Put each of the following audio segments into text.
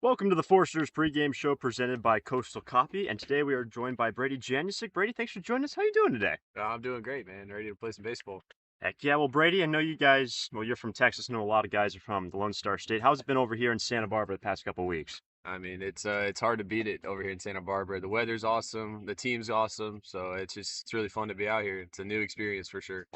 Welcome to the Foresters pregame show presented by Coastal Coffee, and today we are joined by Brady Janusik. Brady, thanks for joining us. How you doing today? I'm doing great, man. Ready to play some baseball. Heck yeah, well, Brady, I know you guys, you're from Texas. I know a lot of guys are from the Lone Star State. How's it been over here in Santa Barbara the past couple of weeks? I mean, it's hard to beat it over here in Santa Barbara. The weather's awesome, the team's awesome, so it's really fun to be out here. It's a new experience for sure.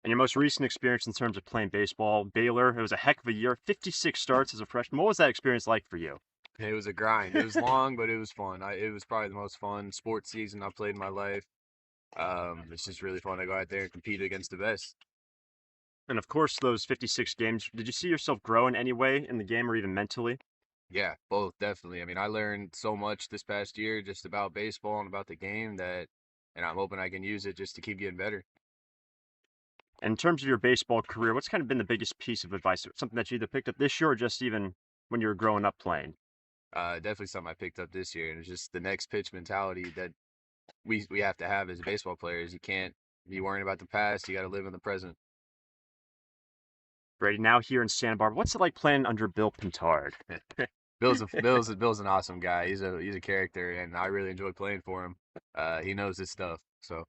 And your most recent experience in terms of playing baseball, Baylor, it was a heck of a year, 56 starts as a freshman. What was that experience like for you? It was a grind. It was long, but it was fun. It was probably the most fun sports season I've played in my life. It's just really fun to go out there and compete against the best. And of course, those 56 games, did you see yourself grow in any way in the game or even mentally? Yeah, both definitely. I mean, I learned so much this past year just about baseball and about the game and I'm hoping I can use it just to keep getting better. In terms of your baseball career, what's kind of been the biggest piece of advice? Something that you either picked up this year or just even when you were growing up playing? Definitely something I picked up this year, and it's just the next pitch mentality that we have to have as baseball players. You can't be worrying about the past. You got to live in the present. Brady, now here in Santa Barbara, what's it like playing under Bill Pintard? Bill's an awesome guy. He's a character, and I really enjoy playing for him. He knows his stuff. So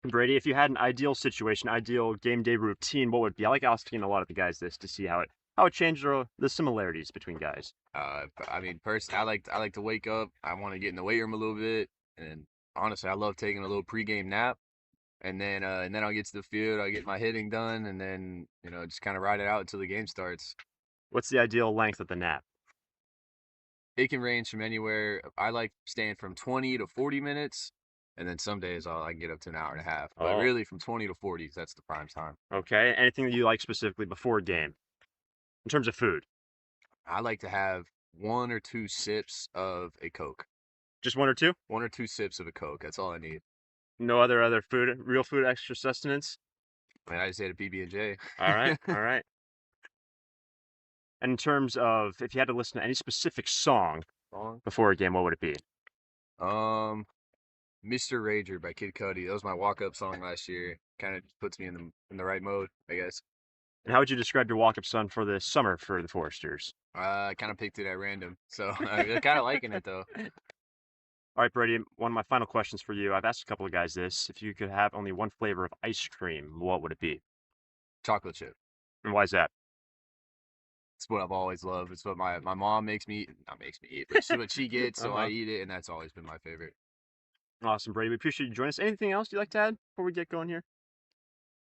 Brady, if you had an ideal situation, ideal game day routine, what would it be? I like asking a lot of the guys this to see how it changed the similarities between guys. I mean, personally, I like to wake up. I want to get in the weight room a little bit, and honestly, I love taking a little pregame nap. And then I'll get to the field, I'll get my hitting done, and then, just kind of ride it out until the game starts. What's the ideal length of the nap? It can range from anywhere. I like staying from 20 to 40 minutes, and then some days I can get up to an hour and a half. But Oh, really, from 20 to 40, that's the prime time. okay. Anything that you like specifically before a game in terms of food? I like to have one or two sips of a Coke. Just one or two? One or two sips of a Coke. That's all I need. No other food, real food, extra sustenance? I mean, I just ate a PB&J. All right, all right. And in terms of if you had to listen to any specific song Song? before a game, what would it be? Um, Mr. Rager by Kid Cudi. That was my walk-up song last year. Kind of puts me in the right mode, I guess. And how would you describe your walk-up song for the summer for the Foresters? I kind of picked it at random, so I'm kind of liking it though. All right, Brady, one of my final questions for you. I've asked a couple of guys this. If you could have only one flavor of ice cream, what would it be? Chocolate chip. And why is that? It's what I've always loved. It's what my mom makes me eat. Not makes me eat, but it's what she gets, so I eat it, and that's always been my favorite. Awesome, Brady. We appreciate you joining us. Anything else you'd like to add before we get going here?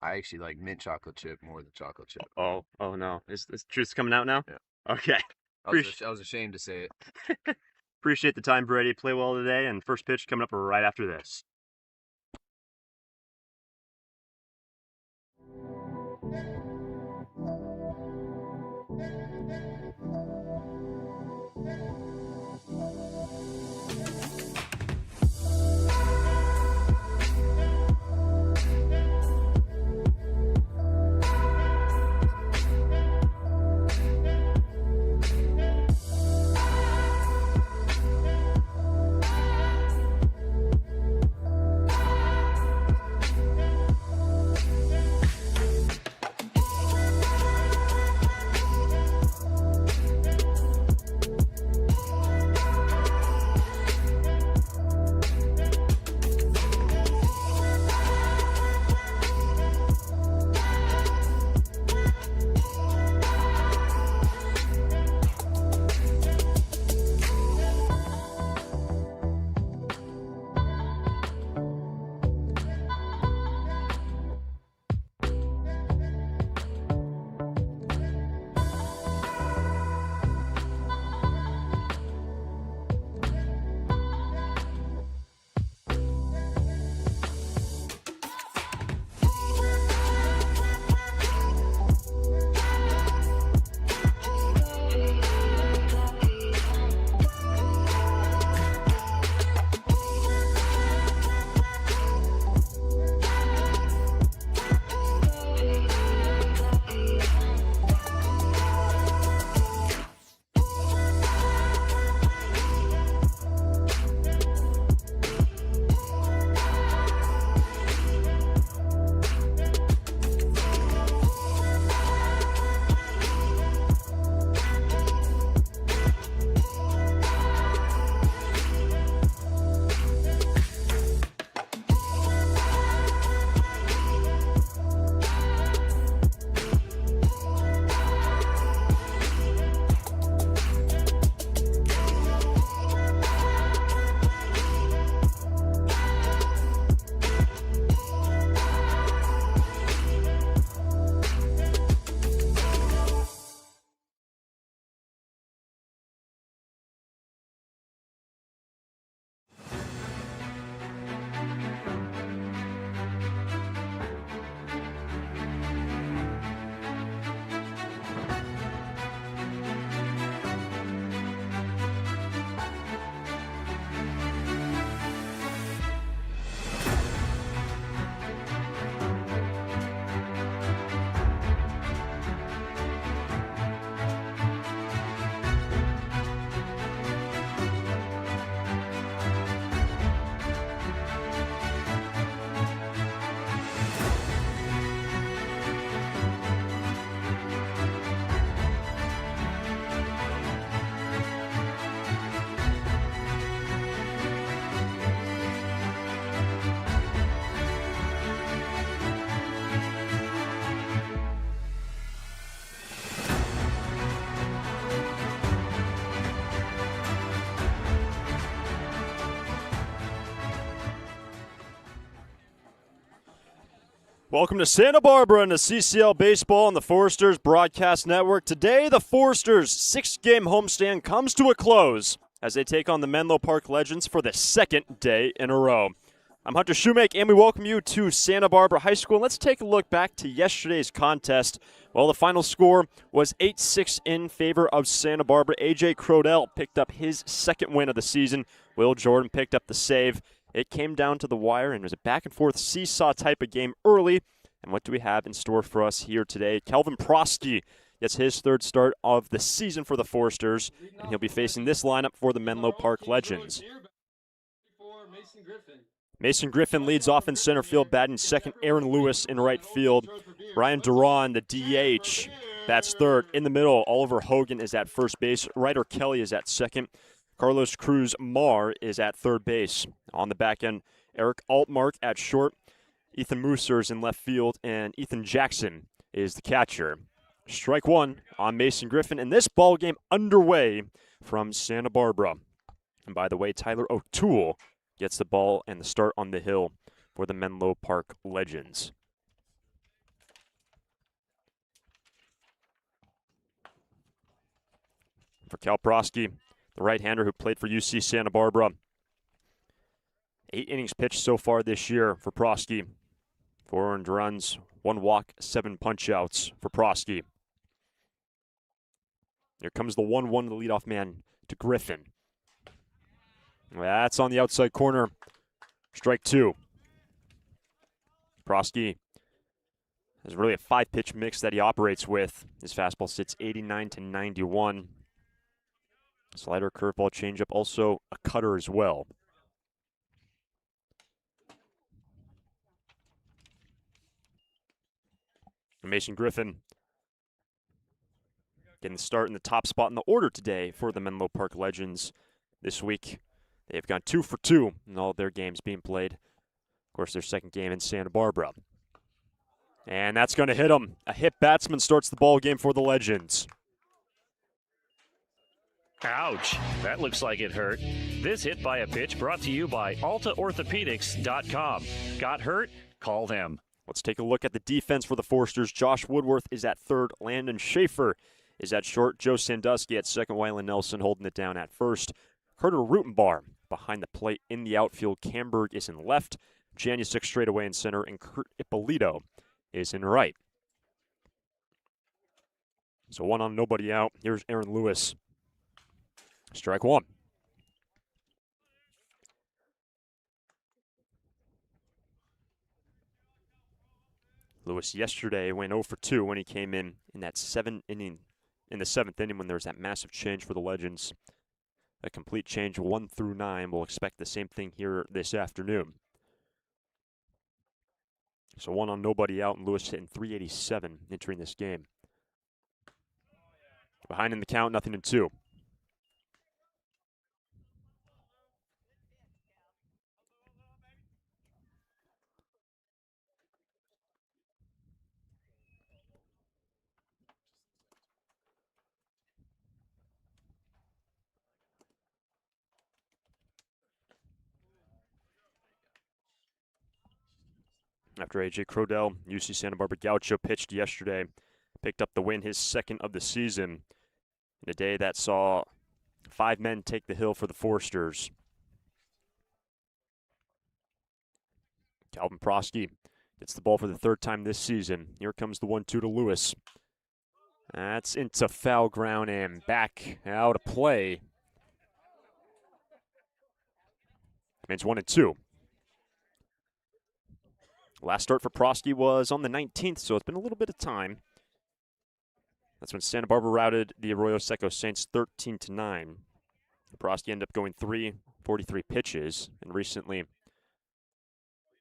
I actually like mint chocolate chip more than chocolate chip. Oh no. Is the truth coming out now? Yeah. Okay. I was ashamed to say it. Appreciate the time, Brady. Play well today, and first pitch coming up right after this. Welcome to Santa Barbara and the CCL Baseball on the Foresters Broadcast Network. Today, the Foresters' 6-game homestand comes to a close as they take on the Menlo Park Legends for the second day in a row. I'm Hunter Shoemake, and we welcome you to Santa Barbara High School. Let's take a look back to yesterday's contest. Well, the final score was 8-6 in favor of Santa Barbara. A.J. Crodell picked up his second win of the season. Will Jordan picked up the save. It came down to the wire and was a back-and-forth seesaw type of game early. And what do we have in store for us here today? Kelvin Prosky gets his third start of the season for the Foresters, and he'll be facing this lineup for the Menlo Park Legends. Mason Griffin leads off in center field, batting second. Aaron Lewis in right field. Ryan Duran, the DH, bats third. In the middle, Oliver Hogan is at first base. Ryder Kelly is at second. Carlos Cruz Mar is at third base. On the back end, Eric Altmark at short. Ethan Moosers in left field, and Ethan Jackson is the catcher. Strike one on Mason Griffin, and this ball game underway from Santa Barbara. And by the way, Tyler O'Toole gets the ball and the start on the hill for the Menlo Park Legends. For Cal Prosky, the right-hander who played for UC Santa Barbara. 8 innings pitched so far this year for Prosky. 4 earned runs, 1 walk, 7 punch-outs for Prosky. Here comes the 1-1, the leadoff man to Griffin. That's on the outside corner. Strike 2. Prosky has really a 5-pitch mix that he operates with. His fastball sits 89 to 91. Slider, curveball, changeup, also a cutter as well. Mason Griffin getting the start in the top spot in the order today for the Menlo Park Legends this week. They've gone 2 for 2 in all their games being played. Of course, their second game in Santa Barbara. And that's going to hit them. A hit batsman starts the ball game for the Legends. Ouch, that looks like it hurt. This hit by a pitch brought to you by AltaOrthopedics.com. Got hurt? Call them. Let's take a look at the defense for the Foresters. Josh Woodworth is at third. Landon Schaefer is at short. Joe Sandusky at second. Wyland Nelson holding it down at first. Carter Rutenbar behind the plate in the outfield. Camberg is in left. Januszek straight away in center. And Kurt Ippolito is in right. So 1 on, nobody out. Here's Aaron Lewis. Strike 1. Lewis yesterday went 0 for 2 when he came in that 7th inning when there was that massive change for the Legends. A complete change 1 through 9. We'll expect the same thing here this afternoon. So 1 on, nobody out, and Lewis hitting .387 entering this game. Behind in the count, 0-2. After A.J. Crodell, UC Santa Barbara Gaucho pitched yesterday, picked up the win, his second of the season, in a day that saw 5 men take the hill for the Foresters. Calvin Prosky gets the ball for the 3rd time this season. Here comes the 1-2 to Lewis. That's into foul ground and back out of play. Means 1-2. Last start for Prosky was on the 19th, so it's been a little bit of time. That's when Santa Barbara routed the Arroyo Seco Saints 13-9. Prosky ended up going 43 pitches, and recently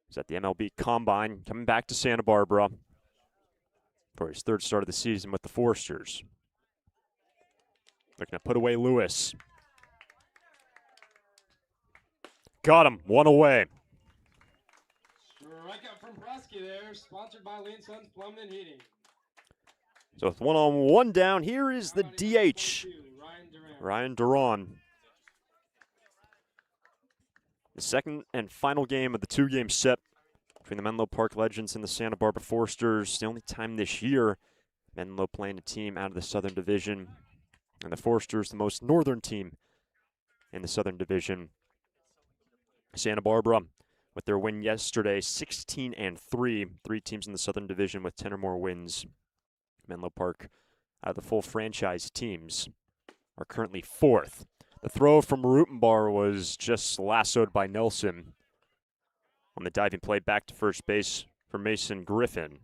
was at the MLB Combine, coming back to Santa Barbara for his 3rd start of the season with the Foresters. Looking to put away Lewis. Got him, 1 away. Strikeout from Prosky there, sponsored by Lean Sons Plumbing and Heating. So with 1-on-1 down, here is the DH, Ryan Duran. The second and final game of the 2-game set between the Menlo Park Legends and the Santa Barbara Foresters. The only time this year Menlo playing a team out of the Southern Division, and the Foresters the most northern team in the Southern Division. Santa Barbara, with their win yesterday, 16-3. 3 teams in the Southern Division with 10 or more wins. Menlo Park, out of the full franchise teams, are currently 4th. The throw from Rutenbar was just lassoed by Nelson on the diving play back to first base for Mason Griffin.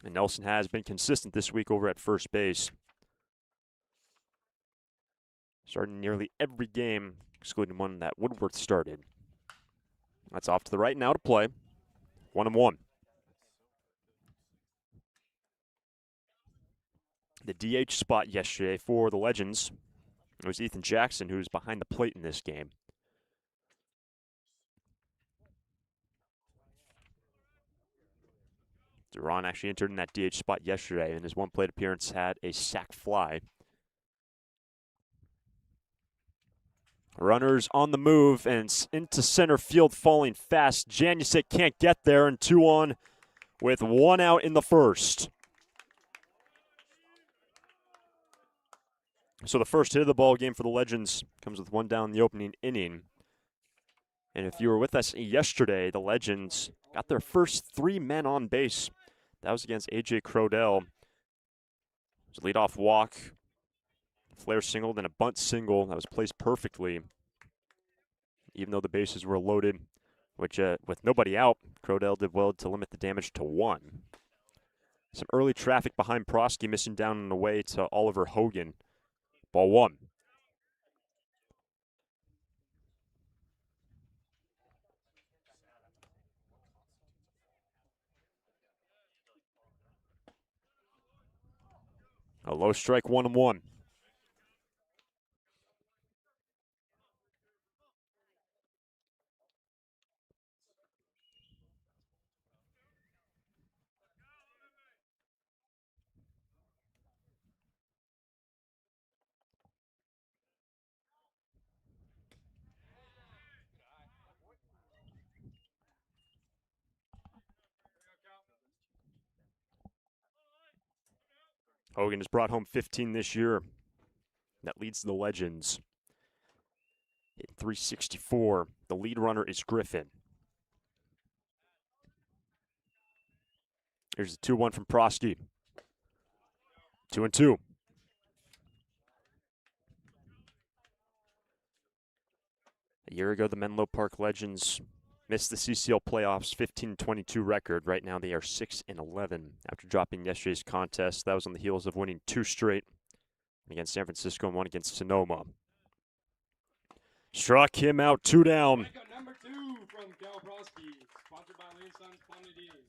And Nelson has been consistent this week over at first base, starting nearly every game, excluding one that Woodworth started. That's off to the right now to play. 1-1. The DH spot yesterday for the Legends, it was Ethan Jackson who was behind the plate in this game. Duran actually entered in that DH spot yesterday, and his one plate appearance had a sac fly. Runners on the move, and it's into center field falling fast. Janusik can't get there, and 2 on with 1 out in the first. So the first hit of the ball game for the Legends comes with 1 down in the opening inning. And if you were with us yesterday, the Legends got their first 3 men on base. That was against A.J. Crodell. It was a leadoff walk, flare single, then a bunt single that was placed perfectly. Even though the bases were loaded, which with nobody out, Crodell did well to limit the damage to 1. Some early traffic behind Prosky, missing down and away to Oliver Hogan. Ball 1. A low strike, 1-1. Hogan has brought home 15 this year. That leads the Legends. Hit 364. The lead runner is Griffin. Here's the 2-1 from Prosky. 2-2. A year ago, the Menlo Park Legends missed the CCL playoffs, 15-22 record. Right now, they are 6-11 after dropping yesterday's contest. That was on the heels of winning 2 straight against San Francisco and 1 against Sonoma. Struck him out, 2 down. Strikeout number 2 from Cal Prosky, sponsored by Lane Sons Plumbing and Heating.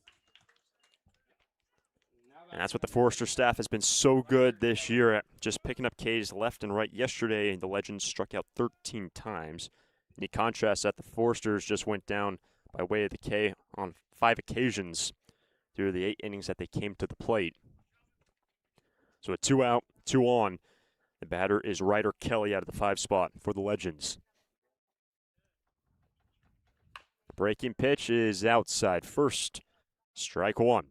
And that's what the Forester staff has been so good this year at, just picking up Ks left and right. Yesterday, the Legends struck out 13 times. And he contrasts that the Foresters just went down by way of the K on 5 occasions through the 8 innings that they came to the plate. So a 2 out, 2 on. The batter is Ryder Kelly out of the 5 spot for the Legends. The breaking pitch is outside. First, strike 1.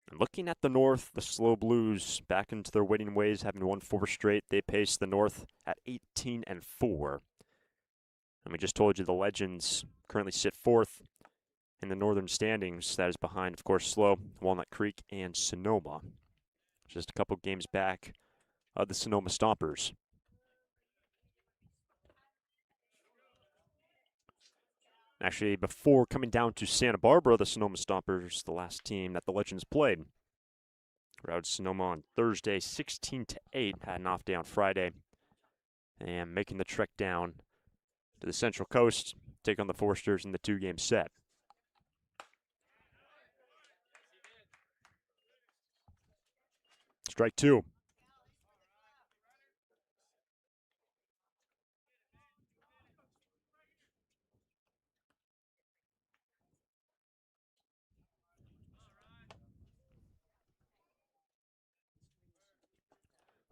And looking at the North, the Slow Blues back into their winning ways, having won 4 straight. They pace the North at 18-4. And we just told you the Legends currently sit 4th in the Northern standings. That is behind, of course, Slow, Walnut Creek, and Sonoma. Just a couple games back of the Sonoma Stompers. Actually, before coming down to Santa Barbara, the Sonoma Stompers, the last team that the Legends played, routed Sonoma on Thursday, 16-8. Had an off day on Friday, and making the trek down to the Central Coast, take on the Foresters in the 2-game set. Strike 2.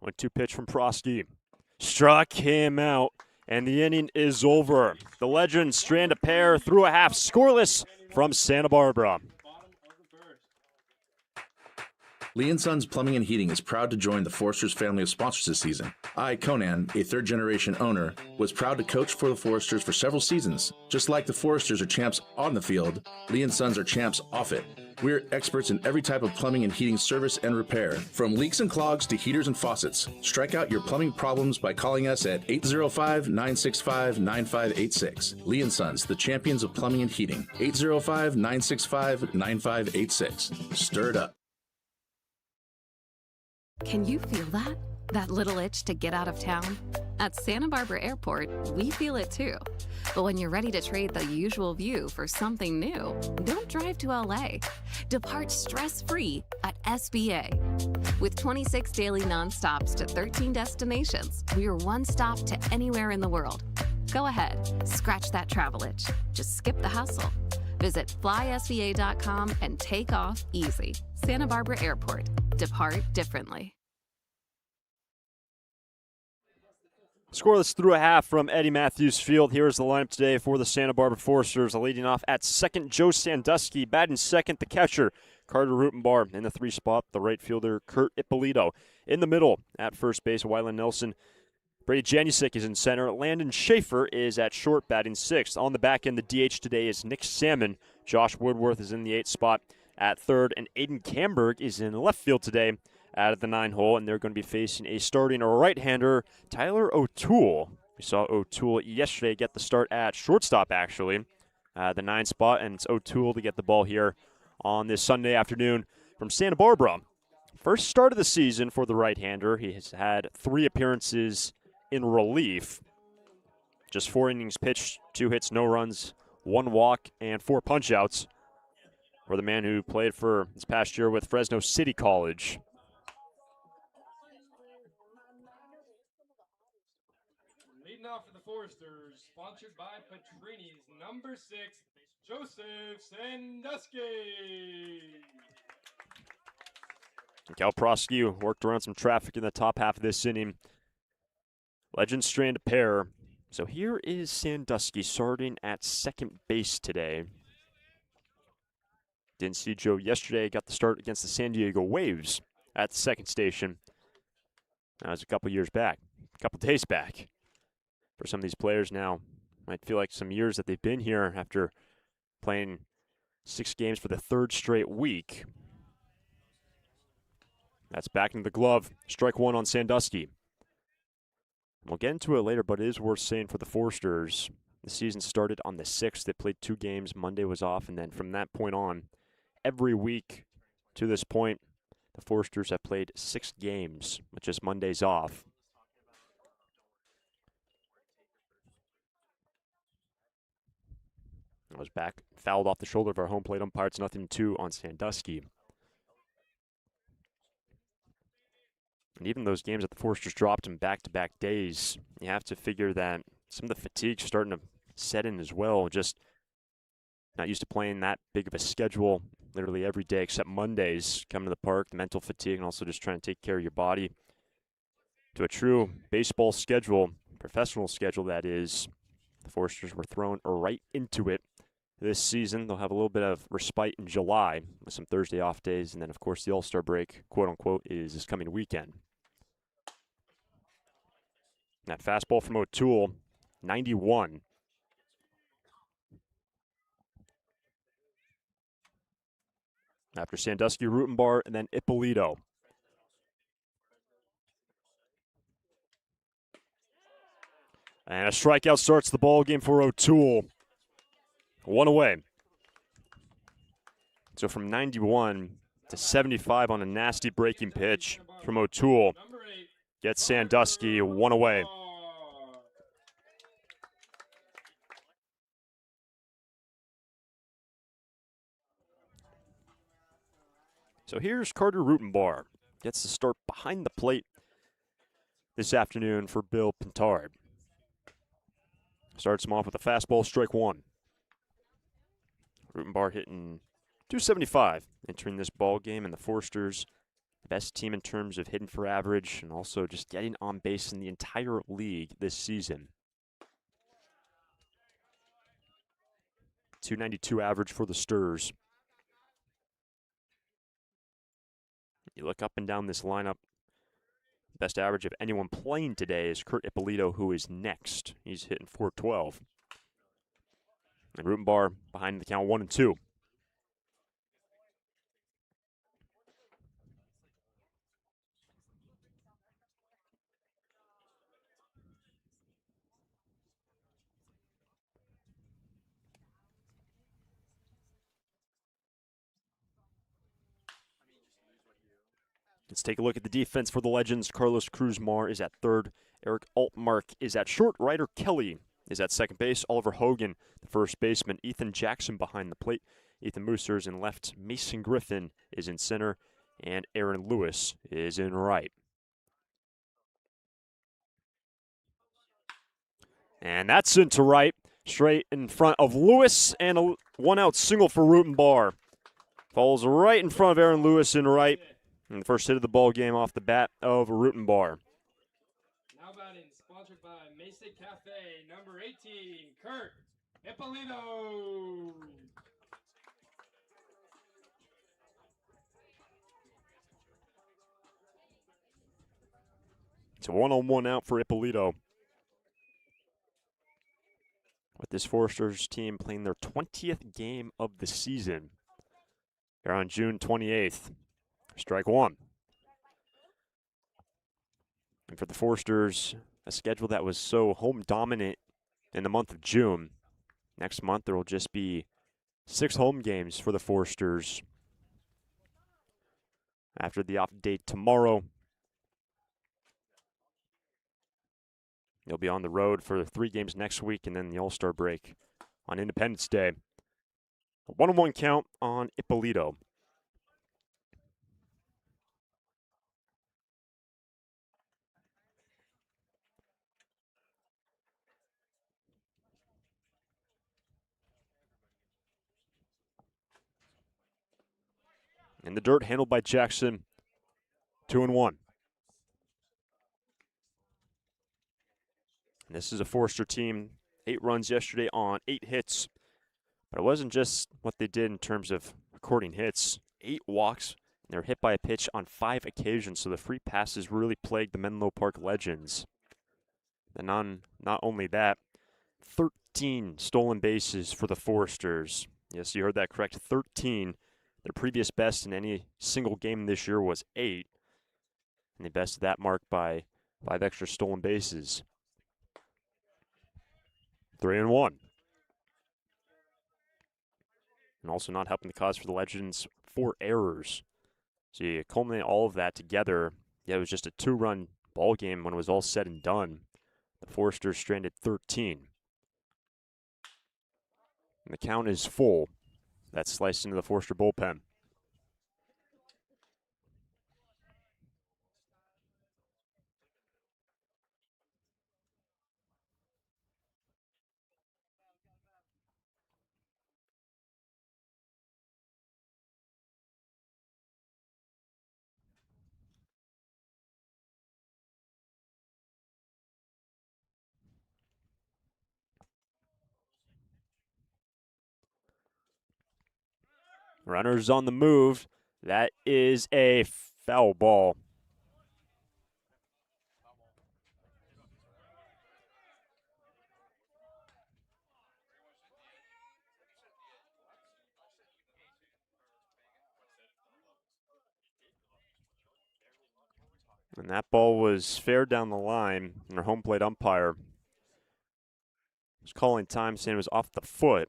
One-two pitch from Prosky. Struck him out. And the inning is over. The Legends strand a pair through a half, scoreless from Santa Barbara. Lee & Sons Plumbing and Heating is proud to join the Foresters family of sponsors this season. I, Conan, a third-generation owner, was proud to coach for the Foresters for several seasons. Just like the Foresters are champs on the field, Lee & Sons are champs off it. We're experts in every type of plumbing and heating service and repair, from leaks and clogs to heaters and faucets. Strike out your plumbing problems by calling us at 805-965-9586. Lee & Sons, the champions of plumbing and heating. 805-965-9586. Stir it up. Can you feel that? That little itch to get out of town? At Santa Barbara Airport, we feel it too. But when you're ready to trade the usual view for something new, don't drive to LA. Depart stress-free at SBA. With 26 daily nonstops to 13 destinations, we're one stop to anywhere in the world. Go ahead, scratch that travel itch. Just skip the hustle. Visit flysba.com and take off easy. Santa Barbara Airport. Depart differently. Scoreless through a half from Eddie Matthews Field. Here is the lineup today for the Santa Barbara Foresters. Leading off at second, Joe Sandusky. Batting second, the catcher, Carter Rutenbar. In the 3 spot, the right fielder, Kurt Ippolito. In the middle, at first base, Wyland Nelson. Brady Janusik is in center. Landon Schaefer is at short, batting 6th. On the back end, the DH today is Nick Salmon. Josh Woodworth is in the 8th spot at third, and Aiden Camberg is in left field today at the 9 hole, and they're going to be facing a starting right-hander, Tyler O'Toole. We saw O'Toole yesterday get the start at shortstop, actually, the 9 spot, and it's O'Toole to get the ball here on this Sunday afternoon from Santa Barbara. First start of the season for the right-hander. He has had 3 appearances in relief. Just 4 innings pitched, 2 hits, no runs, 1 walk, and 4 punch-outs for the man who played for this past year with Fresno City College. Leading off for the Foresters, sponsored by Petrini's number 6, Joseph Sandusky. Cal Prosky worked around some traffic in the top half of this inning. Legends strand a pair. So here is Sandusky starting at second base today. Didn't see Joe yesterday. Got the start against the San Diego Waves at the second station. That was a couple years back, a couple days back. For some of these players now, might feel like some years that they've been here after playing 6 games for the 3rd straight week. That's back into the glove. Strike 1 on Sandusky. We'll get into it later, but it is worth saying for the Foresters, the season started on the 6th. They played 2 games. Monday was off, and then from that point on, every week to this point, the Foresters have played 6 games with just Mondays off. I was back, fouled off the shoulder of our home plate umpire. It's 0-2 on Sandusky. And even those games that the Foresters dropped in back-to-back days, you have to figure that some of the fatigue's starting to set in as well. Just not used to playing that big of a schedule literally every day except Mondays. Coming to the park, the mental fatigue, and also just trying to take care of your body. To a true baseball schedule, professional schedule that is, the Foresters were thrown right into it this season. They'll have a little bit of respite in July with some Thursday off days, and then, of course, the All-Star break, quote-unquote, is this coming weekend. That fastball from O'Toole, 91. After Sandusky, Rutenbar, and then Ippolito. And a strikeout starts the ball game for O'Toole. 1 away. So from 91 to 75 on a nasty breaking pitch from O'Toole. Gets Sandusky 1 away. So here's Carter Rutenbar. Gets to start behind the plate this afternoon for Bill Pintard. Starts him off with a fastball, strike 1. Rutenbar hitting .275 entering this ball game, and the Foresters, the best team in terms of hitting for average and also just getting on base in the entire league this season. .292 average for the Sturs. You look up and down this lineup. Best average of anyone playing today is Kurt Ippolito, who is next. He's hitting .412. And Rutenbar behind the count 1-2. Let's take a look at the defense for the Legends. Carlos Cruz-Mar is at third. Eric Altmark is at short. Ryder Kelly is at second base. Oliver Hogan, the first baseman. Ethan Jackson behind the plate. Ethan Moosers in left. Mason Griffin is in center. And Aaron Lewis is in right. And that's into right. Straight in front of Lewis. And a one-out single for Rutenbar. Falls right in front of Aaron Lewis in right. And the first hit of the ball game off the bat of Rutenbar. Now batting, sponsored by Mesa Cafe, number 18, Kurt Ippolito. It's a one-on-one out for Ippolito. With this Foresters team playing their 20th game of the season. Here on June 28th. Strike one. And for the Foresters, a schedule that was so home dominant in the month of June. Next month, there will just be 6 home games for the Foresters. After the off date tomorrow, they'll be on the road for 3 games next week and then the All-Star break on Independence Day. A 1-1 count on Ippolito. In the dirt, handled by Jackson. 2-1. And this is a Forester team. 8 runs yesterday on 8 hits. But it wasn't just what they did in terms of recording hits. 8 walks, and they were hit by a pitch on 5 occasions. So the free passes really plagued the Menlo Park Legends. And not only that, 13 stolen bases for the Foresters. Yes, you heard that correct. 13. Their previous best in any single game this year was 8. And they bested that mark by 5 extra stolen bases. 3-1. And also not helping the cause for the Legends, 4 errors. So you culminate all of that together. Yeah, it was just a 2-run ball game when it was all said and done. The Foresters stranded 13. And the count is full. That's sliced into the Forester bullpen. Runners on the move. That is a foul ball. And that ball was fair down the line, and our home plate umpire was calling time, saying it was off the foot.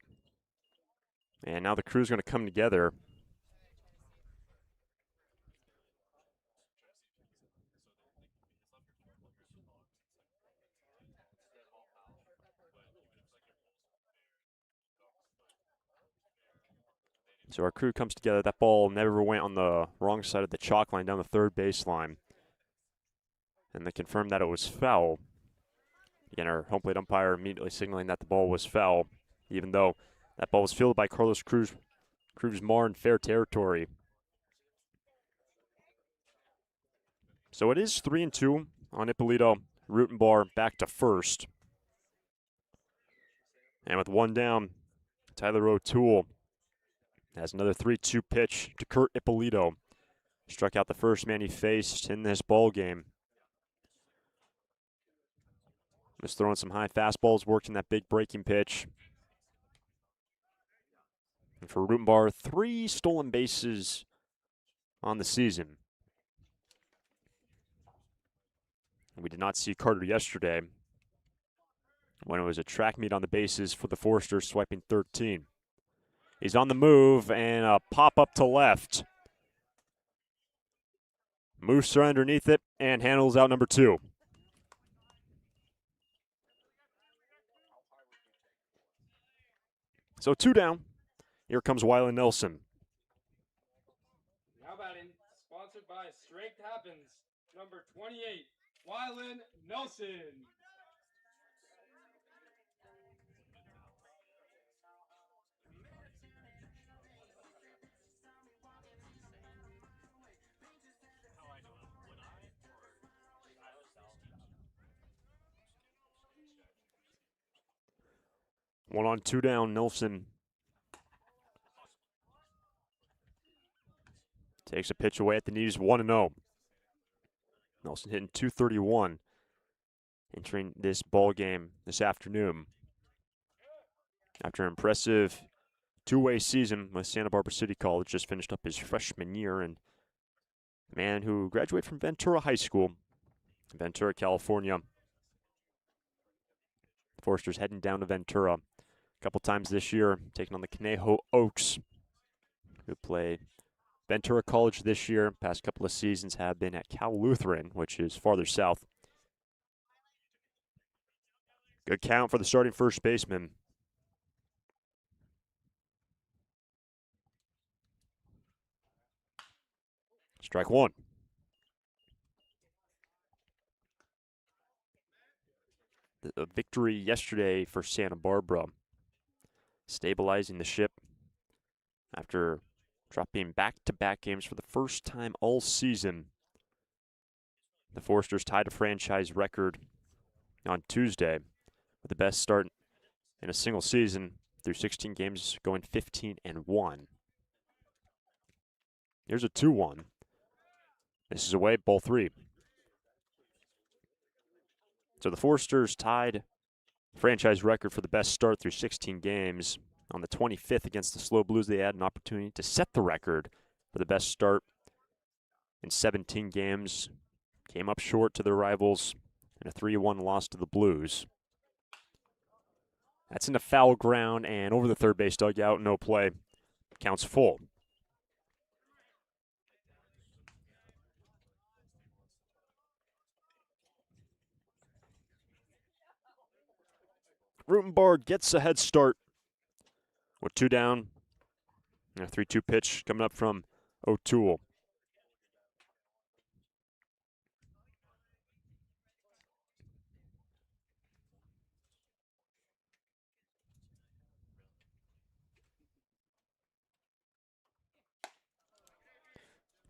And now the crew's going to come together. So our crew comes together. That ball never went on the wrong side of the chalk line down the third baseline. And they confirmed that it was foul. Again, our home plate umpire immediately signaling that the ball was foul, even though that ball was fielded by Carlos Cruz-Mar in fair territory. So it is 3-2 on Ippolito. Rutenbar back to first. And with 1 down, Tyler O'Toole has another 3-2 pitch to Kurt Ippolito. Struck out the first man he faced in this ball game. Was throwing some high fastballs, working that big breaking pitch. And for Rutenbar, 3 stolen bases on the season. We did not see Carter yesterday when it was a track meet on the bases for the Foresters, swiping 13. He's on the move, and a pop-up to left. Moves right underneath it and handles out number 2. So 2 down. Here comes Wyland Nelson. Now batting, sponsored by Strength Happens, number 28, Wyland Nelson. One on, 2 down. Nelson takes a pitch away at the knees, 1-0. Nelson hitting .231, entering this ball game this afternoon. After an impressive 2-way season with Santa Barbara City College, just finished up his freshman year, and the man who graduated from Ventura High School, Ventura, California. Foresters heading down to Ventura a couple times this year, taking on the Conejo Oaks, who play Ventura College this year. Past couple of seasons have been at Cal Lutheran, which is farther south. Good count for the starting first baseman. Strike 1. The victory yesterday for Santa Barbara, stabilizing the ship after dropping back-to-back games for the first time all season. The Foresters tied a franchise record on Tuesday with the best start in a single season through 16 games, going 15-1. Here's a 2-1. This is away, ball 3. So the Foresters tied franchise record for the best start through 16 games. On the 25th against the Slow Blues, they had an opportunity to set the record for the best start in 17 games. Came up short to their rivals in a 3-1 loss to the Blues. That's in the foul ground and over the third base dugout, no play. Counts full. Rutenbar gets a head start with 2 down. And a 3-2 pitch coming up from O'Toole.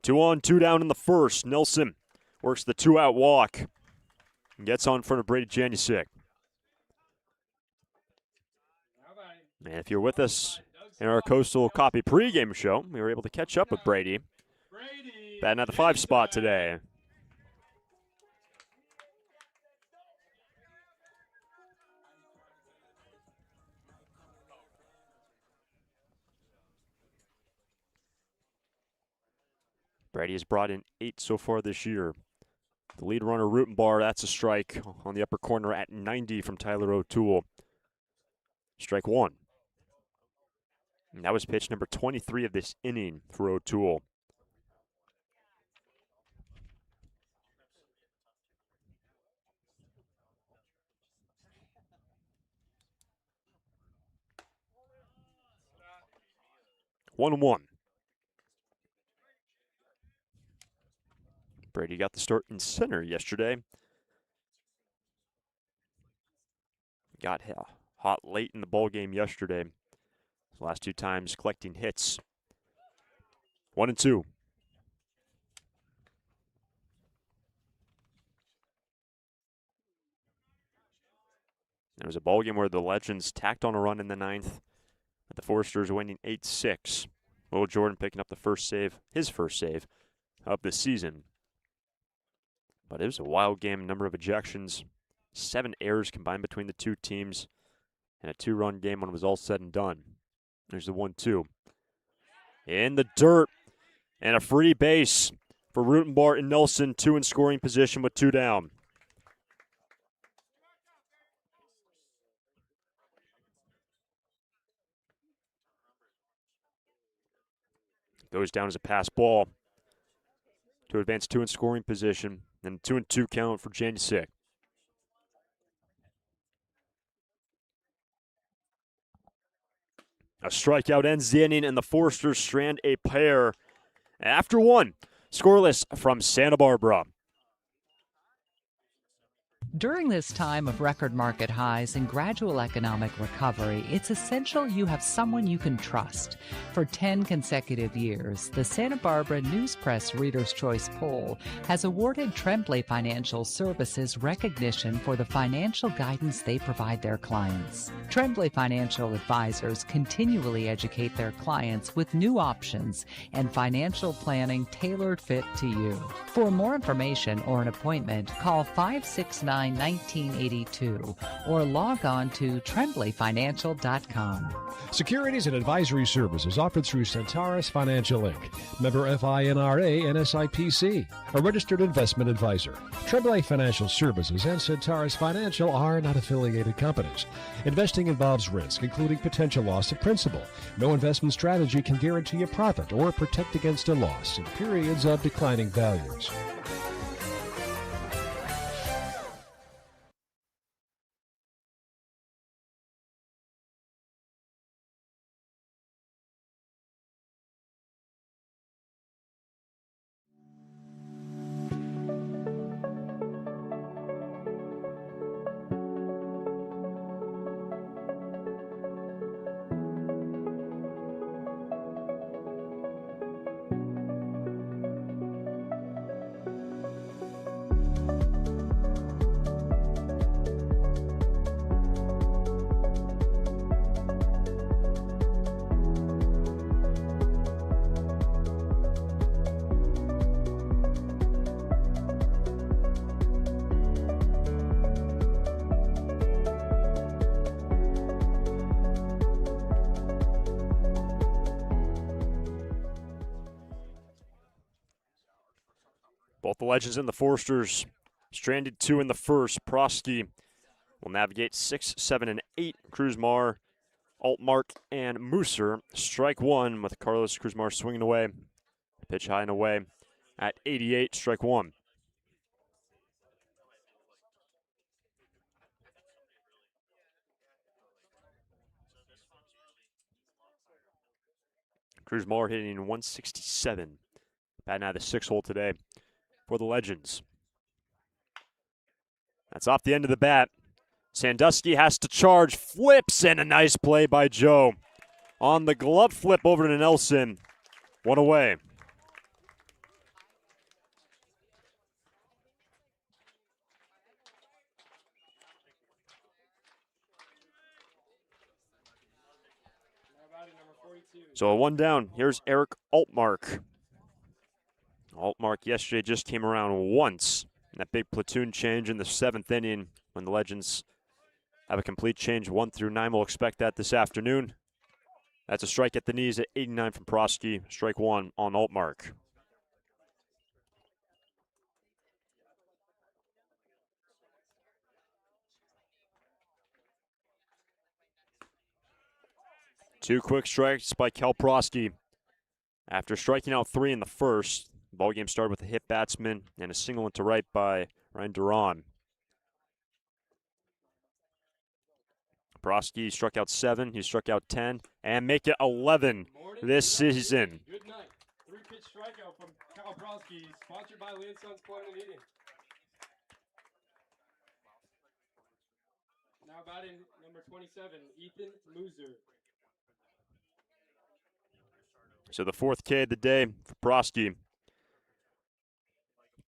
Two on, 2 down in the first. Nelson works the 2-out walk and gets on in front of Brady Janusik. And if you're with us in our Coastal Copy pregame show, we were able to catch up with Brady. Batting at the 5 spot today. Brady has brought in 8 so far this year. The lead runner, Rutenbar, that's a strike on the upper corner at 90 from Tyler O'Toole. Strike 1. And that was pitch number 23 of this inning for O'Toole. One and 1. Brady got the start in center yesterday. Got hot late in the ball game yesterday. The last 2 times collecting hits. 1 and 2. It was a ball game where the Legends tacked on a run in the 9th, The Foresters winning 8-6. Will Jordan picking up the first save, his first save of the season. But it was a wild game, number of ejections, 7 errors combined between the two teams, and a 2-run game when it was all said and done. There's the 1-2. In the dirt, and a free base for Rutenbart and Nelson, 2 in scoring position with 2 down. Goes down as a pass ball to advance 2 in scoring position, and 2-2 count for Janicek. A strikeout ends the inning, and the Foresters strand a pair after 1. Scoreless from Santa Barbara. During this time of record market highs and gradual economic recovery, it's essential you have someone you can trust. For 10 consecutive years, the Santa Barbara News Press Reader's Choice Poll has awarded Tremblay Financial Services recognition for the financial guidance they provide their clients. Tremblay Financial Advisors continually educate their clients with new options and financial planning tailored fit to you. For more information or an appointment, call 569-1982 or log on to tremblayfinancial.com. Securities and advisory services offered through Centaurus Financial Inc., member FINRA and SIPC, a registered investment advisor. Tremblay Financial Services and Centaurus Financial are not affiliated companies. Investing involves risk, including potential loss of principal. No investment strategy can guarantee a profit or protect against a loss in periods of declining values. Both the Legends and the Foresters stranded 2 in the first. Prosky will navigate 6, 7, and 8. Kruzmar, Altmark, and Mooser strike 1 with Carlos Kruzmar swinging away. Pitch high and away at 88, strike 1. Kruzmar hitting 167. Batting out of the 6-hole today for the Legends. That's off the end of the bat. Sandusky has to charge, flips, and a nice play by Joe. On the glove flip over to Nelson. 1 away. So a 1 down. Here's Eric Altmark. Altmark yesterday just came around once. That big platoon change in the 7th inning when the Legends have a complete change 1 through 9. We'll expect that this afternoon. That's a strike at the knees at 89 from Prosky. Strike 1 on Altmark. Two quick strikes by Kel Prosky. After striking out 3 in the first, the ball game started with a hit batsman and a single into right by Ryan Duran. Prosky struck out 7, he struck out 10, and make it 11 this season. Good night. 3-pitch strikeout from Kyle Prosky, sponsored by Lee & Sons Plumbing and Heating. Now batting number 27, Ethan Mooser. So the 4th K of the day for Prosky.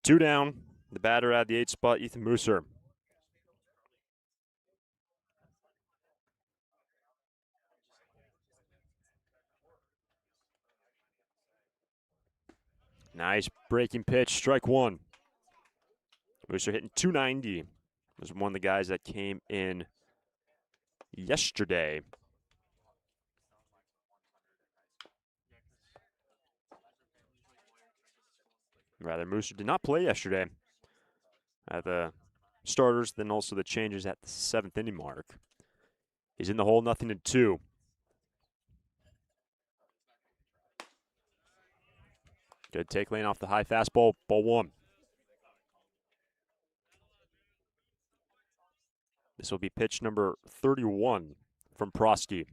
2 down. The batter at the 8th spot, Ethan Mooser. Nice breaking pitch, strike one. Booster hitting 290. Was one of the guys that came in yesterday. Rather, Mooser did not play yesterday. The starters, then also the changes at the 7th inning mark. He's in the hole, 0-2. Good take lane off the high fastball, ball one. This will be pitch number 31 from Prosky.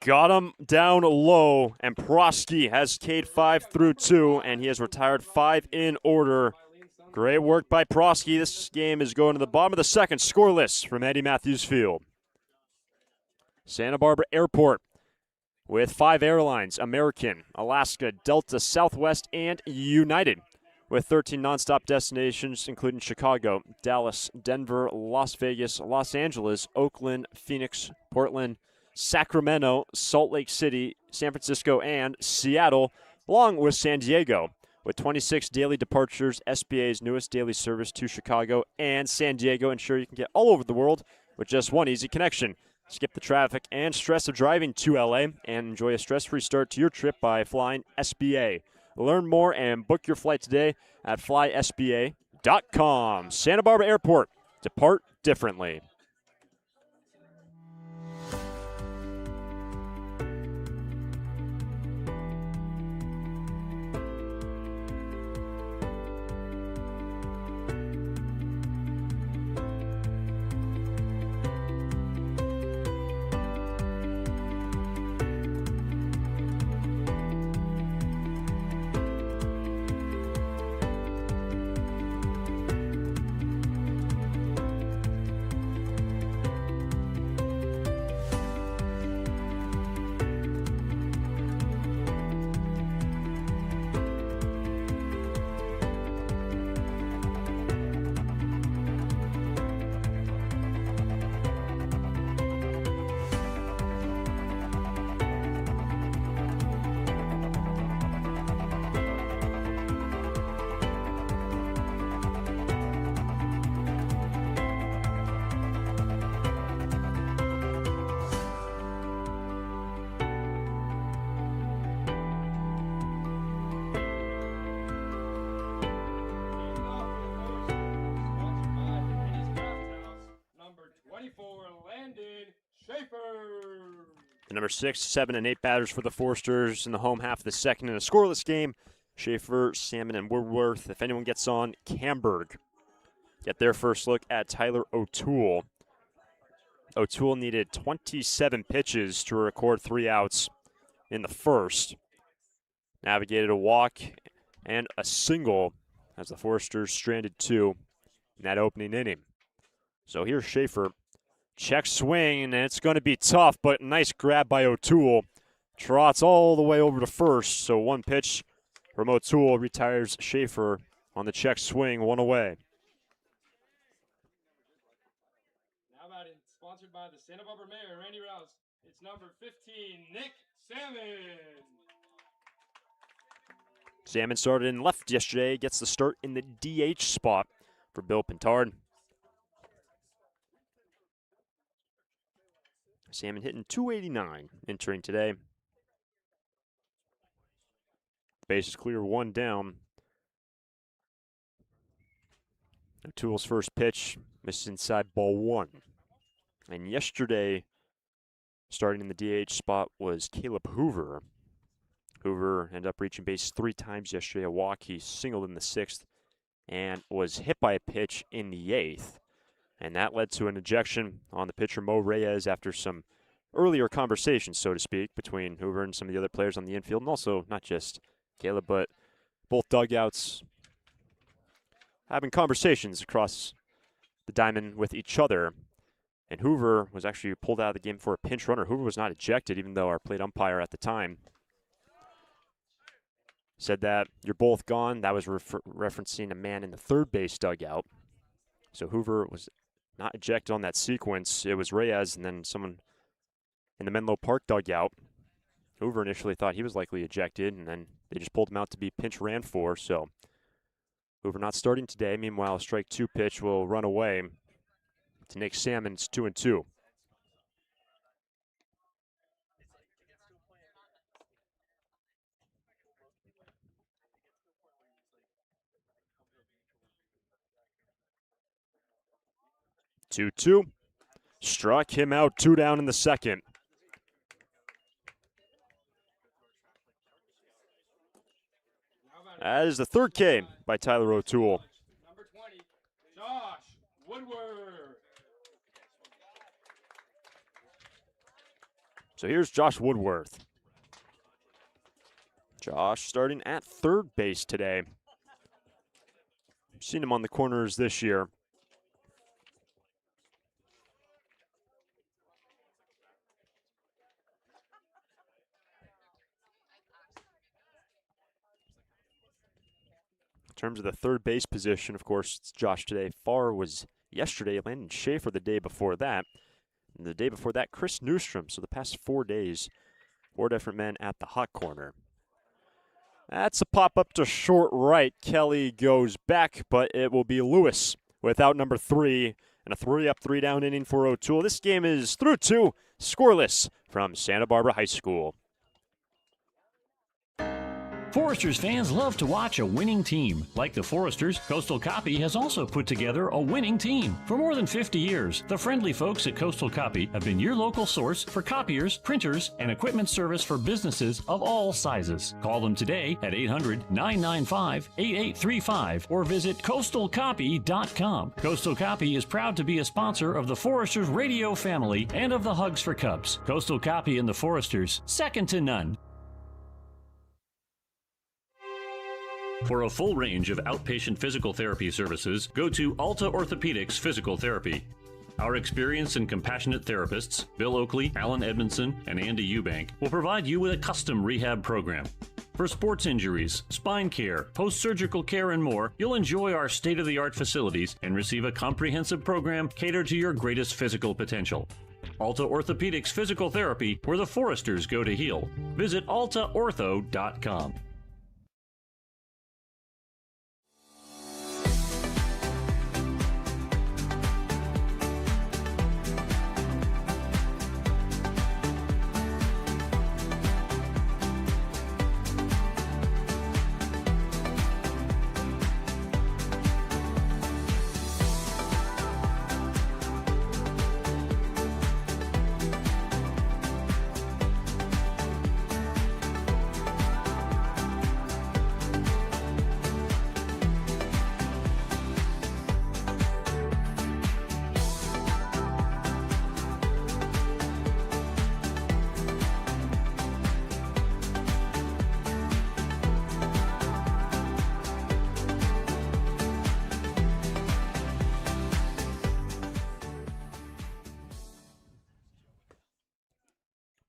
Got him down low, and Prosky has K'd 5 through 2, and he has retired 5 in order. Great work by Prosky. This game is going to the bottom of the second, scoreless from Eddie Matthews Field. Santa Barbara Airport with 5 airlines: American, Alaska, Delta, Southwest, and United, with 13 nonstop destinations, including Chicago, Dallas, Denver, Las Vegas, Los Angeles, Oakland, Phoenix, Portland, Sacramento, Salt Lake City, San Francisco, and Seattle, along with San Diego, with 26 daily departures, SBA's newest daily service to Chicago and San Diego. Ensure you can get all over the world with just one easy connection. Skip the traffic and stress of driving to LA and enjoy a stress-free start to your trip by flying SBA. Learn more and book your flight today at flysba.com. Santa Barbara Airport. Depart differently. The number 6, 7, and 8 batters for the Forsters in the home half of the second in a scoreless game. Schaefer, Salmon, and Woodworth. If anyone gets on, Camberg get their first look at Tyler O'Toole. O'Toole needed 27 pitches to record 3 outs in the first. Navigated a walk and a single as the Forsters stranded 2 in that opening inning. So here's Schaefer. Check swing, and it's going to be tough, but nice grab by O'Toole. Trots all the way over to first, so one pitch from O'Toole retires Schaefer on the check swing, 1 away. Now batting, sponsored by the Santa Barbara Mayor, Randy Rouse. It's number 15, Nick Salmon. Salmon started in left yesterday, gets the start in the DH spot for Bill Pintard. Salmon hitting 289 entering today. The base is clear, 1 down. O'Toole's first pitch missed inside, ball 1. And yesterday, starting in the DH spot was Caleb Hoover. Hoover ended up reaching base 3 times yesterday, a walk. He singled in the 6th and was hit by a pitch in the 8th. And that led to an ejection on the pitcher Mo Reyes after some earlier conversations, so to speak, between Hoover and some of the other players on the infield, and also not just Caleb, but both dugouts having conversations across the diamond with each other. And Hoover was actually pulled out of the game for a pinch runner. Hoover was not ejected, even though our plate umpire at the time said that you're both gone. That was referencing a man in the third base dugout. So Hoover was not ejected on that sequence. It was Reyes, and then someone in the Menlo Park dugout. Hoover initially thought he was likely ejected, and then they just pulled him out to be pinch ran for. So Hoover not starting today. Meanwhile, a strike 2 pitch will run away to Nick Salmon's 2-2. Two-two. Struck him out, 2 down in the second. That is the third K by Tyler O'Toole. Number 20, Josh Woodward. So here's Josh Woodworth. Josh starting at third base today. Seen him on the corners this year. In terms of the third base position, of course, it's Josh today. Farr was yesterday. Landon Schaefer the day before that. And the day before that, Chris Newstrom. So the past 4 days, 4 different men at the hot corner. That's a pop-up to short right. Kelly goes back, but it will be Lewis without number 3. And a 3-up, 3-down inning for O'Toole. This game is through 2, scoreless from Santa Barbara High School. Foresters fans love to watch a winning team. Like the Foresters, Coastal Copy has also put together a winning team. For more than 50 years, the friendly folks at Coastal Copy have been your local source for copiers, printers, and equipment service for businesses of all sizes. Call them today at 800-995-8835 or visit coastalcopy.com. Coastal Copy is proud to be a sponsor of the Foresters radio family and of the Hugs for Cubs. Coastal Copy and the Foresters, second to none. For a full range of outpatient physical therapy services, go to Alta Orthopedics Physical Therapy. Our experienced and compassionate therapists, Bill Oakley, Alan Edmondson, and Andy Eubank, will provide you with a custom rehab program. For sports injuries, spine care, post-surgical care, and more, you'll enjoy our state-of-the-art facilities and receive a comprehensive program catered to your greatest physical potential. Alta Orthopedics Physical Therapy, where the Foresters go to heal. Visit altaortho.com.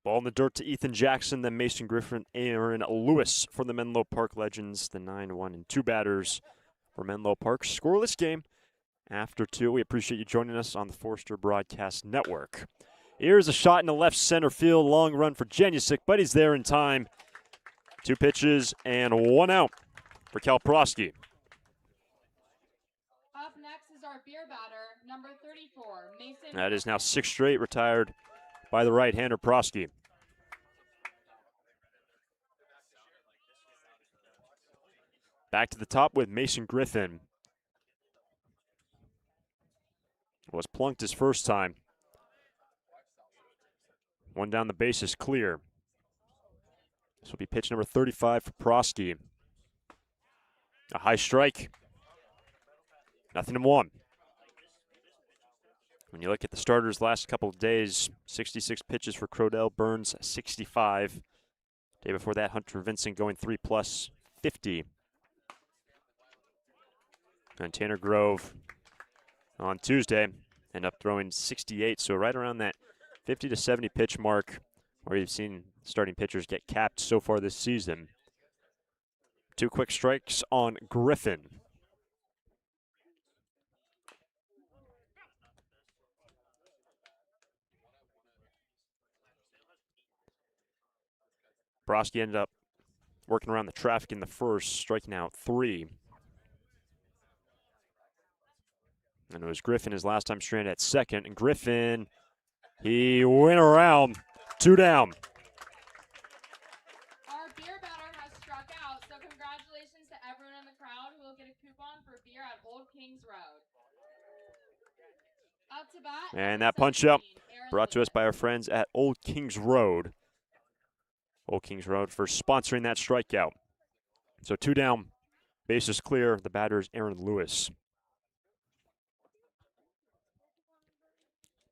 Ball in the dirt to Ethan Jackson, then Mason Griffin, Aaron Lewis for the Menlo Park Legends. The 9-1 and 2 batters for Menlo Park. Scoreless game after 2. We appreciate you joining us on the Forster Broadcast Network. Here's a shot in the left center field. Long run for Janusik, but he's there in time. 2 pitches and 1 out for Kalprowski. Up next is our beer batter, number 34, Mason. That is now 6 straight retired by the right-hander Prosky. Back to the top with Mason Griffin. Was plunked his first time. 1 down, the base is clear. This will be pitch number 35 for Prosky. A high strike. 0-1. When you look at the starters last couple of days, 66 pitches for Crodell, Burns 65. Day before that, Hunter Vincent going 3+, 50. And Tanner Grove on Tuesday ended up throwing 68, so right around that 50 to 70 pitch mark where you've seen starting pitchers get capped so far this season. 2 quick strikes on Griffin. Broski ended up working around the traffic in the first, striking out 3. And it was Griffin his last time stranded at second. And Griffin, he went around. 2 down. Our beer batter has struck out, so congratulations to everyone in the crowd who will get a coupon for beer at Old Kings Road. Up to bat. And number that punch up 17, Aaron brought to us Lewis. by our friends at Old Kings Road. Old Kings Road for sponsoring that strikeout. So 2 down, bases clear. The batter is Aaron Lewis.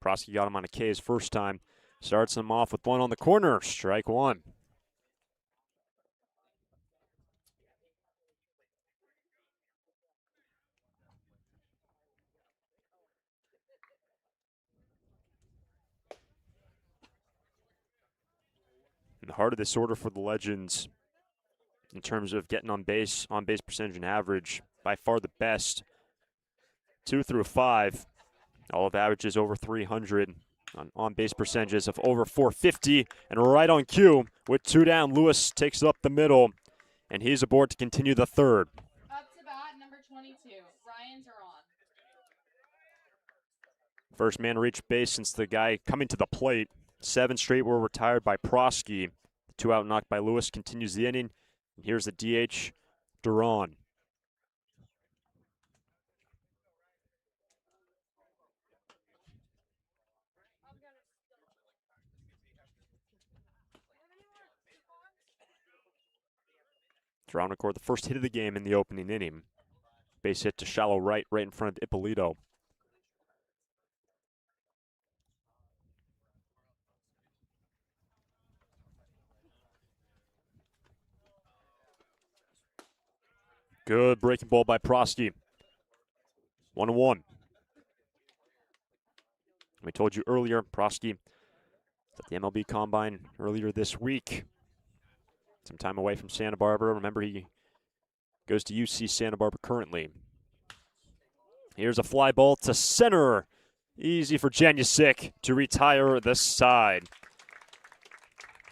Prosky got him on a K his first time. Starts him off with 1 on the corner. Strike 1. In the heart of this order for the Legends, in terms of getting on base percentage and average, by far the best. 2 through 5, all of averages over 300. On base percentages of over 450. And right on cue, with 2 down, Lewis takes it up the middle, and he's aboard to continue the third. Up to bat, number 22, Ryan Duran. First man to reach base since the guy coming to the plate. 7 straight were retired by Prosky. The 2 out knocked by Lewis continues the inning. And here's the DH, Duran. Duran recorded the first hit of the game in the opening inning. Base hit to shallow right in front of Ippolito. Good breaking ball by Prosky. 1-1. We told you earlier, Prosky at the MLB Combine earlier this week. Some time away from Santa Barbara. Remember, he goes to UC Santa Barbara currently. Here's a fly ball to center. Easy for Janusic to retire the side.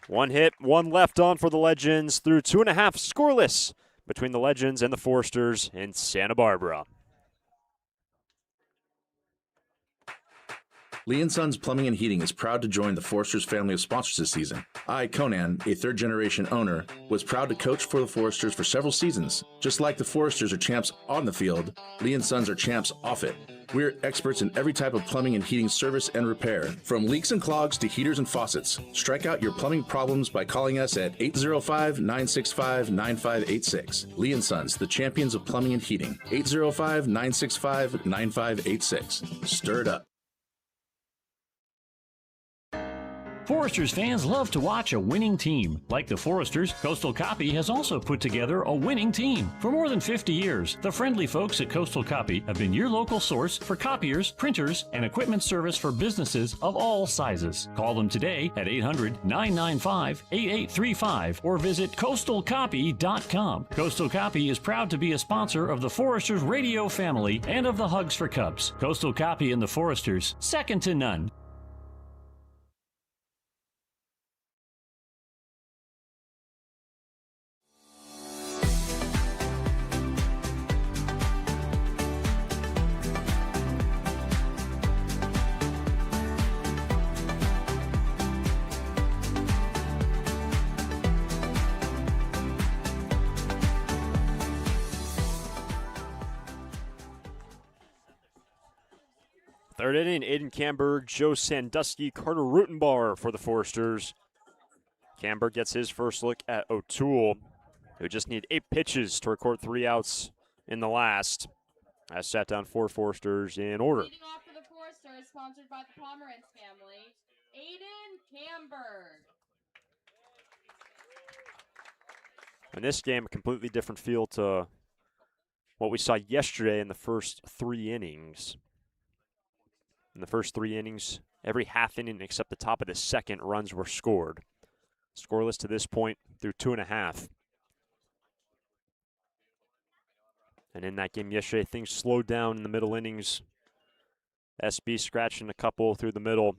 1 hit, 1 left on for the Legends through 2.5 scoreless between the Legends and the Foresters in Santa Barbara. Lee & Sons Plumbing and Heating is proud to join the Foresters family of sponsors this season. I, Conan, a third-generation owner, was proud to coach for the Foresters for several seasons. Just like the Foresters are champs on the field, Lee & Sons are champs off it. We're experts in every type of plumbing and heating service and repair, from leaks and clogs to heaters and faucets. Strike out your plumbing problems by calling us at 805-965-9586. Lee & Sons, the champions of plumbing and heating. 805-965-9586. Stir it up. Foresters fans love to watch a winning team. Like the Foresters, Coastal Copy has also put together a winning team. For more than 50 years, the friendly folks at Coastal Copy have been your local source for copiers, printers, and equipment service for businesses of all sizes. Call them today at 800-995-8835 or visit coastalcopy.com. Coastal Copy is proud to be a sponsor of the Foresters radio family and of the Hugs for Cubs. Coastal Copy and the Foresters, second to none. Third inning, Aiden Camber, Joe Sandusky, Carter Rutenbauer for the Foresters. Camber gets his first look at O'Toole, who just need 8 pitches to record 3 outs in the last. As sat down 4 Foresters in order. Leading off for the Foresters, sponsored by the Pomerantz family, Aiden Camber. In this game, a completely different feel to what we saw yesterday in the first 3 innings. In the first 3 innings, every half inning except the top of the second, runs were scored. Scoreless to this point through 2.5. And in that game yesterday, things slowed down in the middle innings. SB scratching a couple through the middle.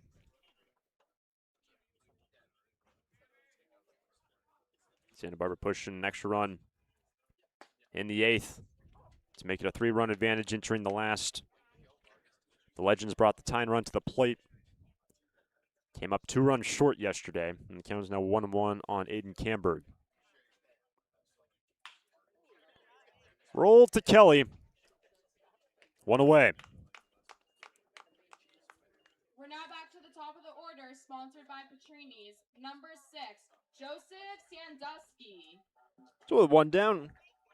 Santa Barbara pushing an extra run in the 8th to make it a 3-run advantage entering the last. The Legends brought the tying run to the plate. Came up 2 runs short yesterday, and the count is now 1-1 on Aiden Camberg. Roll to Kelly. 1 away. We're now back to the top of the order, sponsored by Petrini's. Number 6, Joseph Sandusky. So with 1 down,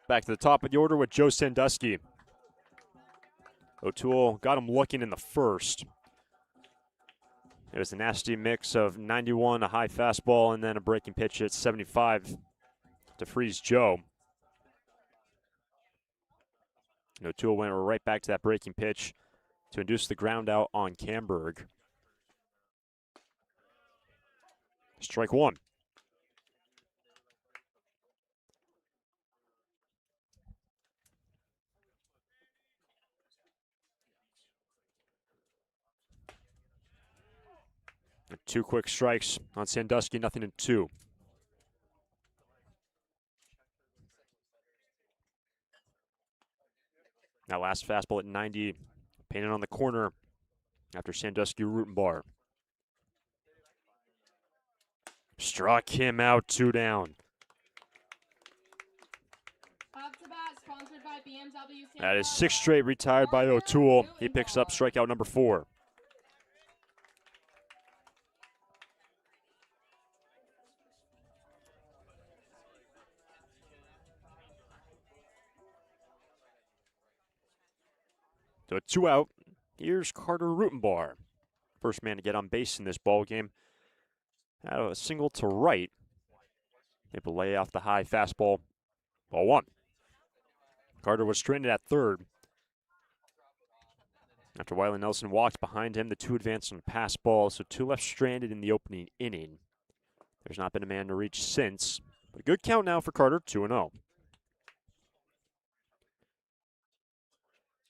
back to the top of the order with Joe Sandusky. O'Toole got him looking in the first. It was a nasty mix of 91, a high fastball, and then a breaking pitch at 75 to freeze Joe. And O'Toole went right back to that breaking pitch to induce the ground out on Camberg. Strike 1. And 2 quick strikes on Sandusky, nothing in 2. That last fastball at 90, painted on the corner after Sandusky rootin' bar. Struck him out, 2 down. Up to bat, sponsored by BMW. That is 6 straight retired by O'Toole. He picks up strikeout number 4. So 2 out. Here's Carter Rutenbar. First man to get on base in this ball game. Had a single to right. Able to lay off the high fastball. Ball 1. Carter was stranded at third. After Wyland Nelson walked behind him, the 2 advanced on a pass ball, so 2 left stranded in the opening inning. There's not been a man to reach since. But a good count now for Carter, 2-0.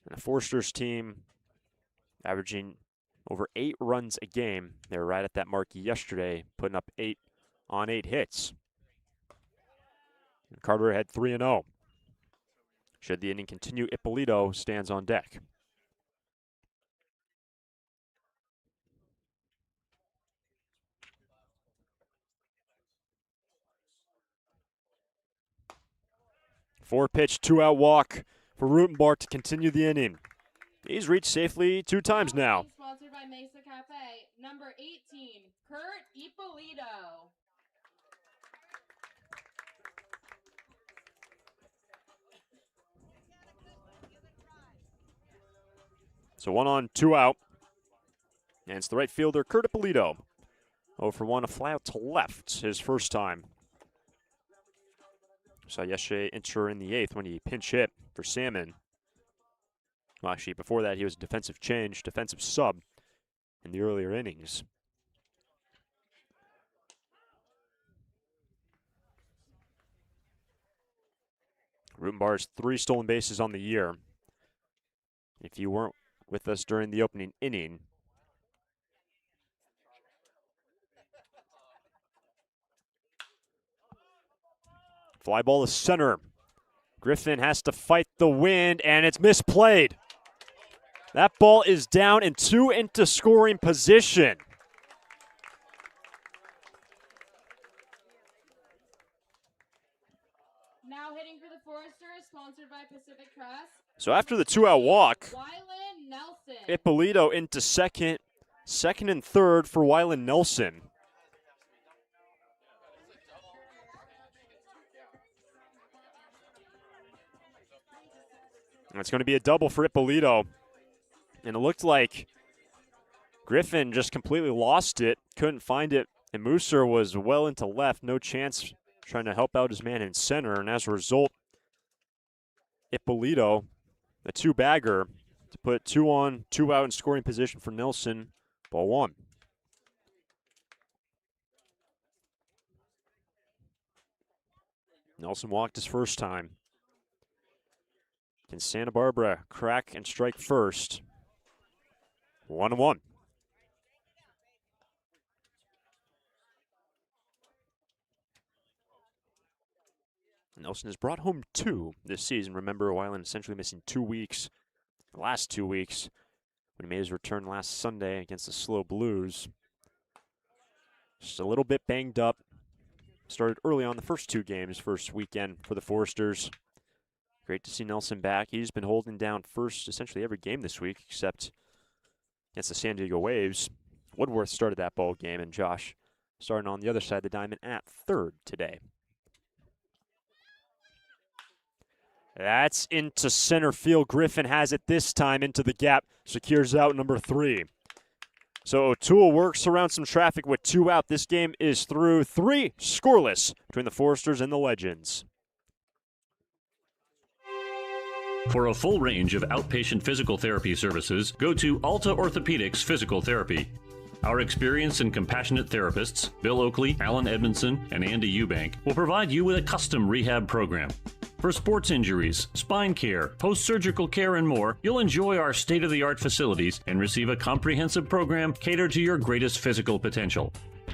And the Foresters team averaging over 8 runs a game. They were right at that mark yesterday, putting up 8 on 8 hits. And Carter had 3-0. Should the inning continue, Ippolito stands on deck. Four-pitch, 2-out walk for Rutenbar to continue the inning. He's reached safely 2 times now. Sponsored by Mesa Cafe. Number 18, Kurt Ippolito. So 1 on, 2 out. And it's the right fielder, Kurt Ippolito. 0 for 1, a fly out to left, his first time. Saw yesterday enter in the 8th when he pinch hit for Salmon. Well, actually, before that, he was a defensive change, defensive sub in the earlier innings. Rutenbar's 3 stolen bases on the year. If you weren't with us during the opening inning, fly ball to center. Griffin has to fight the wind, and it's misplayed. That ball is down and 2 into scoring position. Now hitting for the Foresters, sponsored by Pacific Crest. So after the 2-out walk, Wyland Nelson. Ippolito into second and third for Wyland Nelson. And it's going to be a double for Ippolito. And it looked like Griffin just completely lost it, couldn't find it, and Mooser was well into left, no chance trying to help out his man in center, and as a result, Ippolito, the 2-bagger, to put 2 on, 2 out in scoring position for Nelson, ball 1. Nelson walked his first time. Can Santa Barbara crack and strike first? 1-1. Nelson has brought home 2 this season. Remember, Weiland essentially missing 2 weeks, the last 2 weeks, when he made his return last Sunday against the Slow Blues. Just a little bit banged up. Started early on the first 2 games, first weekend for the Foresters. Great to see Nelson back. He's been holding down first essentially every game this week, except against the San Diego Waves. Woodworth started that ball game, and Josh starting on the other side of the diamond at third today. That's into center field. Griffin has it this time into the gap. Secures out number 3. So O'Toole works around some traffic with 2 out. This game is through 3 scoreless between the Foresters and the Legends. For a full range of outpatient physical therapy services, go to Alta Orthopedics Physical Therapy. Our experienced and compassionate therapists, Bill Oakley, Alan Edmondson, and Andy Eubank, will provide you with a custom rehab program. For sports injuries, spine care, post-surgical care, and more, you'll enjoy our state-of-the-art facilities and receive a comprehensive program catered to your greatest physical potential.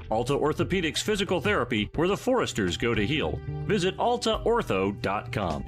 Alta Orthopedics Physical Therapy, where the Foresters go to heal. Visit altaortho.com.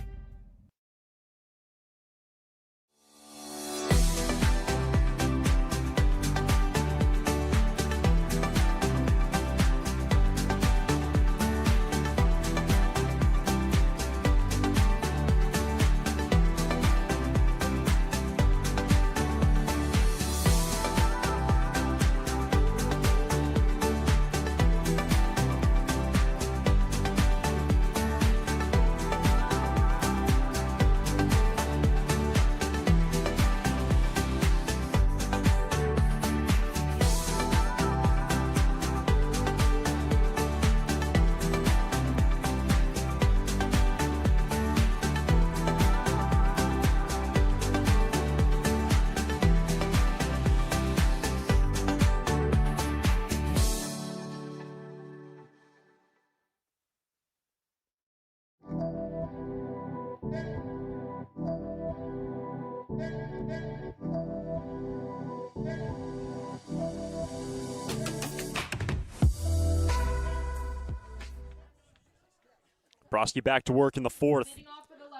Broski back to work in the 4th.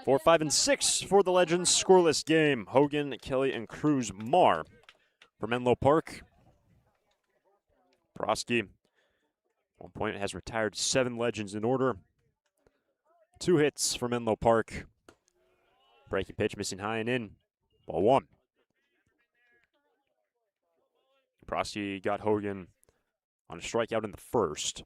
4, 5, and 6 for the Legends. Scoreless game. Hogan, Kelly, and Cruz Marr for Menlo Park. Broski, 1 point, has retired 7 Legends in order. 2 hits for Menlo Park. Breaking pitch, missing high and in. Ball 1. Broski got Hogan on a strikeout in the 1st.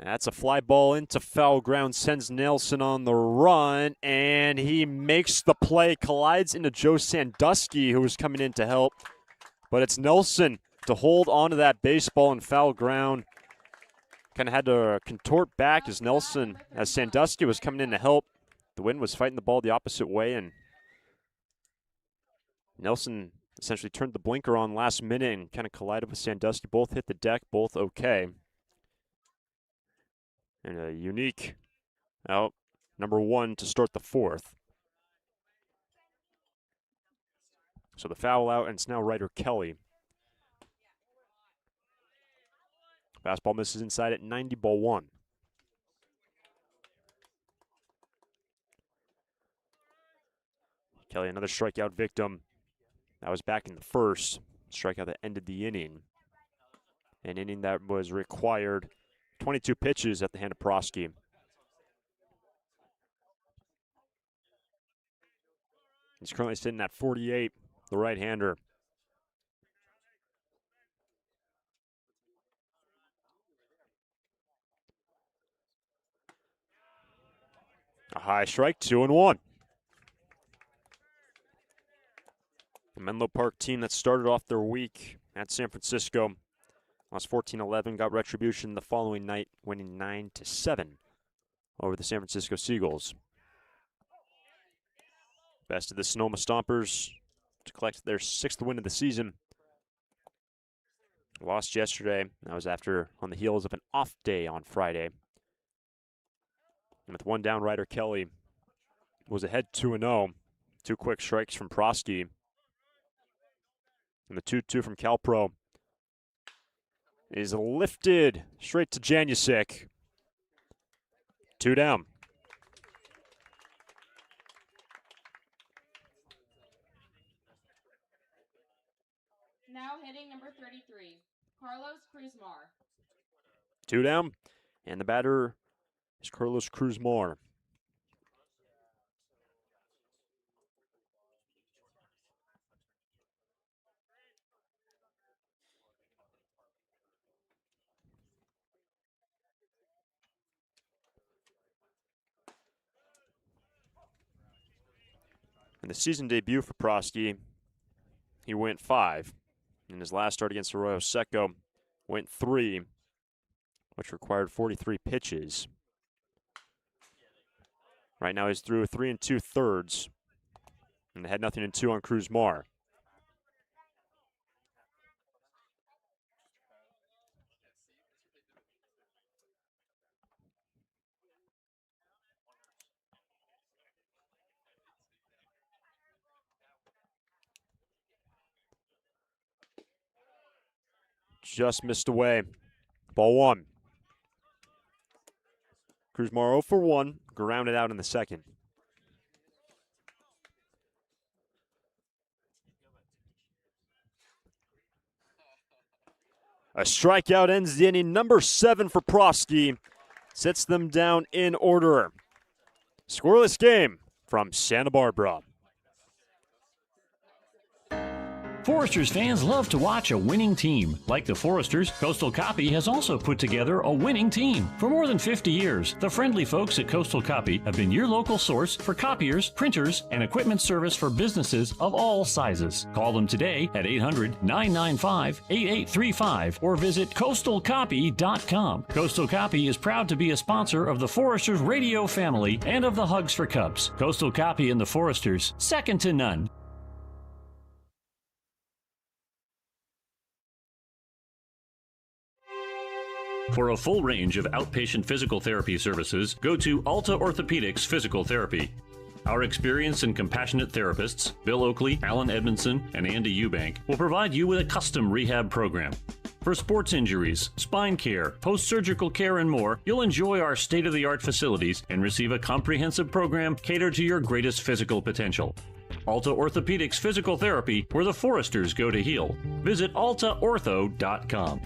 That's a fly ball into foul ground, sends Nelson on the run, and he makes the play, collides into Joe Sandusky, who was coming in to help. But it's Nelson to hold onto that baseball in foul ground. Kind of had to contort back as Sandusky was coming in to help. The wind was fighting the ball the opposite way, and Nelson essentially turned the blinker on last minute and kind of collided with Sandusky. Both hit the deck, both okay. And a unique out, number 1 to start the 4th. So the foul out, and it's now Ryder Kelly. Fastball misses inside at 90, ball 1. Kelly, another strikeout victim. That was back in the 1st. Strikeout that ended the inning. An inning that was required 22 pitches at the hand of Broski. He's currently sitting at 48, the right-hander. A high strike, 2-1. The Menlo Park team that started off their week at San Francisco lost 14-11, got retribution the following night, winning 9-7 over the San Francisco Seagulls. Best of the Sonoma Stompers to collect their 6th win of the season. Lost yesterday. That was on the heels of an off day on Friday. And with 1 down, Ryder Kelly was ahead 2-0. 2 quick strikes from Broski. And the 2-2 from CalPro is lifted straight to Janusik. 2 down. Now hitting number 33, Carlos Cruzmar. 2 down. And the batter is Carlos Cruzmar. In the season debut for Prosky, he went 5. In his last start against Arroyo Seco, went 3, which required 43 pitches. Right now he's through 3 2/3, and they had nothing in 2 on Cruzmar. Just missed away. Ball 1. Cruzmar 0 for 1, grounded out in the second. A strikeout ends the inning. Number 7 for Prosky. Sets them down in order. Scoreless game from Santa Barbara. Foresters fans love to watch a winning team. Like the Foresters, Coastal Copy has also put together a winning team. For more than 50 years, the friendly folks at Coastal Copy have been your local source for copiers, printers, and equipment service for businesses of all sizes. Call them today at 800-995-8835 or visit coastalcopy.com. Coastal Copy is proud to be a sponsor of the Foresters radio family and of the Hugs for Cubs. Coastal Copy and the Foresters, second to none. For a full range of outpatient physical therapy services, go to Alta Orthopedics Physical Therapy. Our experienced and compassionate therapists, Bill Oakley, Alan Edmondson, and Andy Eubank, will provide you with a custom rehab program. For sports injuries, spine care, post-surgical care, and more, you'll enjoy our state-of-the-art facilities and receive a comprehensive program catered to your greatest physical potential. Alta Orthopedics Physical Therapy, where the Foresters go to heal. Visit altaortho.com.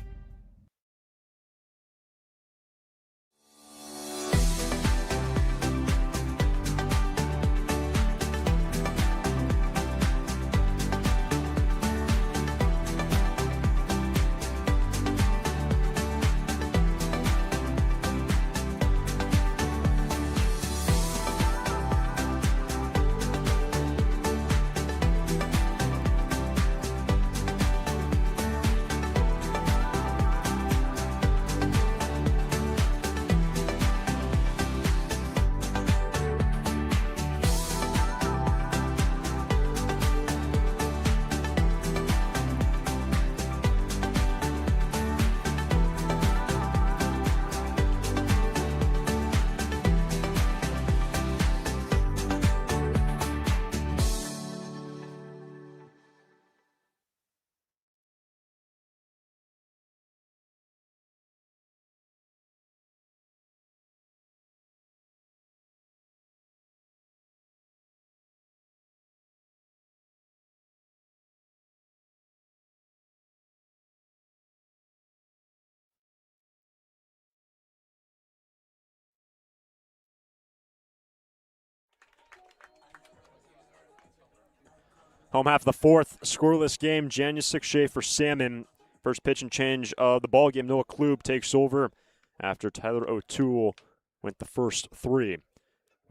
Home half of the fourth, scoreless game. Janusz Schaefer Salmon. First pitch and change of the ball game. Noah Klub takes over after Tyler O'Toole went the first 3.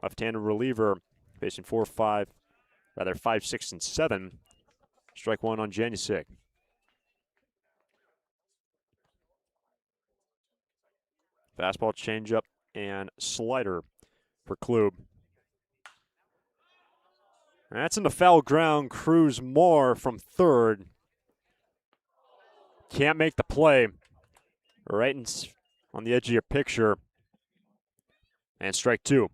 Left-handed reliever facing 5, 6, and 7. Strike 1 on Janusz. Fastball, changeup, and slider for Klub. That's in the foul ground. Cruzmar from third. Can't make the play. Right on the edge of your picture. And strike 2.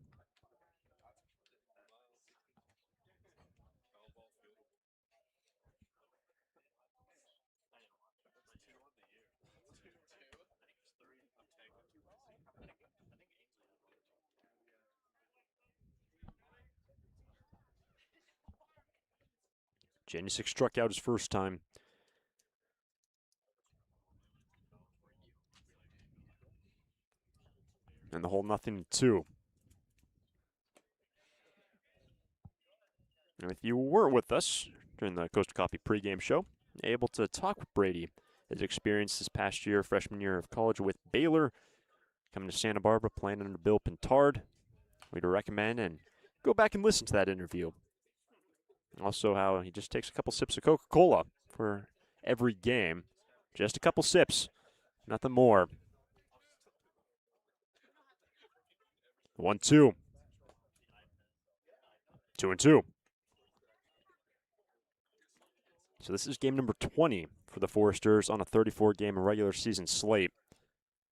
Janusik struck out his first time. And the whole 0-2. And if you weren't with us during the Coast Coffee pregame show, able to talk with Brady, his experience this past year, freshman year of college with Baylor, coming to Santa Barbara, playing under Bill Pintard. We'd recommend and go back and listen to that interview. Also, how he just takes a couple sips of Coca-Cola for every game. Just a couple sips, nothing more. 1-2. 2-2. So this is game number 20 for the Foresters on a 34-game regular season slate.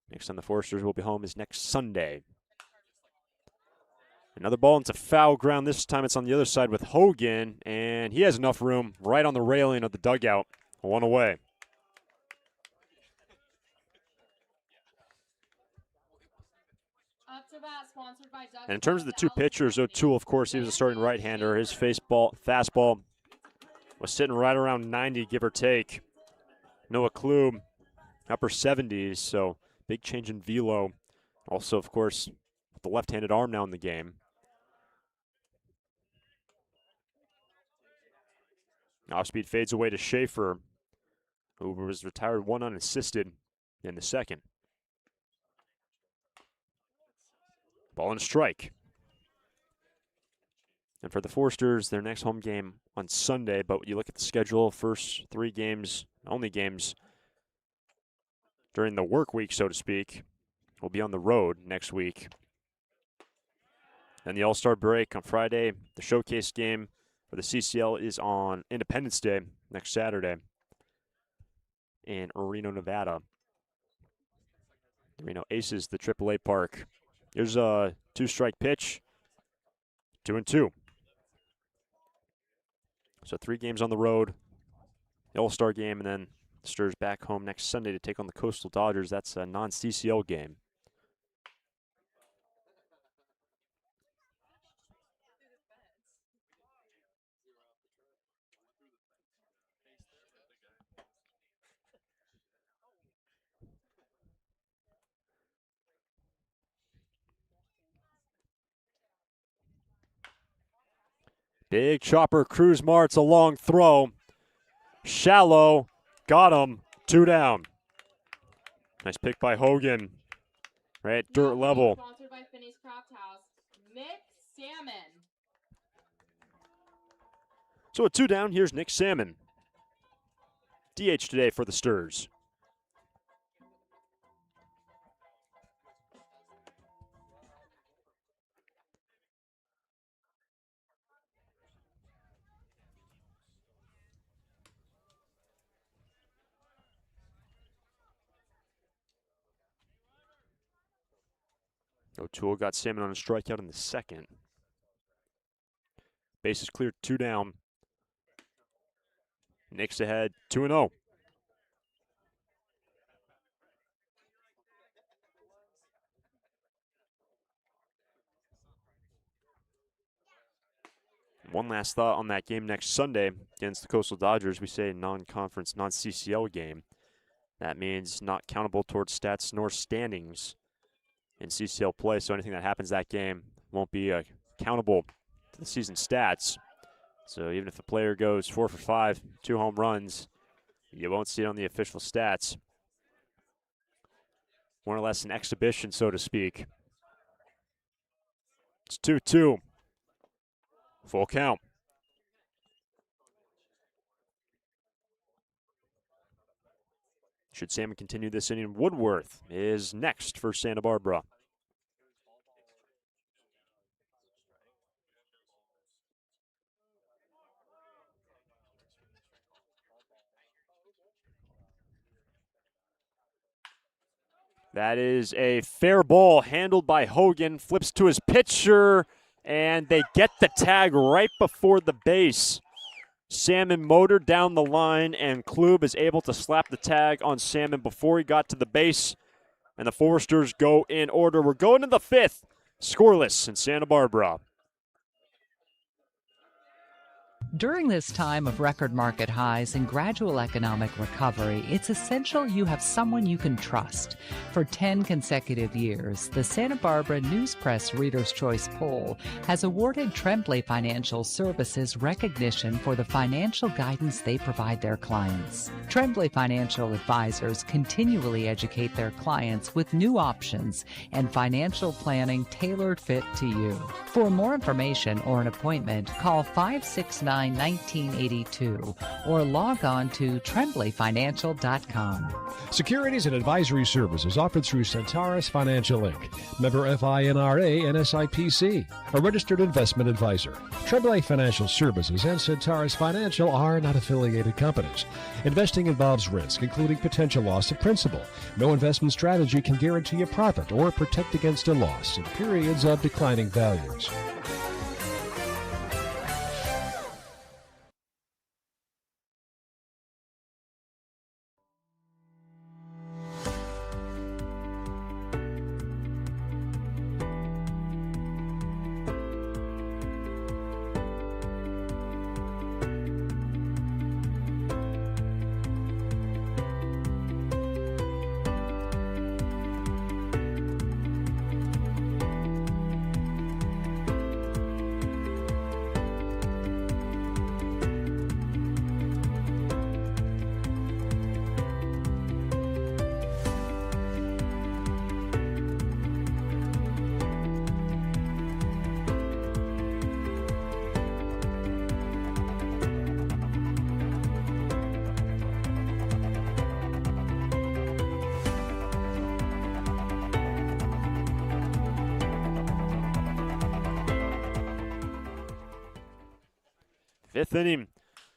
Next time the Foresters will be home is next Sunday. Another ball into foul ground. This time it's on the other side with Hogan, and he has enough room right on the railing of the dugout. 1 away. Up to bat, sponsored by Doug. And in terms of the two pitchers, O'Toole, of course, he was a starting right-hander. His fastball was sitting right around 90, give or take. Noah Klube, upper 70s, so big change in velo. Also, of course, with the left-handed arm now in the game. Off-speed fades away to Schaefer, who was retired 1 unassisted in the second. Ball and a strike. And for the Foresters, their next home game on Sunday, but you look at the schedule, first 3 games, only games during the work week, so to speak, will be on the road next week. And the All-Star break on Friday, the showcase game for the CCL is on Independence Day next Saturday in Reno, Nevada. The Reno Aces, the AAA Park. Here's a 2-strike pitch, 2-2. So 3 games on the road, the All-Star game, and then the Stars back home next Sunday to take on the Coastal Dodgers. That's a non-CCL game. Big chopper, Cruz Martz, a long throw. Shallow, got him, 2 down. Nice pick by Hogan, right at dirt level. Sponsored by Finney's Craft House. Nick Salmon. So a 2 down, here's Nick Salmon. DH today for the Stars. O'Toole got Salmon on a strikeout in the second. Base is cleared, 2 down. Nick's ahead, 2-0. One last thought on that game next Sunday against the Coastal Dodgers. We say non-conference, non-CCL game. That means not countable towards stats nor standings in CCL play, so anything that happens that game won't be countable to the season stats. So even if a player goes 4 for 5, 2 home runs, you won't see it on the official stats. More or less an exhibition, so to speak. It's 2-2. Full count. Should Salmon continue this inning, Woodworth is next for Santa Barbara. That is a fair ball handled by Hogan. Flips to his pitcher, and they get the tag right before the base. Salmon motored down the line, and Klube is able to slap the tag on Salmon before he got to the base. And the Foresters go in order. We're going to the 5th, scoreless in Santa Barbara. During this time of record market highs and gradual economic recovery, it's essential you have someone you can trust. For 10 consecutive years, the Santa Barbara News Press Reader's Choice Poll has awarded Tremblay Financial Services recognition for the financial guidance they provide their clients. Tremblay Financial Advisors continually educate their clients with new options and financial planning tailored fit to you. For more information or an appointment, call 569-1982 or log on to tremblayfinancial.com. Securities and advisory services offered through Centaurus Financial Inc., member FINRA and SIPC, a registered investment advisor. Tremblay Financial Services and Centaurus Financial are not affiliated companies. Investing involves risk, including potential loss of principal. No investment strategy can guarantee a profit or protect against a loss in periods of declining values. Fifth inning,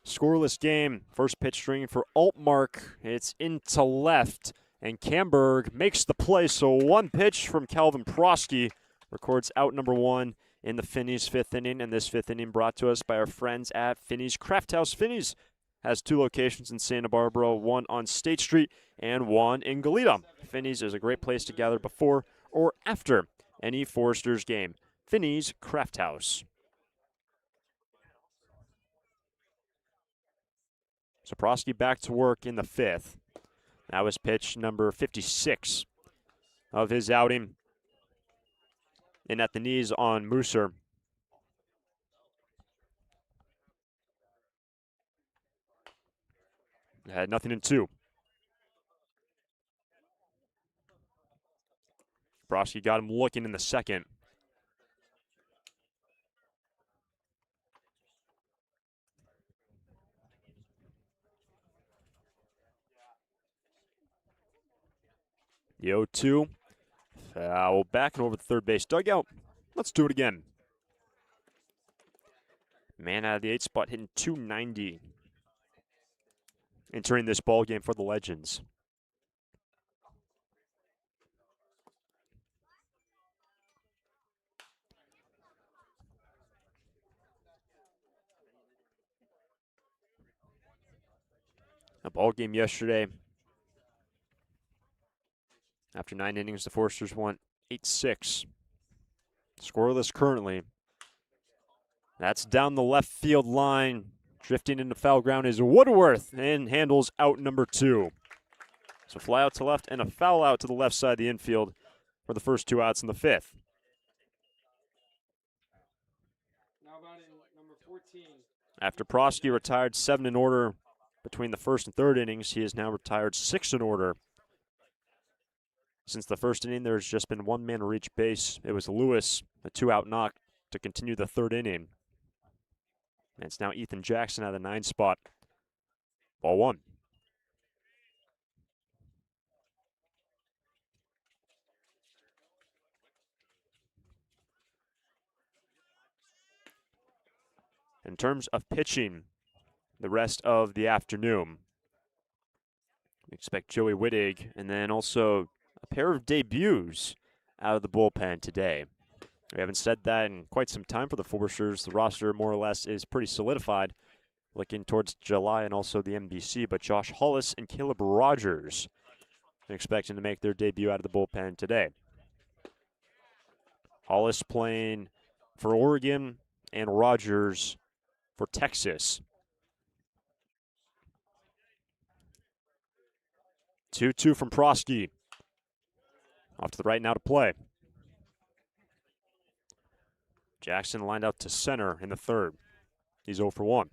scoreless game. First pitch string for Altmark. It's into left, and Camberg makes the play. So one pitch from Calvin Prosky records out number one in the Finney's fifth inning. And this fifth inning brought to us by our friends at Finney's Craft House. Finney's has two locations in Santa Barbara, one on State Street and one in Goleta. Finney's is a great place to gather before or after any Foresters game. Finney's Craft House. Saprosky back to work in the fifth. That was pitch number 56 of his outing. And at the knees on Mooser. Had nothing in two. Saprosky got him looking in the second. The 0-2. Foul back and over the third base dugout. Let's do it again. Man out of the 8 spot hitting .290. Entering this ball game for the Legends. A ball game yesterday. After 9 innings, the Foresters won 8-6. Scoreless currently. That's down the left field line. Drifting into foul ground is Woodworth and handles out number 2. So fly out to left and a foul out to the left side of the infield for the first 2 outs in the fifth. Now about number 14. After Prosky retired 7 in order between the first and third innings, he has now retired 6 in order. Since the first inning, there's just been one man to reach base. It was Lewis, a 2-out knock to continue the third inning. And it's now Ethan Jackson at the 9 spot. Ball 1. In terms of pitching, the rest of the afternoon, we expect Joey Wittig and then also a pair of debuts out of the bullpen today. We haven't said that in quite some time for the Foresters. The roster more or less is pretty solidified looking towards July and also the NBC, but Josh Hollis and Caleb Rogers are expecting to make their debut out of the bullpen today. Hollis playing for Oregon and Rogers for Texas. 2-2 from Prosky. Off to the right now to play. Jackson lined out to center in the third. He's 0 for 1.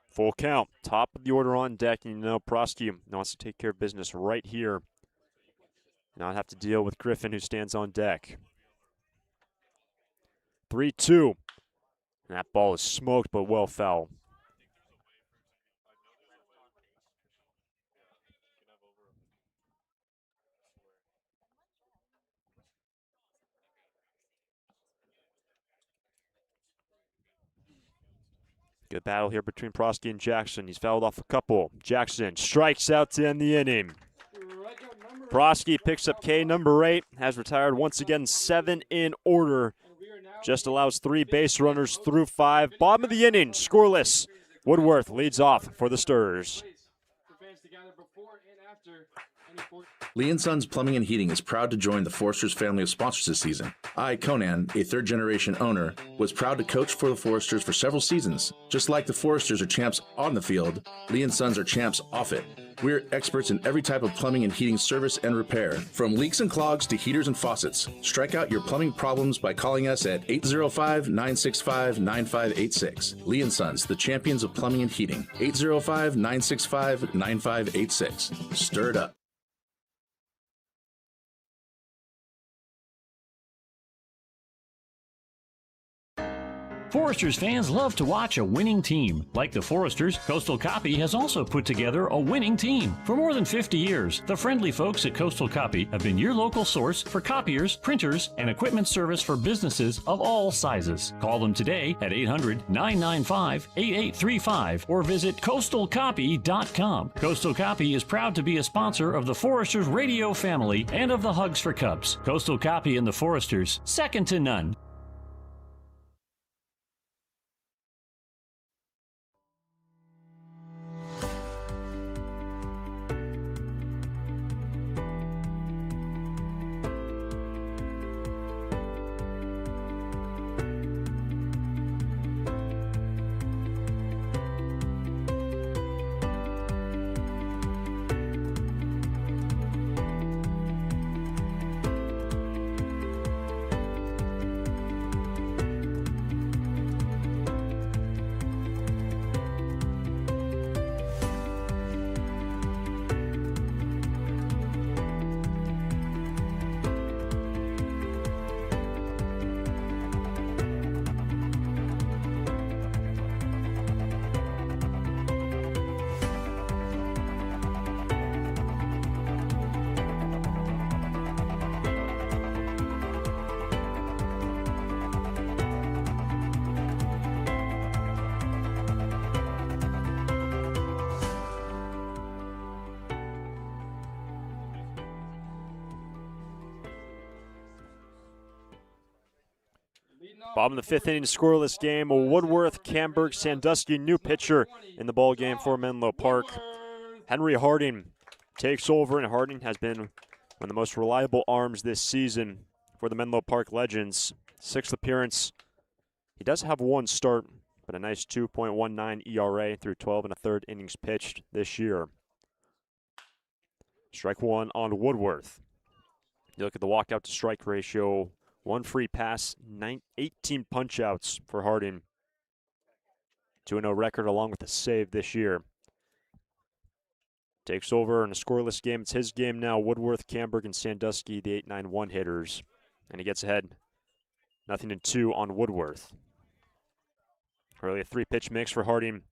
Full count. Top of the order on deck. And you know Prosky wants to take care of business right here. Not have to deal with Griffin, who stands on deck. 3-2. And that ball is smoked, but well foul. Good battle here between Prosky and Jackson. He's fouled off a couple. Jackson strikes out to end the inning. Prosky picks up K number 8, has retired once again, 7 in order. Just allows 3 base runners through 5. Bottom of the inning, scoreless. Woodworth leads off for the Sturs. Lee & Sons Plumbing and Heating is proud to join the Foresters family of sponsors this season. I, Conan, a third-generation owner, was proud to coach for the Foresters for several seasons. Just like the Foresters are champs on the field, Lee & Sons are champs off it. We're experts in every type of plumbing and heating service and repair, from leaks and clogs to heaters and faucets. Strike out your plumbing problems by calling us at 805-965-9586. Lee & Sons, the champions of plumbing and heating. 805-965-9586. Stir it up. Foresters fans love to watch a winning team. Like the Foresters, Coastal Copy has also put together a winning team. For more than 50 years, the friendly folks at Coastal Copy have been your local source for copiers, printers, and equipment service for businesses of all sizes. Call them today at 800-995-8835 or visit coastalcopy.com. Coastal Copy is proud to be a sponsor of the Foresters radio family and of the Hugs for Cubs. Coastal Copy and the Foresters, second to none. Bottom of the 5th inning, scoreless game. Woodworth, Camberg, Sandusky, new pitcher in the ball game for Menlo Park. Henry Harding takes over, and Harding has been one of the most reliable arms this season for the Menlo Park Legends. 6th appearance. He does have 1 start, but a nice 2.19 ERA through 12 1/3 innings pitched this year. Strike 1 on Woodworth. You look at the walkout to strike ratio. 1 free pass, 18 punch-outs for Harding. 2-0 record along with a save this year. Takes over in a scoreless game. It's his game now. Woodworth, Camberg, and Sandusky, the 8-9-1 hitters. And he gets ahead 0-2 on Woodworth. Early a 3-pitch mix for Harding.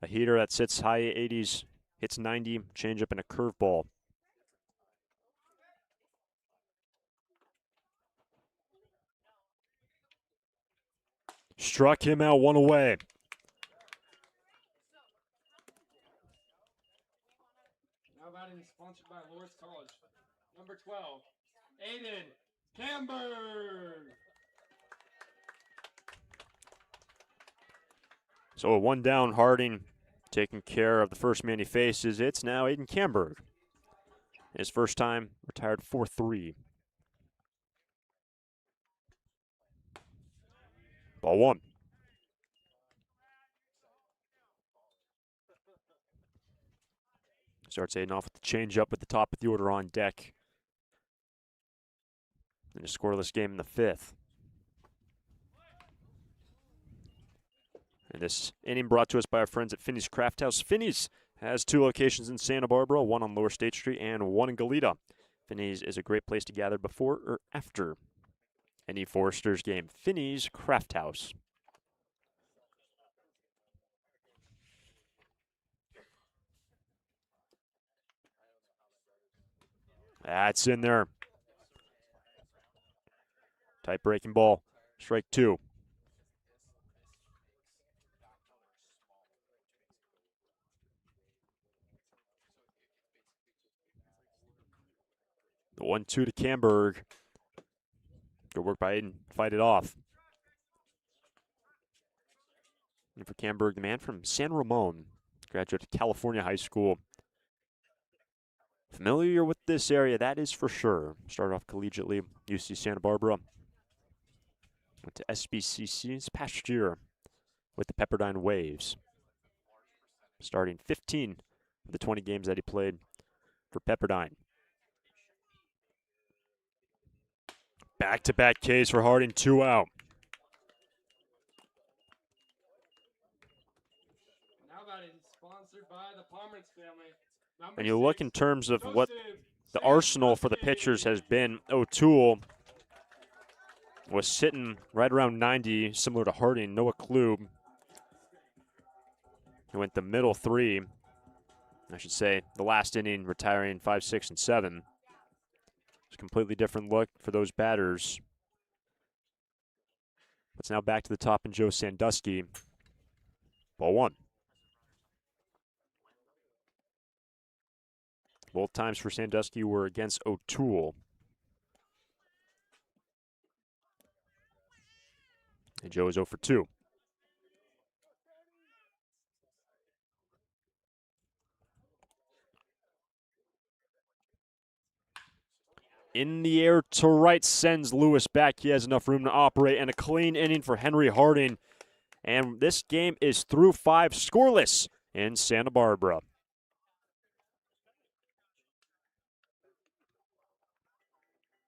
A heater that sits high 80s, hits 90, changeup, and a curveball. Struck him out, 1 away. Now batting sponsored by Loris College. Number 12, Aiden Camberg. So a 1 down, Harding taking care of the first man he faces. It's now Aiden Camberg. His first time retired 4-3. Ball 1. Starts Aiden off with the changeup at the top of the order on deck. And a scoreless game in the 5th. And this inning brought to us by our friends at Finney's Craft House. Finney's has 2 locations in Santa Barbara, 1 on Lower State Street and 1 in Goleta. Finney's is a great place to gather before or after any Foresters game. Finney's Craft House. That's in there. Tight breaking ball. Strike 2. The 1-2 to Camberg. Good work by Aiden. Fight it off. And for Camberg, the man from San Ramon, graduate of California High School. Familiar with this area, that is for sure. Started off collegiately, UC Santa Barbara. Went to SBCC this past year with the Pepperdine Waves. Starting 15 of the 20 games that he played for Pepperdine. Back-to-back Ks for Harding, 2 out. Now that is sponsored by the Palmer's family. And you look in terms of what the arsenal for the pitchers has been. O'Toole was sitting right around 90, similar to Harding. Noah Klube, he went the middle 3. I should say the last inning, retiring 5, 6, and 7. It's a completely different look for those batters. It's now back to the top in Joe Sandusky. Ball 1. Both times for Sandusky were against O'Toole. And Joe is 0 for 2. In the air to right, sends Lewis back. He has enough room to operate, and a clean inning for Henry Harding. And this game is through 5, scoreless in Santa Barbara.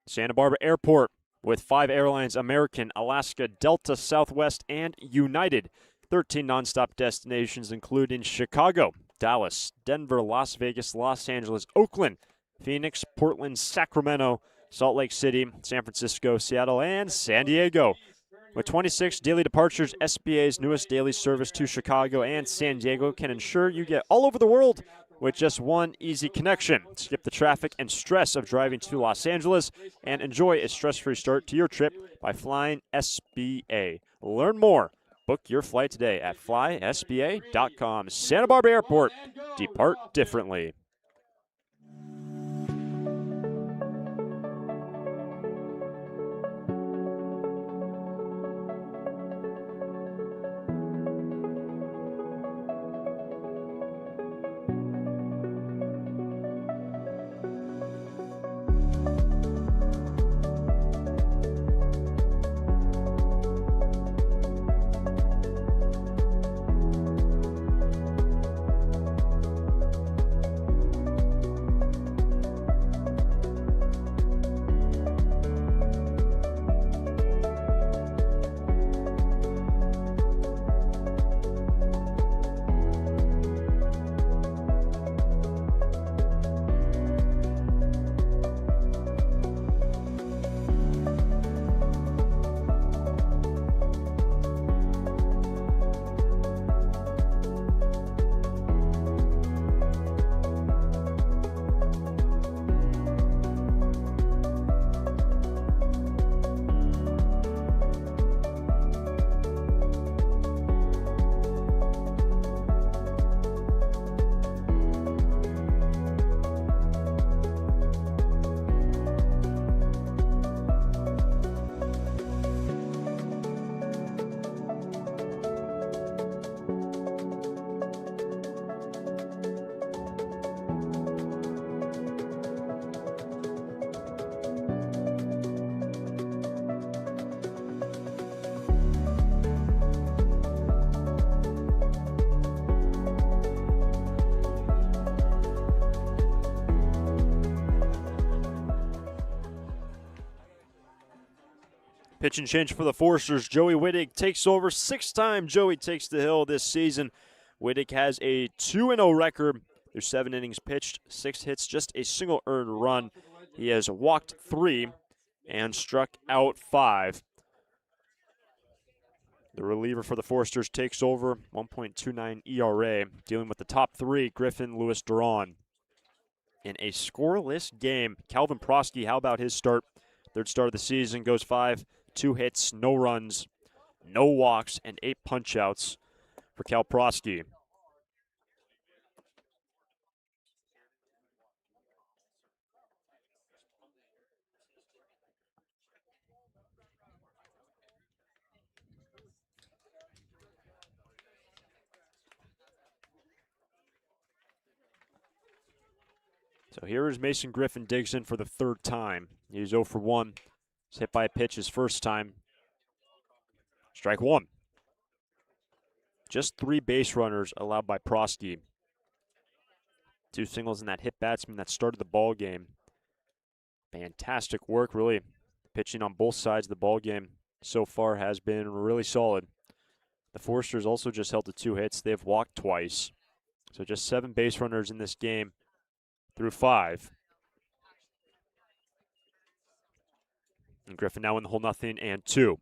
Santa Barbara Airport with 5 airlines: American, Alaska, Delta, Southwest, and United. 13 nonstop destinations including Chicago, Dallas, Denver, Las Vegas, Los Angeles, Oakland, Phoenix, Portland, Sacramento, Salt Lake City, San Francisco, Seattle, and San Diego. With 26 daily departures, SBA's newest daily service to Chicago and San Diego can ensure you get all over the world with just one easy connection. Skip the traffic and stress of driving to Los Angeles and enjoy a stress-free start to your trip by flying SBA. Learn more. Book your flight today at flysba.com. Santa Barbara Airport. Depart differently. Pitch and change for the Forsters. Joey Wittig takes over. 6th time Joey takes the hill this season. Wittig has a 2-0 record. There's 7 innings pitched, 6 hits, just a single earned run. He has walked 3 and struck out 5. The reliever for the Forsters takes over, 1.29 ERA, dealing with the top 3, Griffin, Lewis, Duran. In a scoreless game, Calvin Prosky, how about his start? 3rd start of the season, goes 5, 2 hits, no runs, no walks, and 8 punch-outs for Cal Prosky. So here is Mason Griffin, digs in for the 3rd time. He's 0 for 1. He's hit by a pitch his first time. Strike 1. Just 3 base runners allowed by Prosky. 2 singles in that hit batsman that started the ball game. Fantastic work, really. Pitching on both sides of the ball game so far has been really solid. The Forsters also just held to 2 hits. They have walked twice. So just 7 base runners in this game through 5. And Griffin now in the hole, 0-2.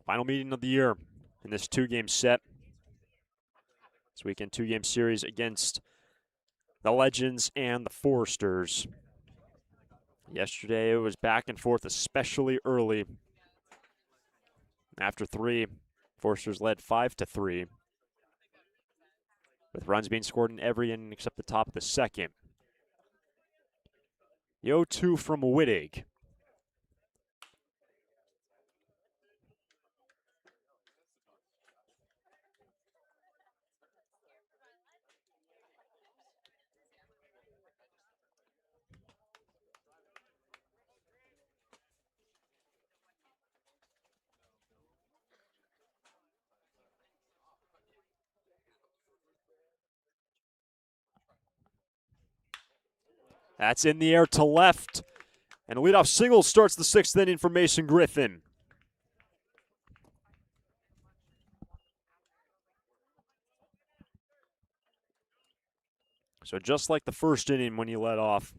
Final meeting of the year in this 2-game set. This weekend 2-game series against the Legends and the Forsters. Yesterday it was back and forth, especially early. After 3, Forsters led 5-3. With runs being scored in every inning except the top of the 2nd. The 0-2 from Wittig. That's in the air to left. And a leadoff single starts the 6th inning for Mason Griffin. So just like the 1st inning when he led off,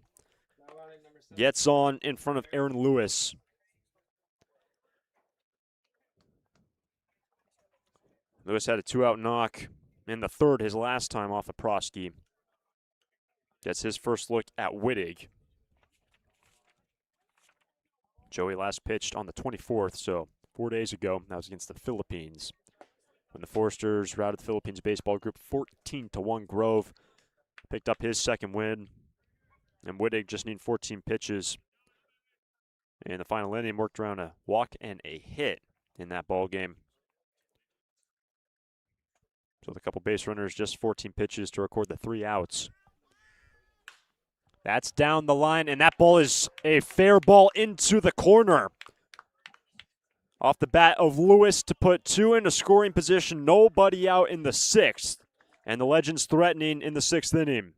gets on in front of Aaron Lewis. Lewis had a 2-out knock in the 3rd, his last time off of Prosky. Gets his first look at Wittig. Joey last pitched on the 24th, so 4 days ago. That was against the Philippines. When the Forsters routed the Philippines baseball group 14-1. Grove picked up his 2nd win. And Wittig just needed 14 pitches. In the final inning, worked around a walk and a hit in that ball game. So with a couple base runners, just 14 pitches to record the 3 outs. That's down the line, and that ball is a fair ball into the corner. Off the bat of Lewis to put 2 into scoring position, nobody out in the 6th. And the Legends threatening in the 6th inning.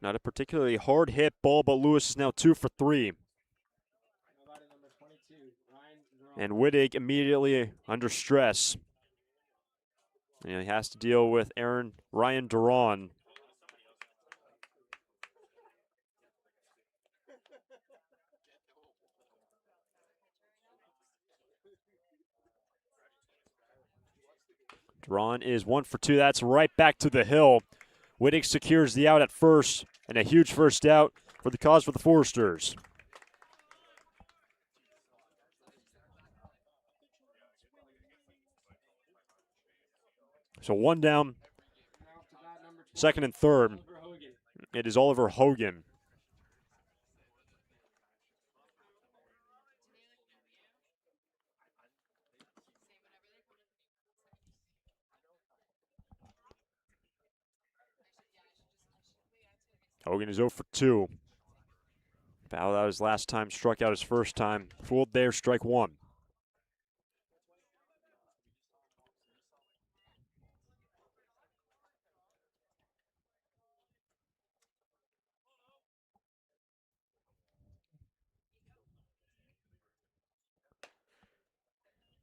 Not a particularly hard hit ball, but Lewis is now 2 for 3. And Wittig immediately under stress. And he has to deal with Ryan Duran. Duran is 1 for 2. That's right back to the hill. Wittig secures the out at first, and a huge first out for the cause for the Forsters. So 1 down, 2nd and 3rd. It is Oliver Hogan. Hogan is 0 for 2. Fouled out his last time, struck out his first time. Fooled there, strike 1.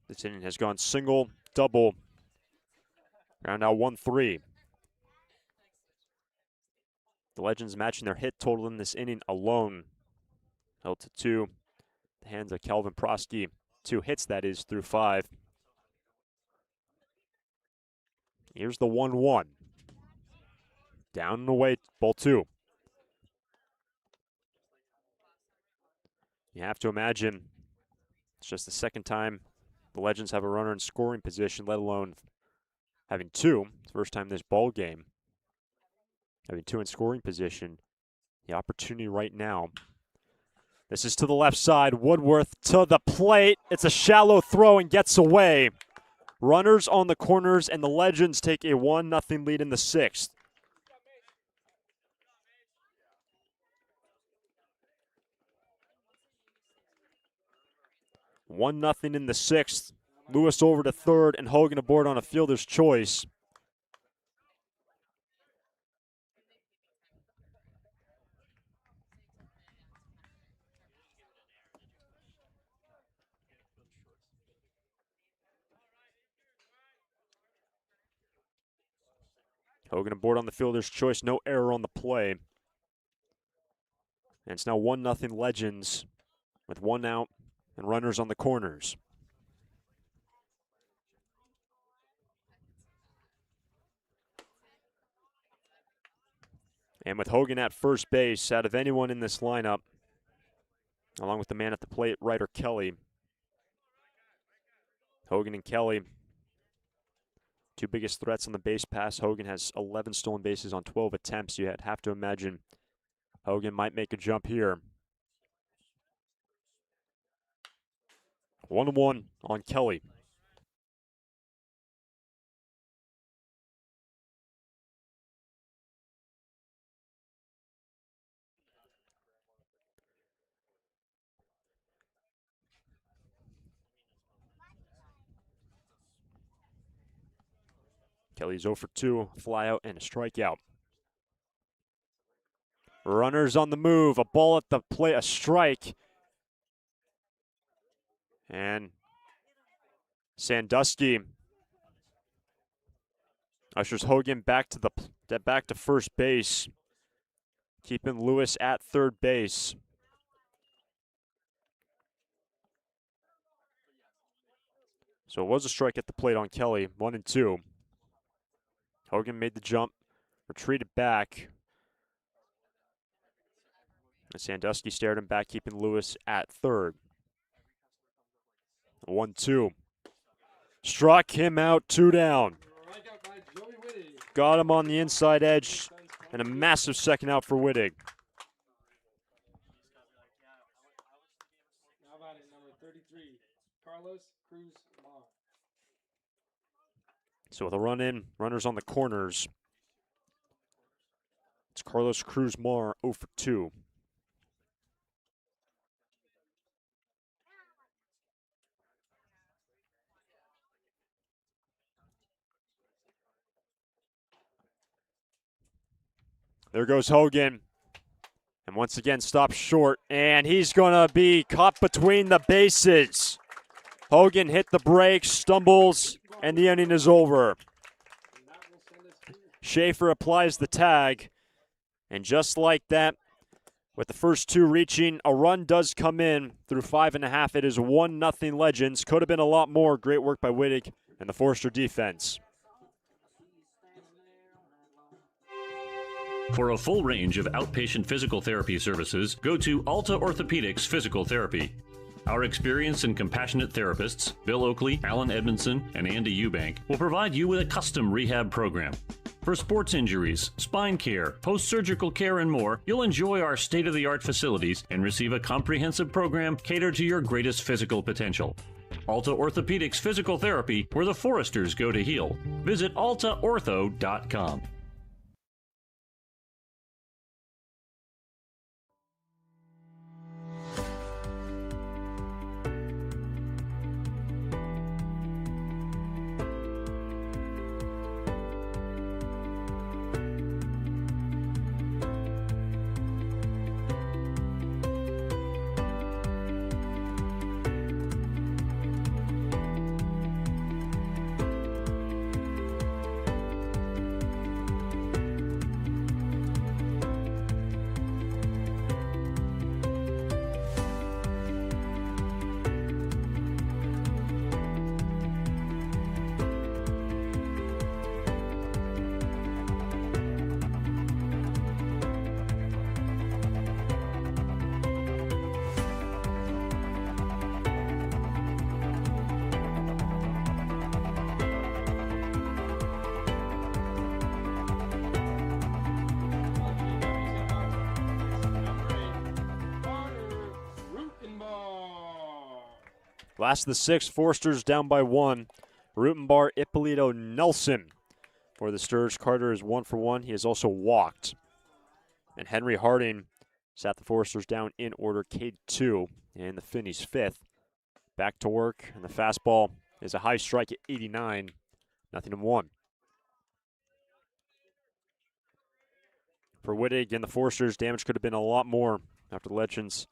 This inning has gone single, double. Round now 1-3. The Legends matching their hit total in this inning alone. Held to 2. The hands of Calvin Prosky. 2 hits, that is, through 5. Here's the 1-1. Down and away, ball 2. You have to imagine it's just the second time the Legends have a runner in scoring position, let alone having 2. It's the first time this ball game. Having 2 in scoring position. The opportunity right now. This is to the left side. Woodworth to the plate. It's a shallow throw and gets away. Runners on the corners, and the Legends take a 1-0 lead in the 6th. One nothing in the 6th. Lewis over to third, and Hogan aboard on a fielder's choice. Hogan aboard on the fielder's choice. No error on the play. And it's now 1-0 Legends with 1 out and runners on the corners. And with Hogan at first base, out of anyone in this lineup, along with the man at the plate, Ryder Kelly, Hogan and Kelly, 2 biggest threats on the base pass. Hogan has 11 stolen bases on 12 attempts. You have to imagine Hogan might make a jump here. 1-1 on Kelly. Kelly's 0 for 2, fly out and a strikeout. Runners on the move, a ball at the plate, a strike. And Sandusky ushers Hogan back to first base, keeping Lewis at third base. So it was a strike at the plate on Kelly, 1-2. Hogan made the jump, retreated back. And Sandusky stared him back, keeping Lewis at third. 1-2. Struck him out, 2 down. Got him on the inside edge, and a massive second out for Wittig. How about it, number 33, Carlos Cruz Mar. So with a run in, runners on the corners. It's Carlos Cruz Mar, 0 for 2. There goes Hogan. And once again, stops short. And he's going to be caught between the bases. Hogan hit the brakes, stumbles, and the inning is over. Schaefer applies the tag. And just like that, with the first 2 reaching, a run does come in through 5.5. It is 1-0 Legends. Could have been a lot more. Great work by Wittig and the Forster defense. For a full range of outpatient physical therapy services, go to Alta Orthopedics Physical Therapy. Our experienced and compassionate therapists, Bill Oakley, Alan Edmondson, and Andy Eubank, will provide you with a custom rehab program. For sports injuries, spine care, post-surgical care, and more, you'll enjoy our state-of-the-art facilities and receive a comprehensive program catered to your greatest physical potential. Alta Orthopedics Physical Therapy, where the Foresters go to heal. Visit altaortho.com. Last of the 6, Forsters down by 1. Rutenbar, Ippolito, Nelson. For the Sturge, Carter is 1 for 1. He has also walked. And Henry Harding sat the Forsters down in order, K2, and the Finneys 5th. Back to work, and the fastball is a high strike at 89, 0-1. For Wittig and the Forsters, damage could have been a lot more after the Legends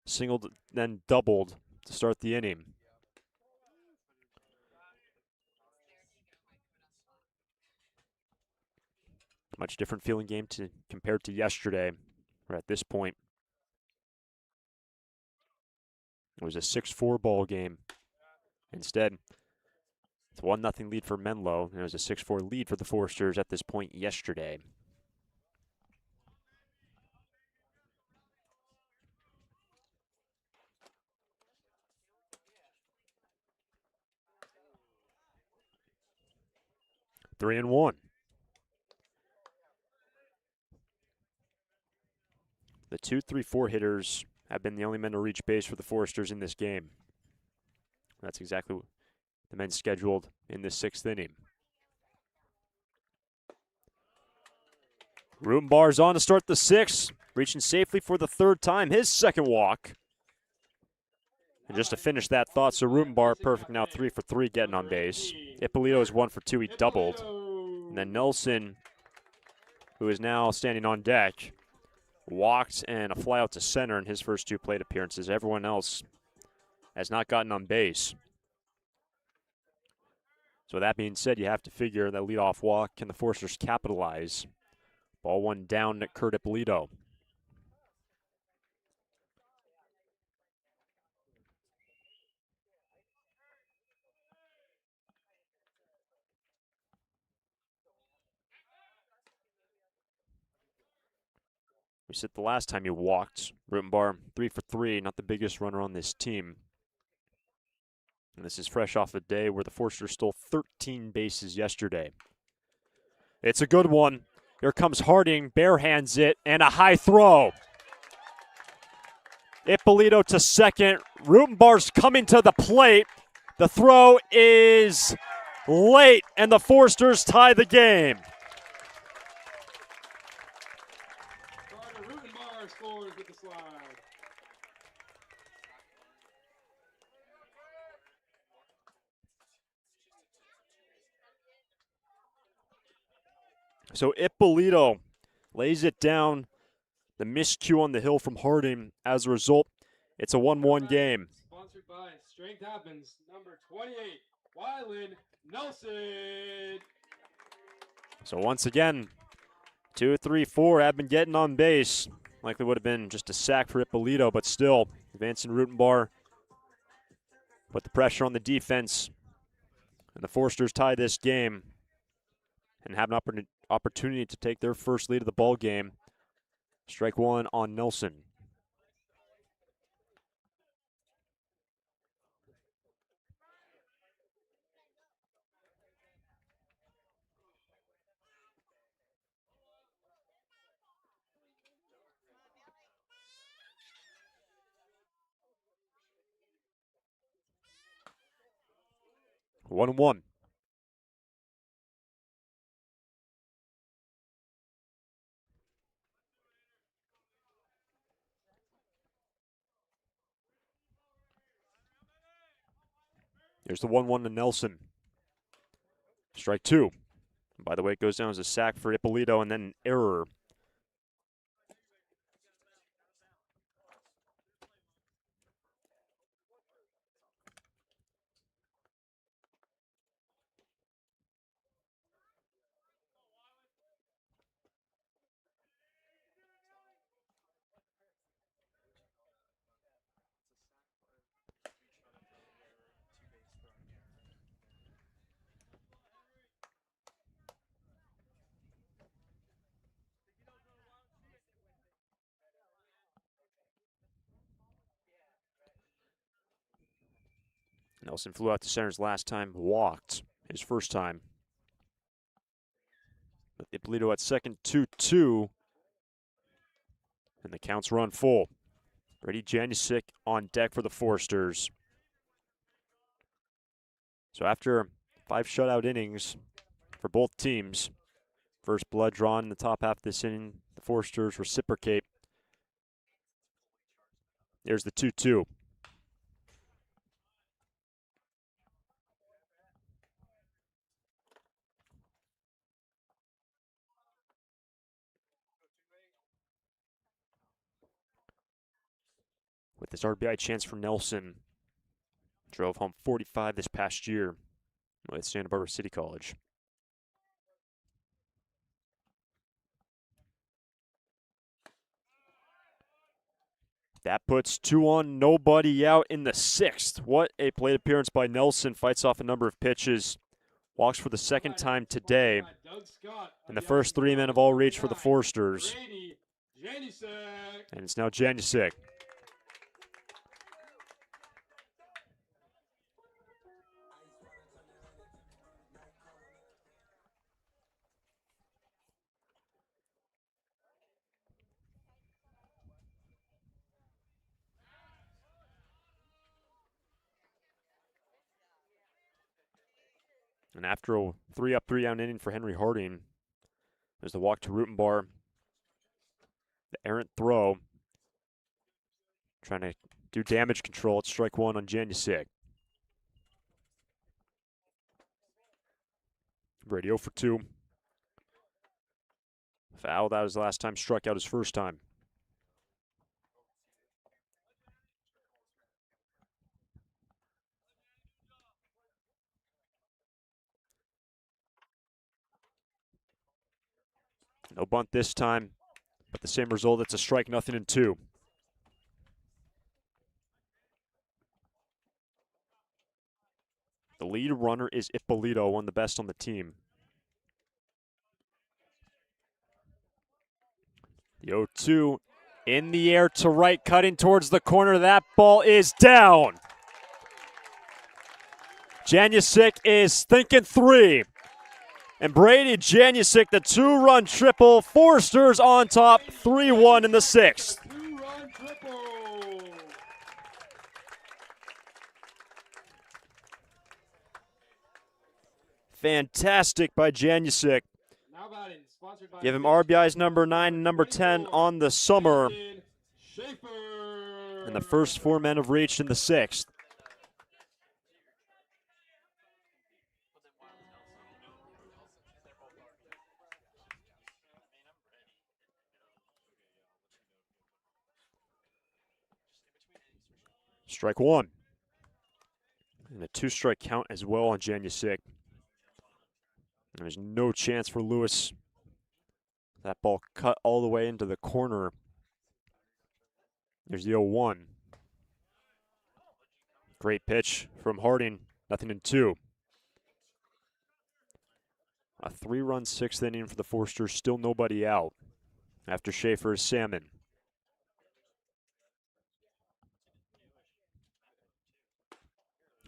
singled, then doubled to start the inning. Much different feeling game compared to yesterday, where at this point it was a 6-4 ball game. Instead, it's a 1-0 lead for Menlo, and it was a 6-4 lead for the Forsters at this point yesterday. Three and one. The 2, 3, 4 hitters have been the only men to reach base for the Foresters in this game. That's exactly what the men scheduled in this 6th inning. Rutenbar's on to start the 6th, reaching safely for the 3rd time, his 2nd walk. And just to finish that thought, so Rutenbar perfect now 3 for 3 getting on base. Ippolito is 1 for 2, he doubled. And then Nelson, who is now standing on deck, walked and a fly out to center in his first 2 plate appearances. Everyone else has not gotten on base. So that being said, you have to figure that leadoff walk, can the Foresters capitalize? Ball 1 down at Kurt Ippolito. We said the last time you walked, Rutenbar 3 for 3, not the biggest runner on this team. And this is fresh off a day where the Foresters stole 13 bases yesterday. It's a good one. Here comes Harding, barehands it, and a high throw. Ippolito to second. Rutenbar's coming to the plate. The throw is late, and the Foresters tie the game. Scores with the slide. So Ippolito lays it down. The miscue on the hill from Harding. As a result, it's a 1-1 game. Sponsored by Strength Happens, number 28, Wyland Nelson. So once again, 2, 3, 4 have been getting on base. Likely would have been just a sack for Ippolito, but still, advancing Rutenbar. Put the pressure on the defense. And the Foresters tie this game and have an opportunity to take their first lead of the ball game. Strike 1 on Nelson. One and one. Here's the 1-1 to Nelson. Strike 2. By the way, it goes down as a sack for Ippolito and then an error. Nelson flew out to center's last time, walked his first time. But Ippolito at second, 2-2. And the counts run full. Brady Janusik on deck for the Foresters. So after 5 shutout innings for both teams, first blood drawn in the top half of this inning, the Foresters reciprocate. There's the 2-2. With this RBI chance for Nelson, drove home 45 this past year with Santa Barbara City College. That puts 2 on, nobody out in the 6th. What a plate appearance by Nelson. Fights off a number of pitches. Walks for the second time today. And the first 3 men have all reached for the Foresters. And it's now Janusik. And after a 3-up, 3-down inning for Henry Harding, there's the walk to Rutenbar. The errant throw. Trying to do damage control. It's strike 1 on Janusik. Brady 0 for 2. Foul. That was the last time. Struck out his first time. No bunt this time, but the same result. It's a strike, 0-2. The lead runner is Ippolito, one of the best on the team. The 0-2 in the air to right, cutting towards the corner. That ball is down. Janusik is thinking 3. And Brady Janusik, the 2-run triple. Foresters on top, 3-1 in the 6th. 2-run triple. Fantastic by Janusik. Now batting, sponsored by Give him RBIs number 9 and number 10 on the summer. Schaefer. And the first 4 men have reached in the 6th. Strike 1. And a 2-strike count as well on Janusik. There's no chance for Lewis. That ball cut all the way into the corner. There's the 0-1. Great pitch from Harding. 0-2. A 3-run 6th inning for the Foresters. Still nobody out after Schaefer's salmon.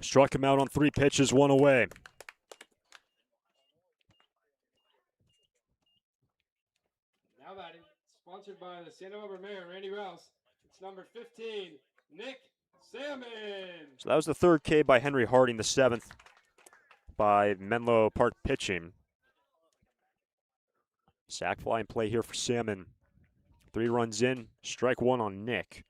Struck him out on 3 pitches, 1 away. Now batting, sponsored by the Santa Barbara Mayor, Randy Rouse. It's number 15, Nick Salmon. So that was the 3rd K by Henry Harding, the 7th by Menlo Park pitching. Sack fly in play here for Salmon. 3 runs in, strike 1 on Nick.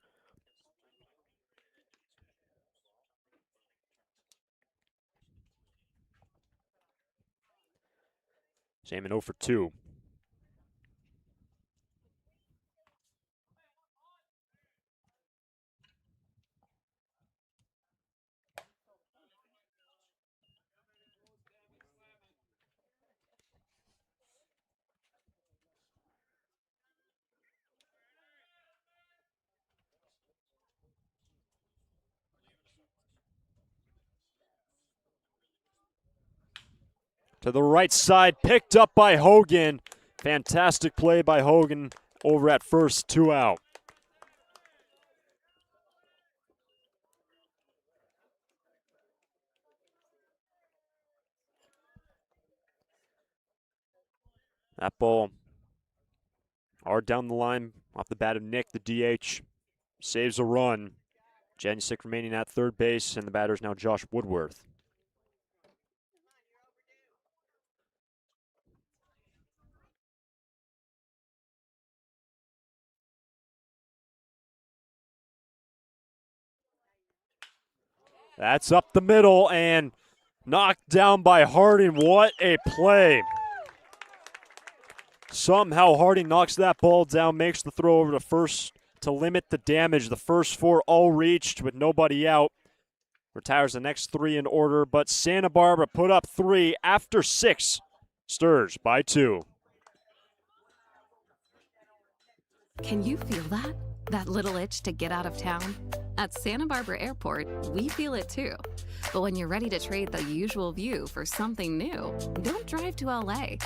Salmon 0 for 2. To the right side, picked up by Hogan. Fantastic play by Hogan over at first, 2 out. That ball hard down the line off the bat of Nick, the DH. Saves a run. Janusik remaining at 3rd base, and the batter is now Josh Woodworth. That's up the middle and knocked down by Harding. What a play. Somehow Harding knocks that ball down, makes the throw over to first to limit the damage. The first 4 all reached with nobody out. Retires the next 3 in order, but Santa Barbara put up 3 after 6. Sturs by 2. Can you feel that? That little itch to get out of town? At Santa Barbara Airport, we feel it too. But when you're ready to trade the usual view for something new, don't drive to LA.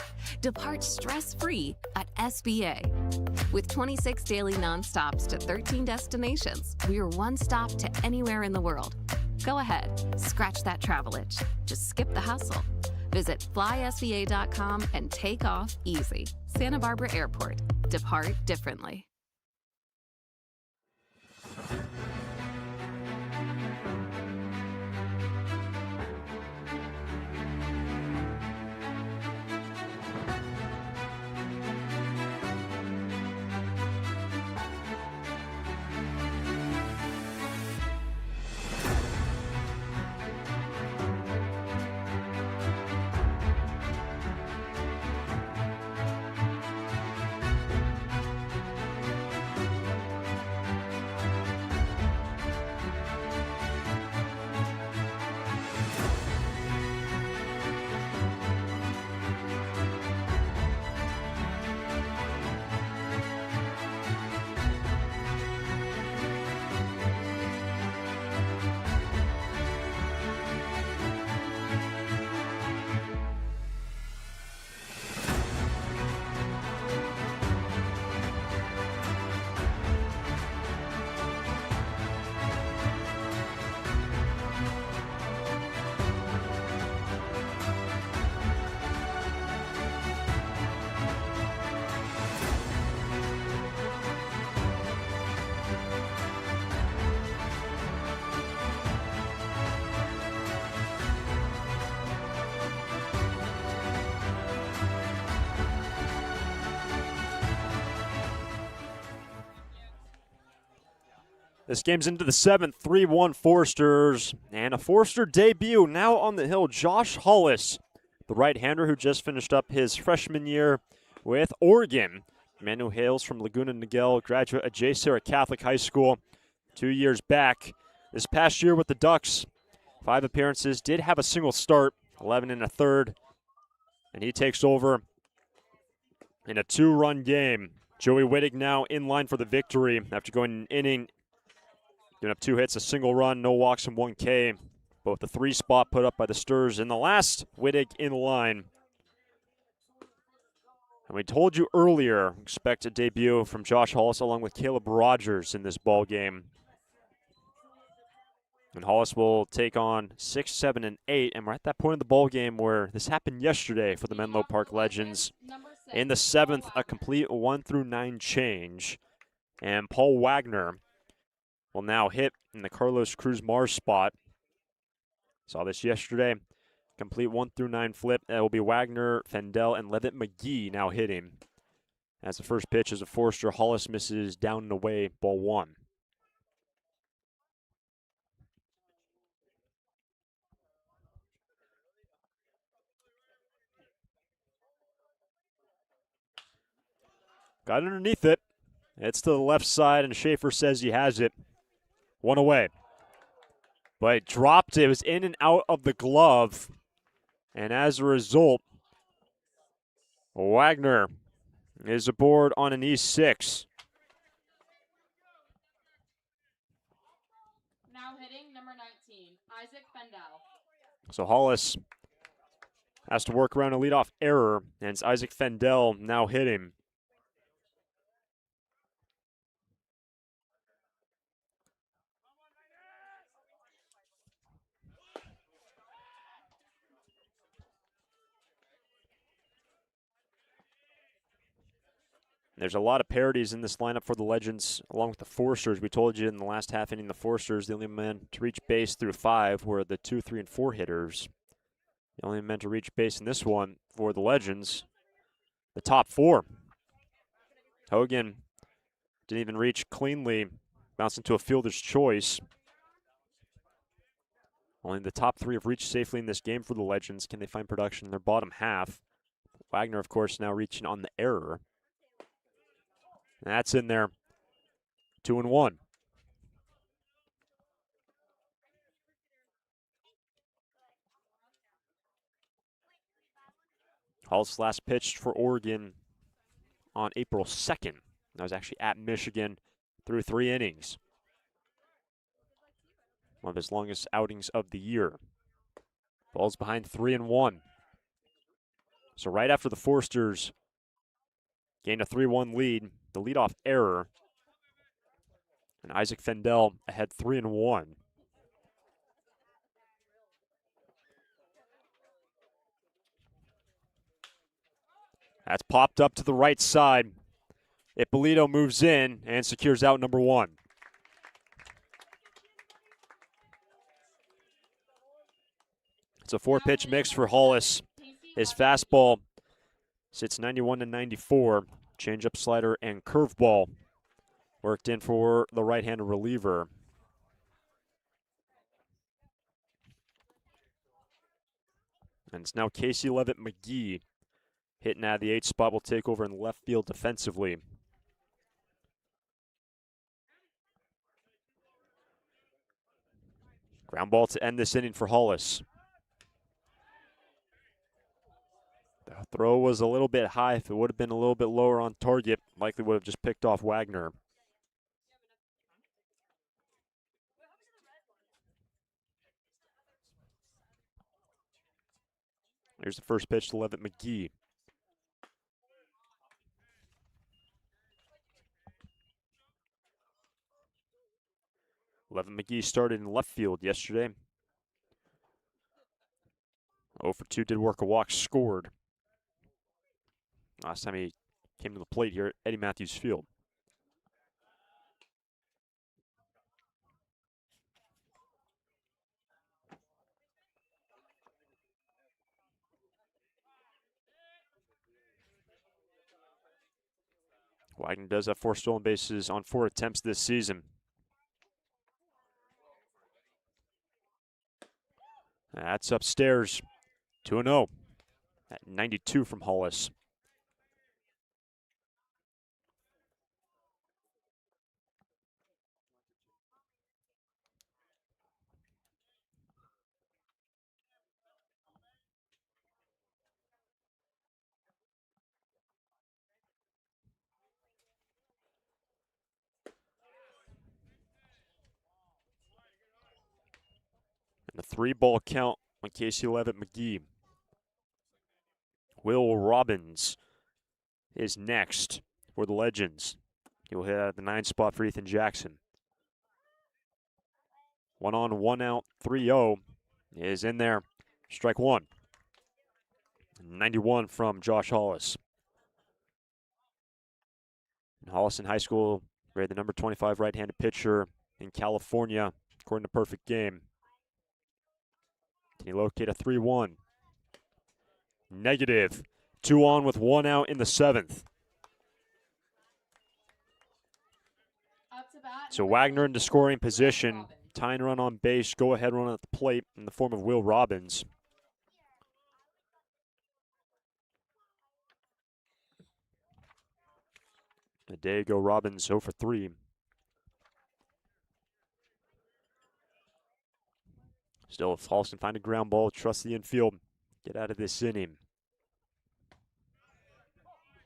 Depart stress-free at SBA. With 26 daily nonstops to 13 destinations, we're one stop to anywhere in the world. Go ahead, scratch that travel itch. Just skip the hustle. Visit flysba.com and take off easy. Santa Barbara Airport. Depart differently. This game's into the 7th, 3-1 Forsters, and a Forster debut now on the hill. Josh Hollis, the right-hander who just finished up his freshman year with Oregon. The man who hails from Laguna Niguel, graduate at J. Sarah Catholic High School 2 years back. This past year with the Ducks, 5 appearances, did have a single start, 11 and a third, and he takes over in a 2-run game. Joey Wittig now in line for the victory after going an inning, giving up 2 hits, a single run, no walks, and 1 K. Both the 3 spot put up by the Sturs in the last. Wittig in line. And we told you earlier, expect a debut from Josh Hollis along with Caleb Rogers in this ball game. And Hollis will take on 6, 7, and 8. And we're at that point of the ball game where this happened yesterday for the Menlo Park Legends. In the 7th, a complete 1-9 change. And Paul Wagner will now hit in the Carlos Cruz Mars spot. Saw this yesterday. Complete 1-9 flip. That will be Wagner, Fendel, and Levitt McGee now hitting. As the first pitch is a Forster. Hollis misses down and away, ball 1. Got underneath it. It's to the left side, and Schaefer says he has it. 1 away. But it dropped. It was in and out of the glove. And as a result, Wagner is aboard on an E6. Now hitting number 19, Isaac Fendel. So Hollis has to work around a leadoff error, and it's Isaac Fendel now hitting. There's a lot of parities in this lineup for the Legends, along with the Forsters. We told you in the last half inning, the Forsters, the only men to reach base through 5 were the 2, 3, and 4 hitters. The only men to reach base in this one for the Legends, the top 4. Hogan didn't even reach cleanly, bounced into a fielder's choice. Only the top 3 have reached safely in this game for the Legends. Can they find production in their bottom half? Wagner, of course, now reaching on the error. That's in there. 2-1. Hall's last pitched for Oregon on April 2nd. That was actually at Michigan through 3 innings. One of his longest outings of the year. Ball's behind 3-1. So right after the Forsters gained a 3-1 lead, the leadoff error, and Isaac Fendel ahead 3-1. That's popped up to the right side. Ippolito moves in and secures out number 1. It's a 4-pitch mix for Hollis. His fastball sits 91 to 94. Changeup, slider, and curveball worked in for the right-handed reliever. And it's now Casey Levitt McGee hitting out of the 8th spot. Will take over in left field defensively. Ground ball to end this inning for Hollis. The throw was a little bit high. If it would have been a little bit lower on target, likely would have just picked off Wagner. Here's the first pitch to Levitt McGee. Levitt McGee started in left field yesterday. 0 for 2, did work a walk, scored. Last time he came to the plate here at Eddie Matthews Field. Wagner does have 4 stolen bases on 4 attempts this season. That's upstairs. 2-0 at 92 from Hollis. And a 3-ball count on Casey Levitt McGee. Will Robbins is next for the Legends. He will hit out of the 9th spot for Ethan Jackson. 1 on, 1 out, 3-0 is in there. Strike 1. 91 from Josh Hollis. In Hollis in high school, rated the number 25 right-handed pitcher in California, according to Perfect Game. Can he locate a 3-1? Negative. 2 on with 1 out in the 7th. So Wagner into scoring position. Tying run on base, go-ahead run at the plate in the form of Will Robbins. A day ago, Robbins 0 for 3. Still, if Hollis can find a ground ball, trust the infield. Get out of this inning.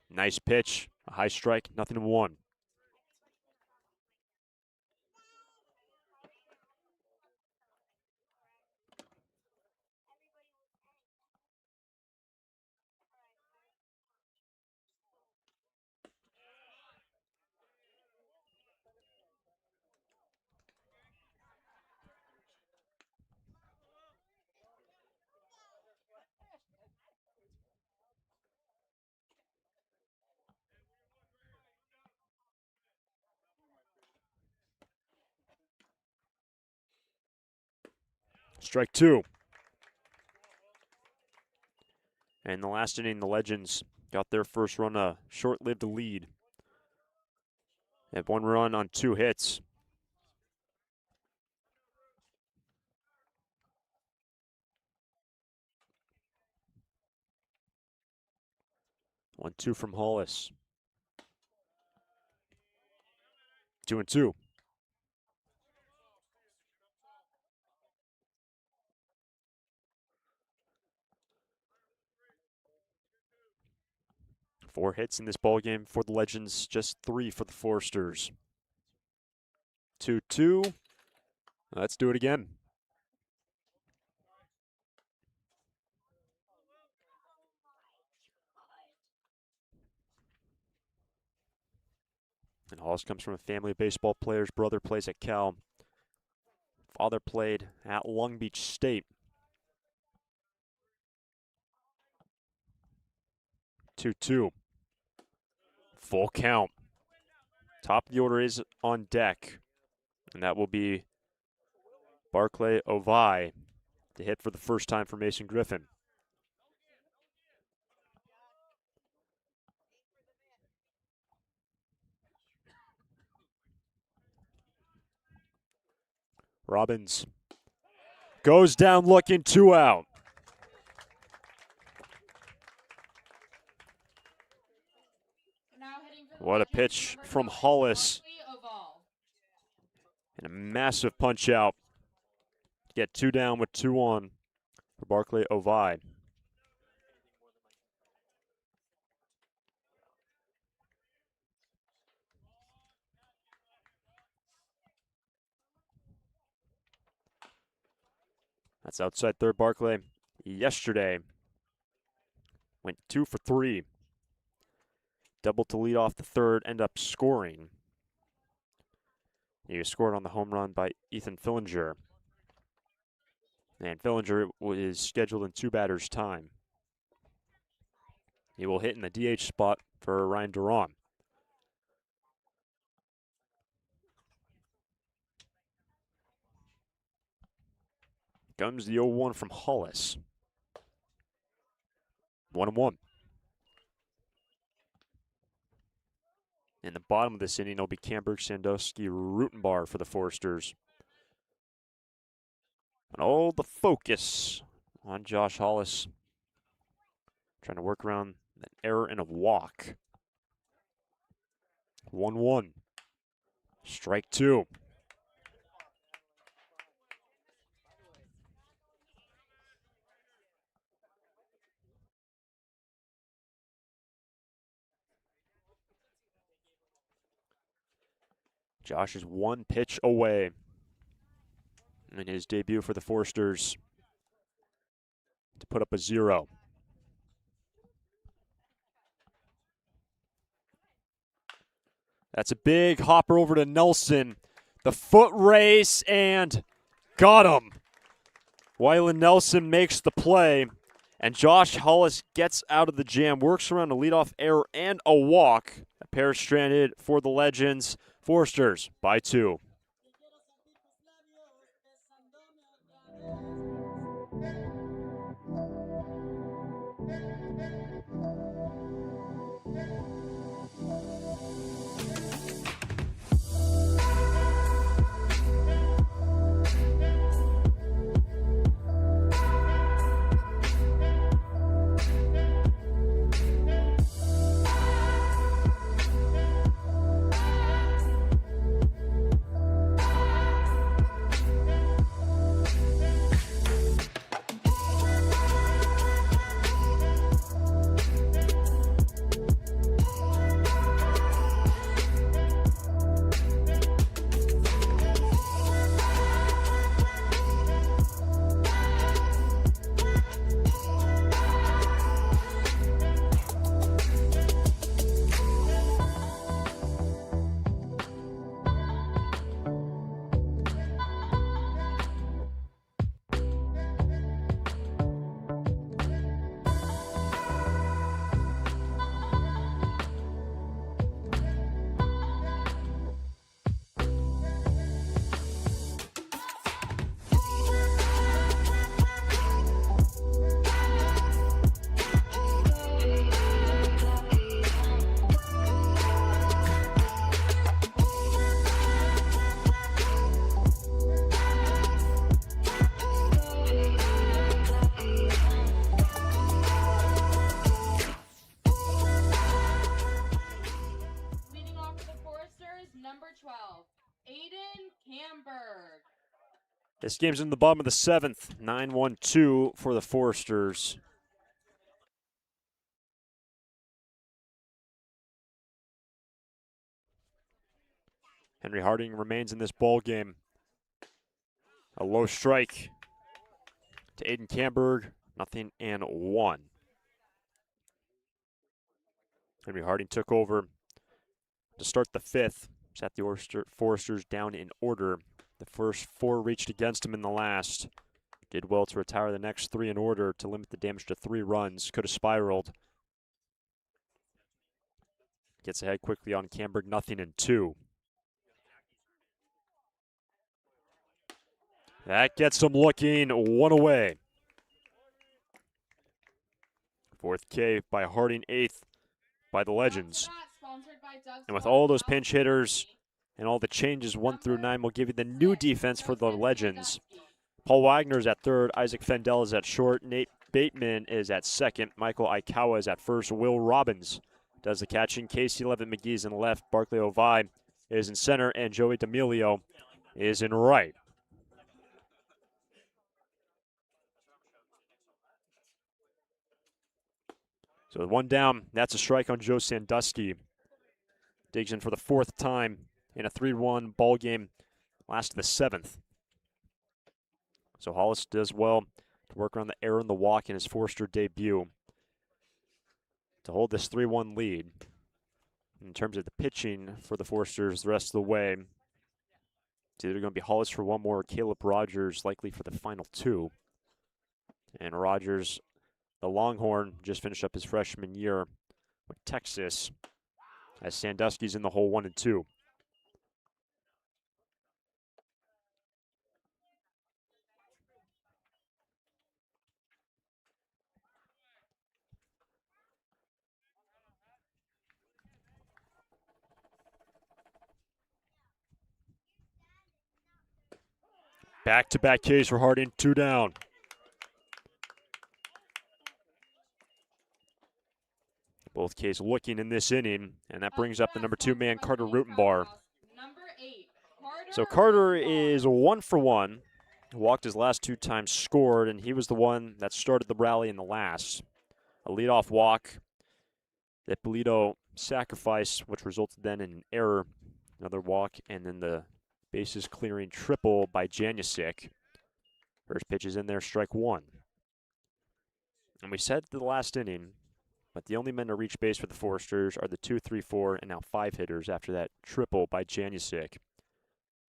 Nice pitch, a high strike, 0-1. Strike 2. And the last inning, the Legends got their first run, a short-lived lead. They had 1 run on 2 hits. 1-2 from Hollis. 2-2. Four hits in this ballgame for the Legends, just 3 for the Foresters. 2-2. Let's do it again. And Hollis comes from a family of baseball players. Brother plays at Cal. Father played at Long Beach State. 2-2. Full count. Top of the order is on deck. And that will be Barclay Ovi to hit for the first time for Mason Griffin. Robbins goes down looking, 2 out. What a pitch from Hollis. And a massive punch out. Get 2 down with 2 on for Barclay Ovi. That's outside third. Barclay yesterday went 2 for 3. Double to lead off the third, end up scoring. He scored on the home run by Ethan Fillinger. And Fillinger is scheduled in 2 batters' time. He will hit in the DH spot for Ryan Duran. Comes the 0-1 from Hollis. 1-1. In the bottom of this inning, it'll be Camberg, Sandusky, Rutenbar for the Foresters. And all the focus on Josh Hollis. Trying to work around an error and a walk. 1-1. Strike 2. Josh is 1 pitch away in his debut for the Foresters to put up a 0. That's a big hopper over to Nelson. The foot race and got him. Wyland Nelson makes the play, and Josh Hollis gets out of the jam, works around a leadoff error and a walk. A pair stranded for the Legends. Foresters by 2. This game's in the bottom of the 7th, 9-1-2 for the Foresters. Henry Harding remains in this ball game. A low strike to Aiden Camberg, 0-1. Henry Harding took over to start the 5th. Set the Foresters down in order. The first 4 reached against him in the last. Did well to retire the next 3 in order to limit the damage to 3 runs. Could have spiraled. Gets ahead quickly on Camberg, 0-2. That gets him looking 1 away. 4th K by Harding, 8th by the Legends. And with all those pinch hitters and all the changes 1 through 9, we'll give you the new defense for the Legends. Paul Wagner is at 3rd. Isaac Fendel is at short. Nate Bateman is at 2nd. Michael Aikawa is at 1st. Will Robbins does the catching. Casey Levitt McGee is in left. Barclay Ovai is in center. And Joey D'Amelio is in right. So with 1 down, that's a strike on Joe Sandusky. Digs in for the 4th time in a 3-1 ball game, last of the 7th. So Hollis does well to work around the error and the walk in his Forester debut to hold this 3-1 lead. In terms of the pitching for the Foresters the rest of the way, it's either going to be Hollis for 1 more or Caleb Rogers likely for the final 2. And Rogers, the Longhorn, just finished up his freshman year with Texas as Sandusky's in the hole 1-2. Back-to-back Ks for Harding, 2 down. Both Ks looking in this inning, and that brings up the number 2 man, Carter Rutenbar. So Carter is 1 for 1. Walked his last 2 times, scored, and he was the one that started the rally in the last. A leadoff walk that Polito sacrificed, which resulted then in an error. Another walk, and then the bases clearing triple by Janusik. First pitch is in there, strike 1. And we said the last inning, but the only men to reach base for the Foresters are the 2, 3, 4, and now 5 hitters after that triple by Janusik.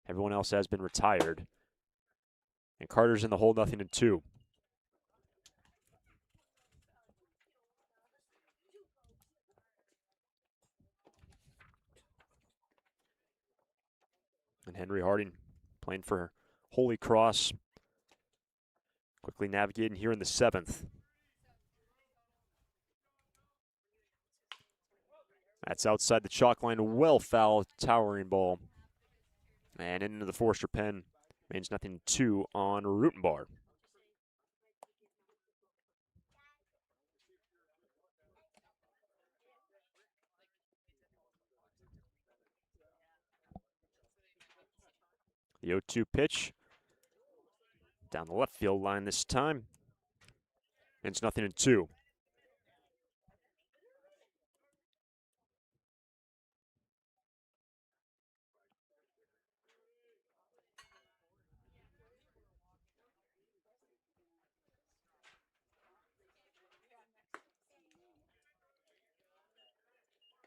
Everyone else has been retired. And Carter's in the hole, 0-2. And Henry Harding playing for Holy Cross. Quickly navigating here in the 7th. That's outside the chalk line, well foul, towering ball. And into the Forester pen. Remains 0-2 on Rutenbar. The 0-2 pitch. Down the left field line this time. And it's 0-2.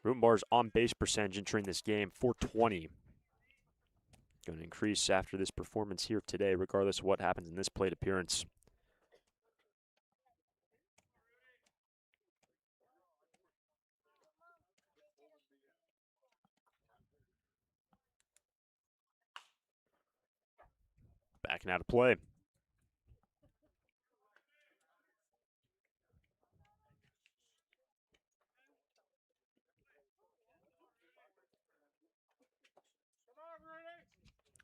Rutenbar's on-base percentage entering this game, 420. Going to increase after this performance here today, regardless of what happens in this plate appearance. Backing out of play.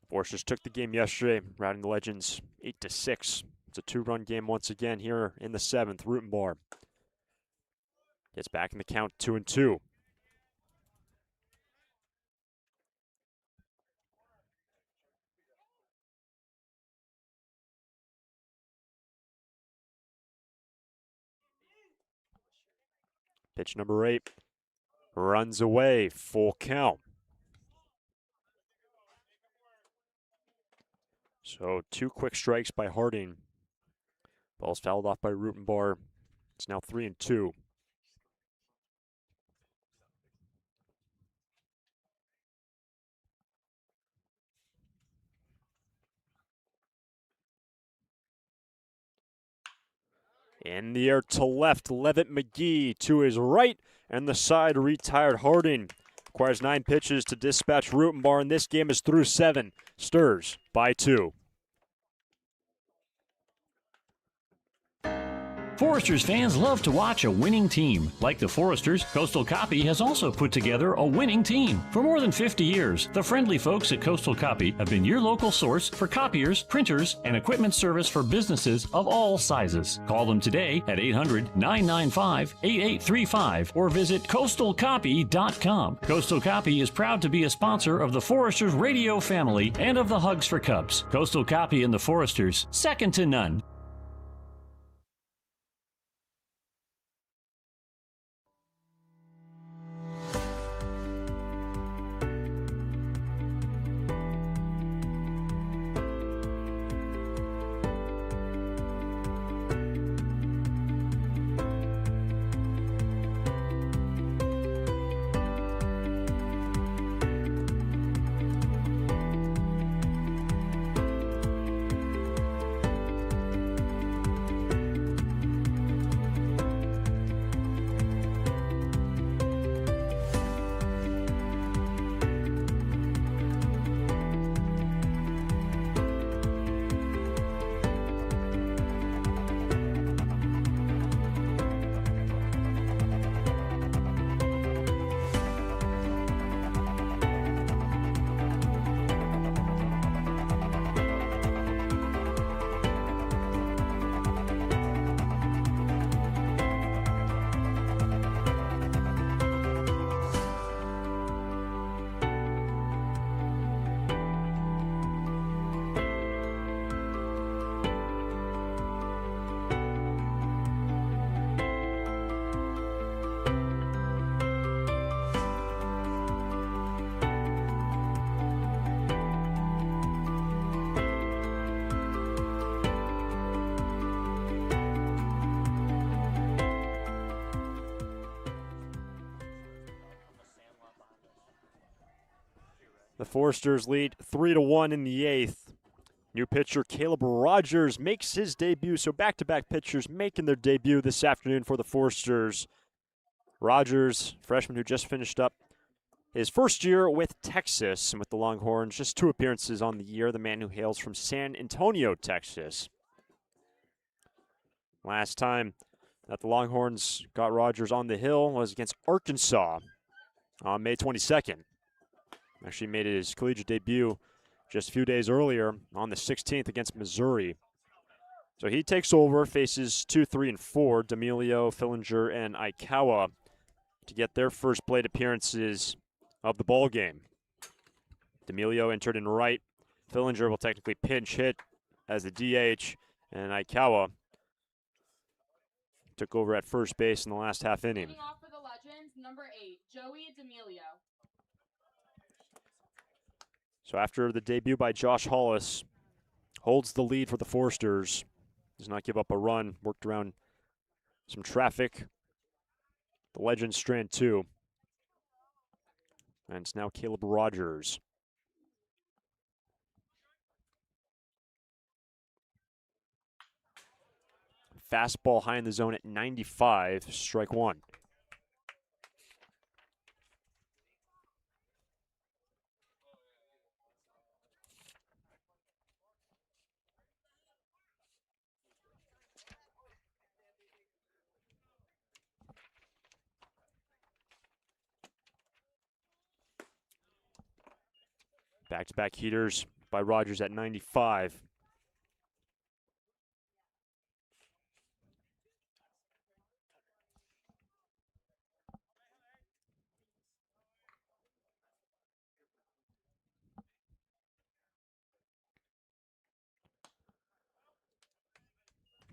Foresters took the game yesterday, routing the Legends 8-6. It's a 2-run game once again here in the 7th. Rutenbar gets back in the count, 2-2. Pitch number 8 runs away, full count. So 2 quick strikes by Harding. Ball's fouled off by Rutenbar. It's now 3-2. In the air to left, Levitt McGee to his right, and the side retired Harding. Requires 9 pitches to dispatch Rutenbar, and this game is through 7. Sturs by 2. Foresters fans love to watch a winning team. Like the Foresters, Coastal Copy has also put together a winning team. For more than 50 years, the friendly folks at Coastal Copy have been your local source for copiers, printers, and equipment service for businesses of all sizes. Call them today at 800-995-8835 or visit coastalcopy.com. Coastal Copy is proud to be a sponsor of the Foresters radio family and of the Hugs for Cubs. Coastal Copy and the Foresters, second to none. The Foresters lead 3-1 in the 8th. New pitcher Caleb Rogers makes his debut, so back-to-back pitchers making their debut this afternoon for the Foresters. Rogers, freshman who just finished up his first year with Texas and with the Longhorns, just 2 appearances on the year, the man who hails from San Antonio, Texas. Last time that the Longhorns got Rogers on the hill was against Arkansas on May 22nd. Actually made his collegiate debut just a few days earlier on the 16th against Missouri. So he takes over, faces 2, 3, and 4, D'Amelio, Fillinger, and Aikawa to get their first plate appearances of the ball game. D'Amelio entered in right. Fillinger will technically pinch hit as the DH, and Aikawa took over at first base in the last half inning. Leading off for the Legends, number 8, Joey D'Amelio. So after the debut by Josh Hollis, holds the lead for the Foresters. Does not give up a run, worked around some traffic. The Legends strand 2. And it's now Caleb Rogers. Fastball high in the zone at 95, strike 1. Back-to-back heaters by Rogers at 95.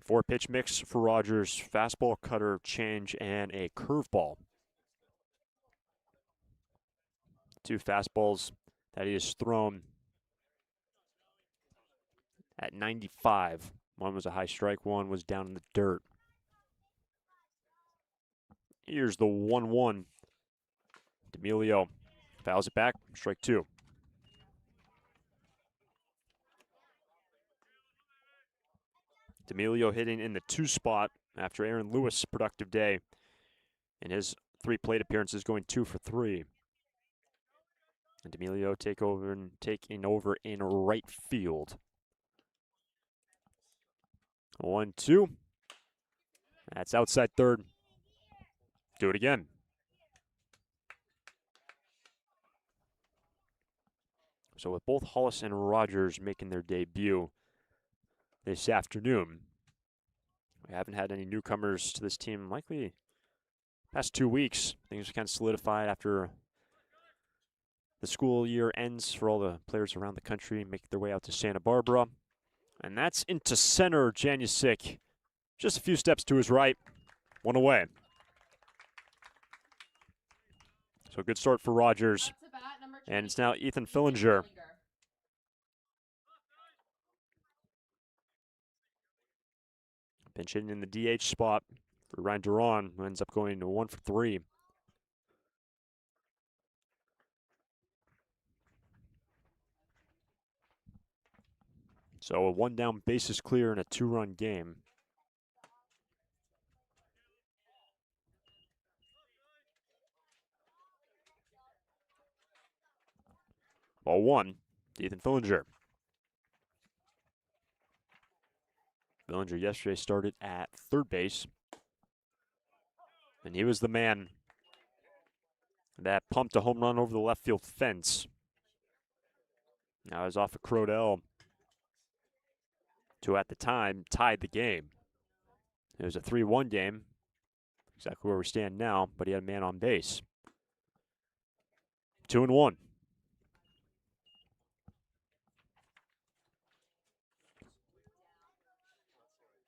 4-pitch mix for Rogers: fastball, cutter, change, and a curveball. 2 fastballs that he has thrown at 95. One was a high strike, one was down in the dirt. Here's the 1-1. D'Amelio fouls it back, strike 2. D'Amelio hitting in the 2 spot after Aaron Lewis' productive day in his 3 plate appearances, going 2 for 3. And D'Amelio taking over in right field. 1-2. That's outside third. Do it again. So with both Hollis and Rogers making their debut this afternoon, we haven't had any newcomers to this team likely past 2 weeks. Things are kind of solidified after the school year ends for all the players around the country, making their way out to Santa Barbara. And that's into center, Janusik. Just a few steps to his right. 1 away. So a good start for Rogers. And it's now Ethan Fillinger. Pinch hitting in the DH spot for Ryan Duran, who ends up going to 1 for 3. So a 1 down bases clear in a 2-run game. Ball 1, Ethan Fillinger. Fillinger yesterday started at third base. And he was the man that pumped a home run over the left field fence. Now he's off of Crodell to, at the time, tied the game. It was a 3-1 game, exactly where we stand now, but he had a man on base. 2-1.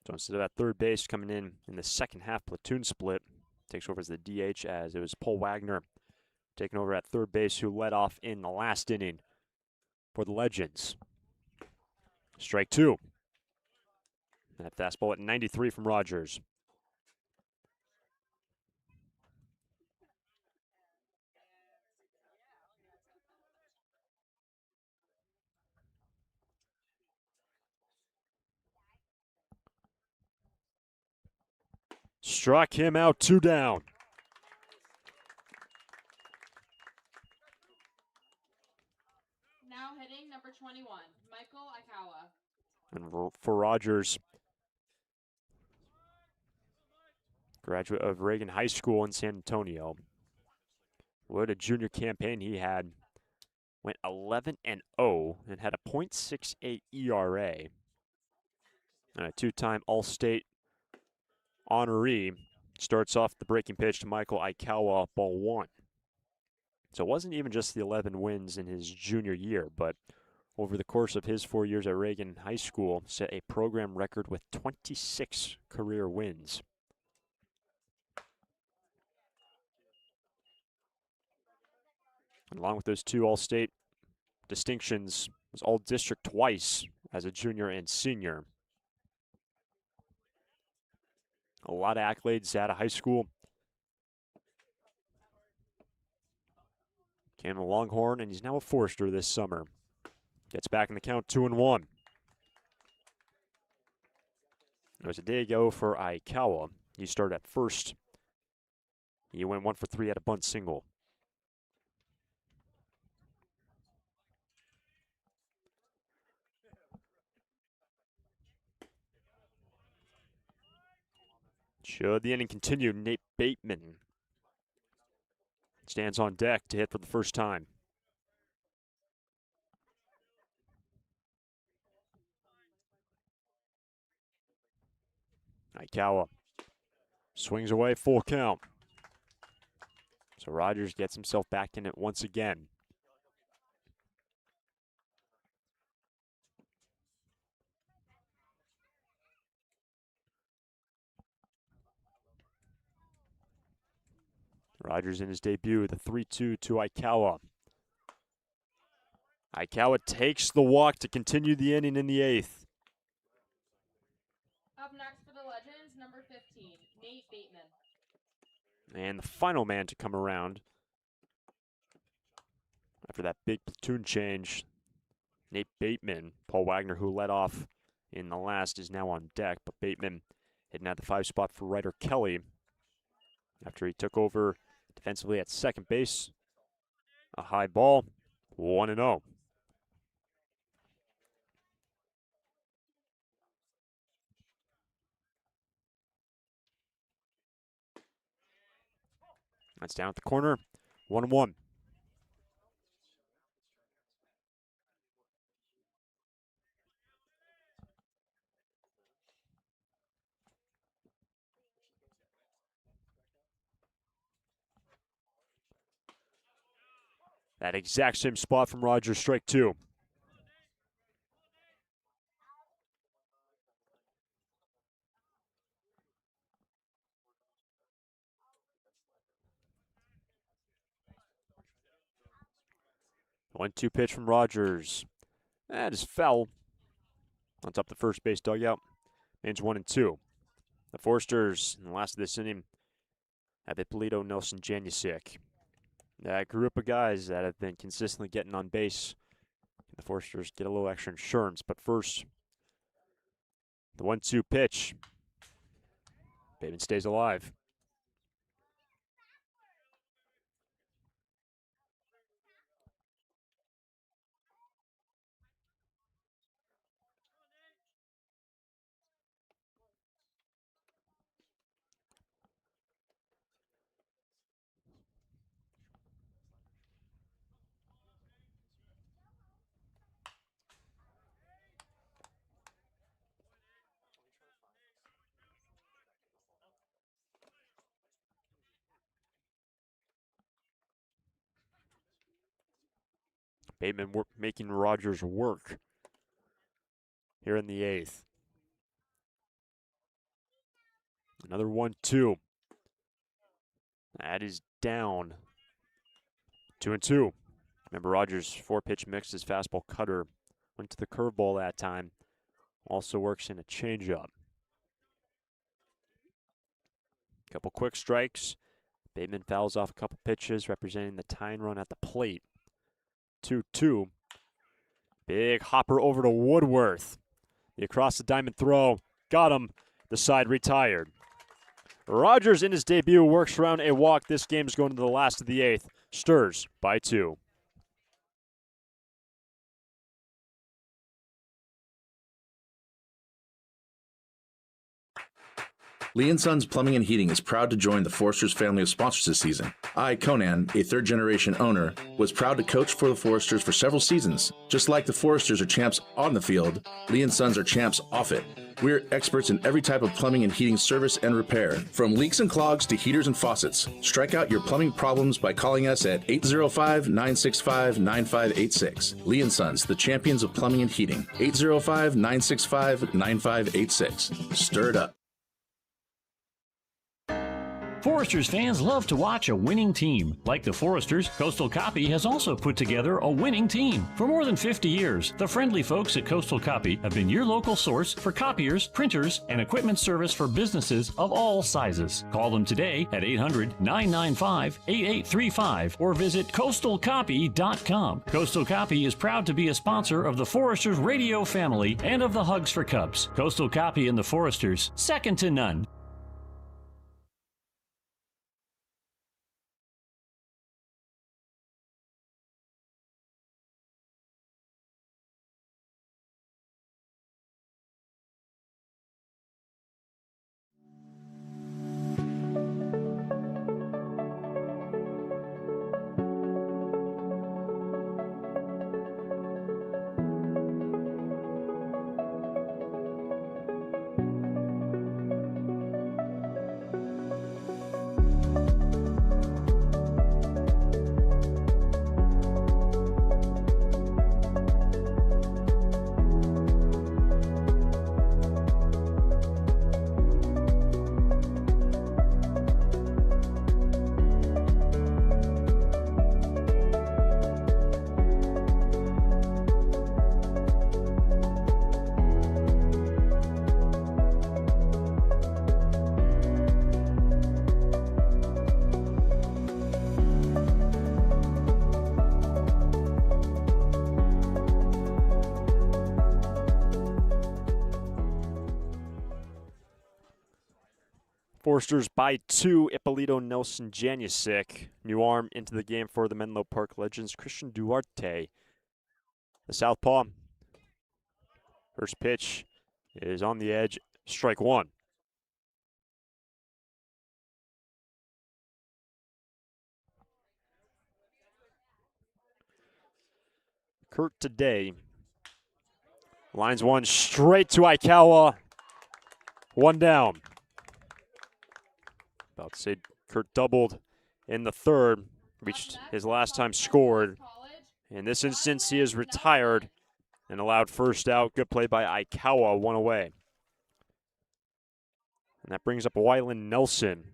So instead of at third base, coming in the second half platoon split, takes over as the DH, as it was Paul Wagner taking over at third base, who led off in the last inning for the Legends. Strike 2. That fastball at 93 from Rogers. Struck him out, 2 down. Now hitting number 21, Michael Ikawa. And for Rogers, graduate of Reagan High School in San Antonio. What a junior campaign he had. Went 11-0 and had a .68 ERA. And a 2-time All-State honoree. Starts off the breaking pitch to Michael Ikawa, ball 1. So it wasn't even just the 11 wins in his junior year, but over the course of his 4 years at Reagan High School, set a program record with 26 career wins. And along with those 2 All-State distinctions, was All-District twice as a junior and senior. A lot of accolades out of high school. Came a Longhorn, and he's now a Forester this summer. Gets back in the count, 2-1. It was a day ago for Ikawa. He started at first. He went 1 for 3 at a bunt single. Should the inning continue, Nate Bateman stands on deck to hit for the first time. Ikawa swings away, full count. So Rogers gets himself back in it once again. Rogers in his debut, the 3-2 to Aikawa. Aikawa takes the walk to continue the inning in the 8th. Up next for the Legends, number 15, Nate Bateman. And the final man to come around after that big platoon change, Nate Bateman. Paul Wagner, who led off in the last, is now on deck, but Bateman hitting at the 5 spot for Ryder Kelly after he took over defensively at second base. A high ball, 1-0. That's down at the corner, 1-1. That exact same spot from Rogers, strike 2. One-two pitch from Rogers. That is foul. On top of the first base dugout. Means 1-2. The Forsters, in the last of this inning, have Ippolito, Nelson, Janusic. That group of guys that have been consistently getting on base. The Forsters get a little extra insurance. But first, the 1-2 pitch. Bateman stays alive. Bateman making Rogers work here in the 8th. Another 1-2. That is down. 2-2. Remember, Rogers' 4-pitch mix, his fastball cutter went to the curveball that time. Also works in a changeup. Couple quick strikes. Bateman fouls off a couple pitches, representing the tying run at the plate. 2-2. Big hopper over to Woodworth. The across the diamond throw. Got him. The side retired. Rogers in his debut works around a walk. This game is going to the last of the 8th. Sturs by 2. Lee & Sons Plumbing and Heating is proud to join the Foresters family of sponsors this season. I, Conan, a third-generation owner, was proud to coach for the Foresters for several seasons. Just like the Foresters are champs on the field, Lee & Sons are champs off it. We're experts in every type of plumbing and heating service and repair, from leaks and clogs to heaters and faucets. Strike out your plumbing problems by calling us at 805-965-9586. Lee & Sons, the champions of plumbing and heating. 805-965-9586. Stir it up. Foresters fans love to watch a winning team. Like the Foresters, Coastal Copy has also put together a winning team. For more than 50 years, the friendly folks at Coastal Copy have been your local source for copiers, printers, and equipment service for businesses of all sizes. Call them today at 800-995-8835 or visit coastalcopy.com. Coastal Copy is proud to be a sponsor of the Foresters radio family and of the Hugs for Cubs. Coastal Copy and the Foresters, second to none. Forsters by 2. Ippolito Nelson Janusik. New arm into the game for the Menlo Park Legends. Christian Duarte, the southpaw. First pitch is on the edge. Strike one. Kurt today lines one straight to Aikawa. One down. About to say Kurt doubled in the third. Reached his last time scored. In this instance, he is retired and allowed first out. Good play by Aikawa, one away. And that brings up Wyland Nelson.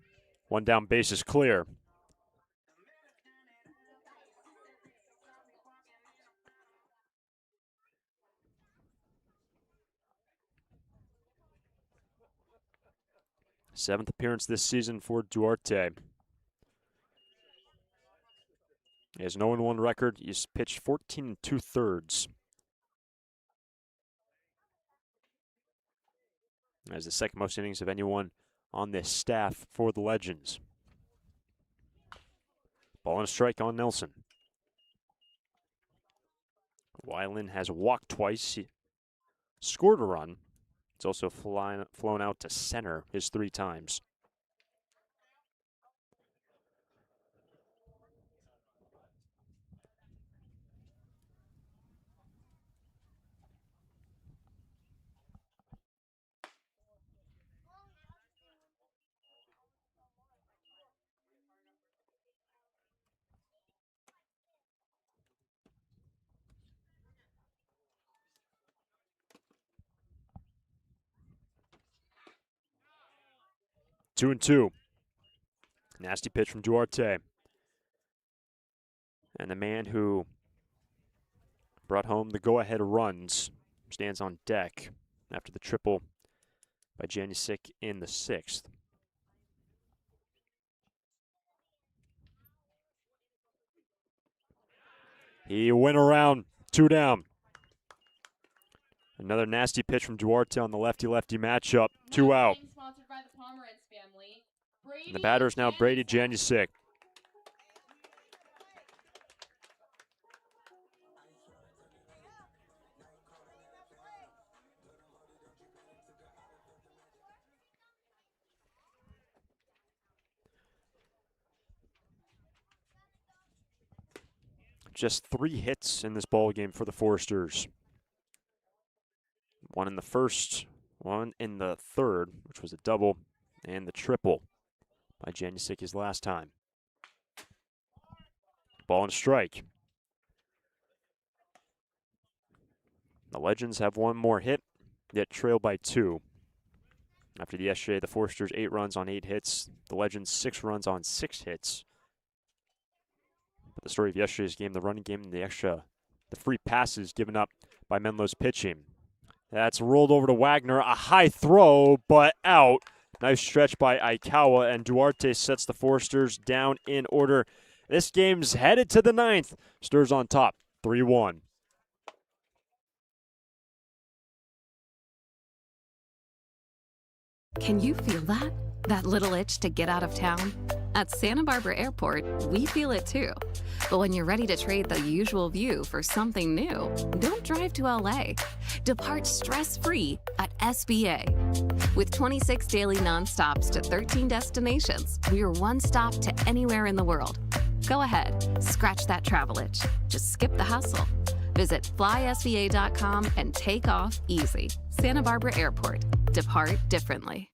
One down, base is clear. Seventh appearance this season for Duarte. He has an 0-1 record. He's pitched 14 2/3. As the second most innings of anyone on this staff for the Legends. Ball and a strike on Nelson. Wyland has walked twice. He scored a run. It's also flown out to center his 3 times. Two and two. Nasty pitch from Duarte. And the man who brought home the go-ahead runs stands on deck after the triple by Janusik in the 6th. He went around, 2 down. Another nasty pitch from Duarte on the lefty-lefty matchup, 2 out. And the batter is now Brady Janusik. Just 3 hits in this ball game for the Foresters. 1 in the first, 1 in the third, which was a double, and the triple by Janusik his last time. Ball and strike. The Legends have 1 more hit, yet trail by 2. After yesterday, the Foresters 8 runs on 8 hits. The Legends 6 runs on 6 hits. But the story of yesterday's game, the running game, and the free passes given up by Menlo's pitching. That's rolled over to Wagner, a high throw, but out. Nice stretch by Aikawa, and Duarte sets the Foresters down in order. This game's headed to the 9th. Stars on top, 3-1. Can you feel that? That little itch to get out of town? At Santa Barbara Airport, we feel it too. But when you're ready to trade the usual view for something new, don't drive to LA. Depart stress-free at SBA. With 26 daily nonstops to 13 destinations, we're one stop to anywhere in the world. Go ahead, scratch that travel itch. Just skip the hustle. Visit flysba.com and take off easy. Santa Barbara Airport. Depart differently.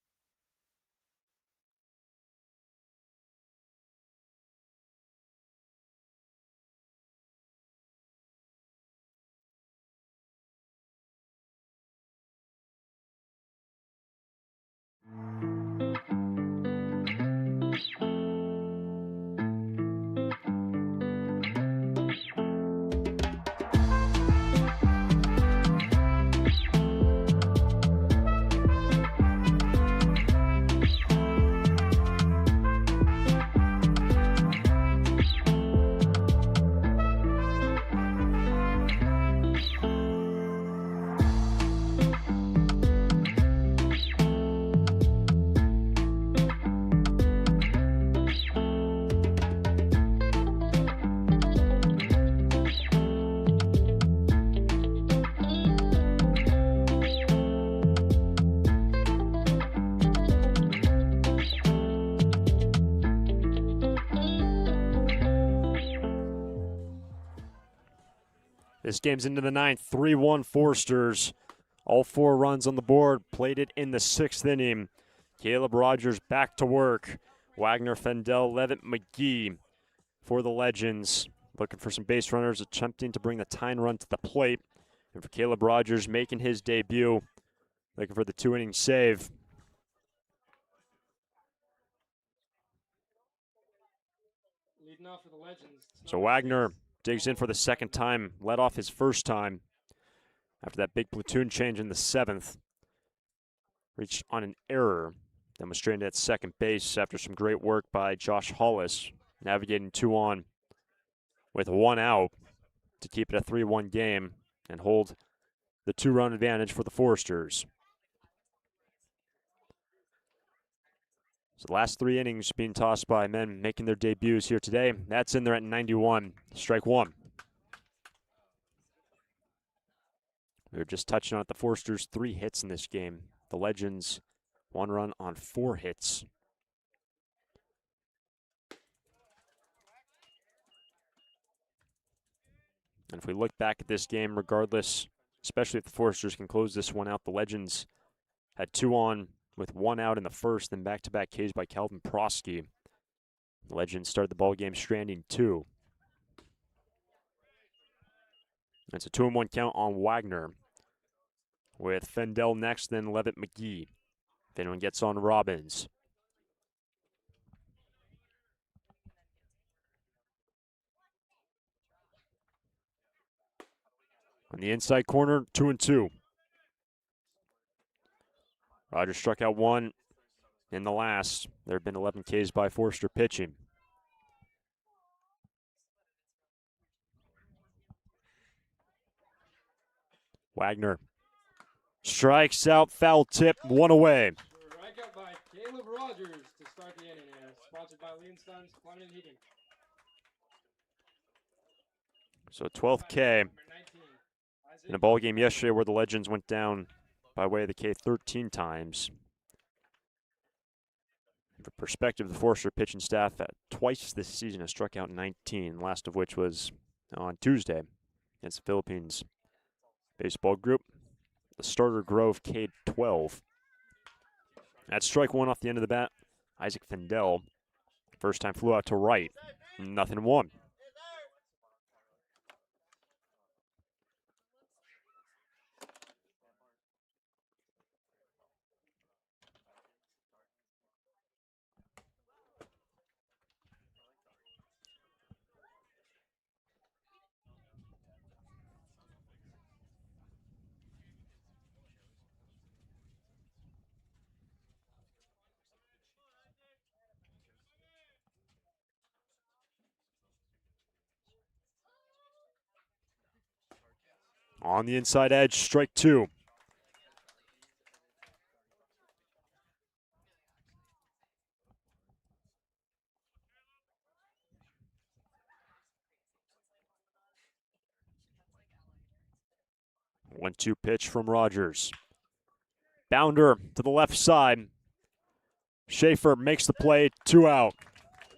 This game's into the ninth. 3-1 Forsters. All 4 runs on the board. Played it in the 6th inning. Caleb Rogers back to work. Wagner, Fendel, Levitt, McGee for the Legends. Looking for some base runners, attempting to bring the tying run to the plate. And for Caleb Rogers making his debut, looking for the 2-inning save. Leading off for the Legends. So Wagner digs in for the 2nd time, led off his 1st time after that big platoon change in the 7th. Reached on an error, then was stranded at second base after some great work by Josh Hollis, navigating 2 on with 1 out to keep it a 3-1 game and hold the 2-run advantage for the Foresters. So the last 3 innings being tossed by men making their debuts here today. That's in there at 91. Strike 1. We were just touching on it. The Foresters 3 hits in this game. The Legends 1 run on 4 hits. And if we look back at this game, regardless, especially if the Foresters can close this one out, the Legends had 2 on with 1 out in the 1st, then back-to-back Ks by Calvin Prosky. The Legends started the ball game stranding 2. It's a 2-1 count on Wagner, with Fendel next, then Levitt McGee. If anyone gets on Robbins. On the inside corner, 2-2. Rogers struck out 1 in the last. There have been 11 Ks by Forster pitching. Wagner strikes out, foul tip, 1 away. Strikeout by Caleb Rogers to start the inning. Sponsored by Lee & Sons Plumbing and Heating. So 12th K in a ball game yesterday where the Legends went down by way of the K 13 times. For perspective, the Forster pitching staff twice this season has struck out 19, last of which was on Tuesday against the Philippines baseball group. The starter Grove K 12. That's strike 1 off the end of the bat. Isaac Fendel, first time flew out to right. 0-1. On the inside edge, strike 2. One-two pitch from Rogers. Bounder to the left side. Schaefer makes the play, 2 out.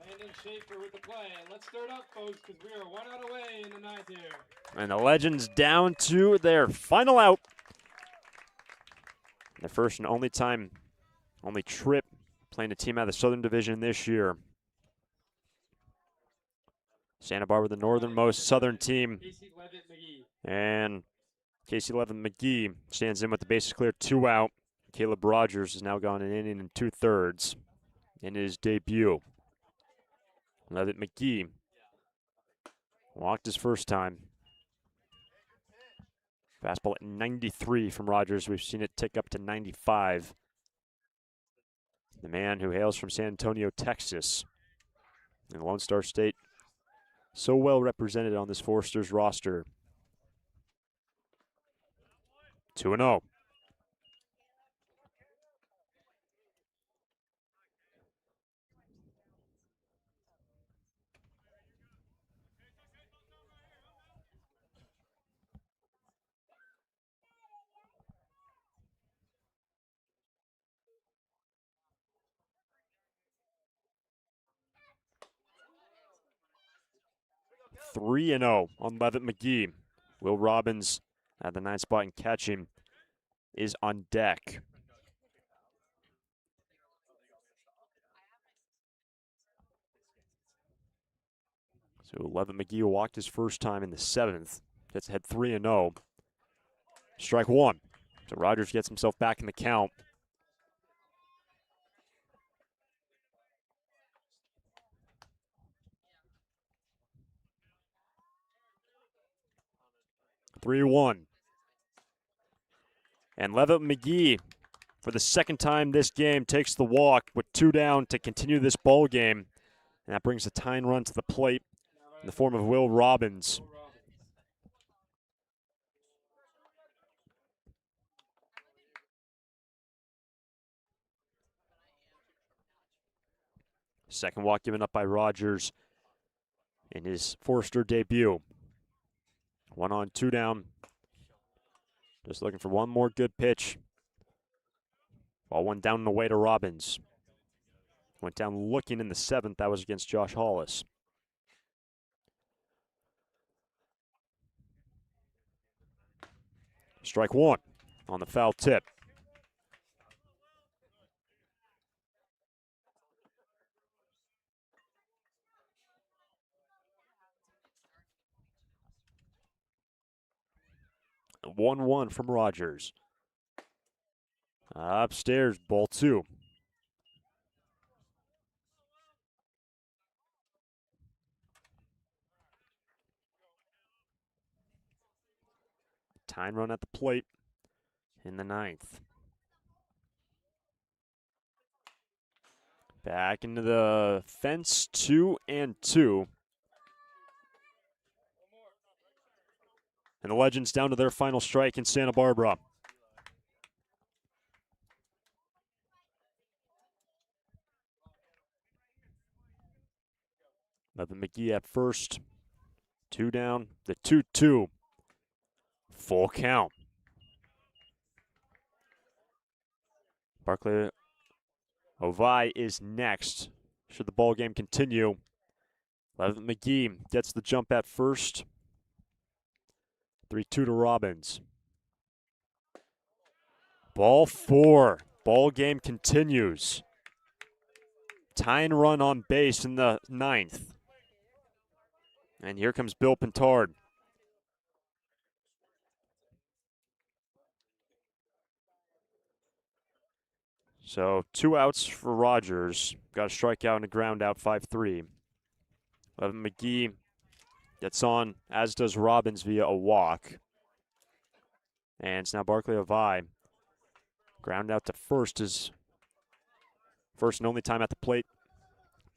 Landon Schaefer with the play. Let's start up, folks, because we are 1 out away in the 9th here. And the Legends down to their final out. Their first and only trip playing a team out of the Southern Division this year. Santa Barbara, the northernmost Southern team. Casey Levitt McGee. And Casey Levitt McGee stands in with the bases clear, 2 out. Caleb Rogers has now gone an inning and 2/3 in his debut. Levitt McGee walked his first time. Fastball at 93 from Rogers. We've seen it tick up to 95. The man who hails from San Antonio, Texas, in the Lone Star State, so well represented on this Foresters roster. 2-0.3-0 on Levitt McGee Will Robbins at the 9th spot and catching is on deck. So Levitt McGee walked his first time in the 7th. That's head 3-0. Strike one. So Rogers gets himself back in the count. Three one. And Levitt McGee, for the second time this game, takes the walk with 2 down to continue this ball game. And that brings a tying run to the plate in the form of Will Robbins. Second walk given up by Rogers in his Forster debut. 1 on, 2 down. Just looking for one more good pitch. Ball went down and away to Robbins. Went down looking in the 7th. That was against Josh Hollis. Strike one on the foul tip. A 1-1 from Rogers. Upstairs, ball 2. Tying run at the plate in the 9th. Back into the fence, 2-2. And the Legends down to their final strike in Santa Barbara. Levitt McGee at first. 2 down, the 2-2. Full count. Barclay Ovi is next. Should the ball game continue? Levitt McGee gets the jump at first. 3-2 to Robbins. Ball 4. Ball game continues. Tying run on base in the 9th. And here comes Bill Pintard. So 2 outs for Rogers. Got a strikeout and a ground out, 5-3. Levitt McGee gets on, as does Robbins via a walk. And it's now Barclay Ovi. Ground out to first, is first and only time at the plate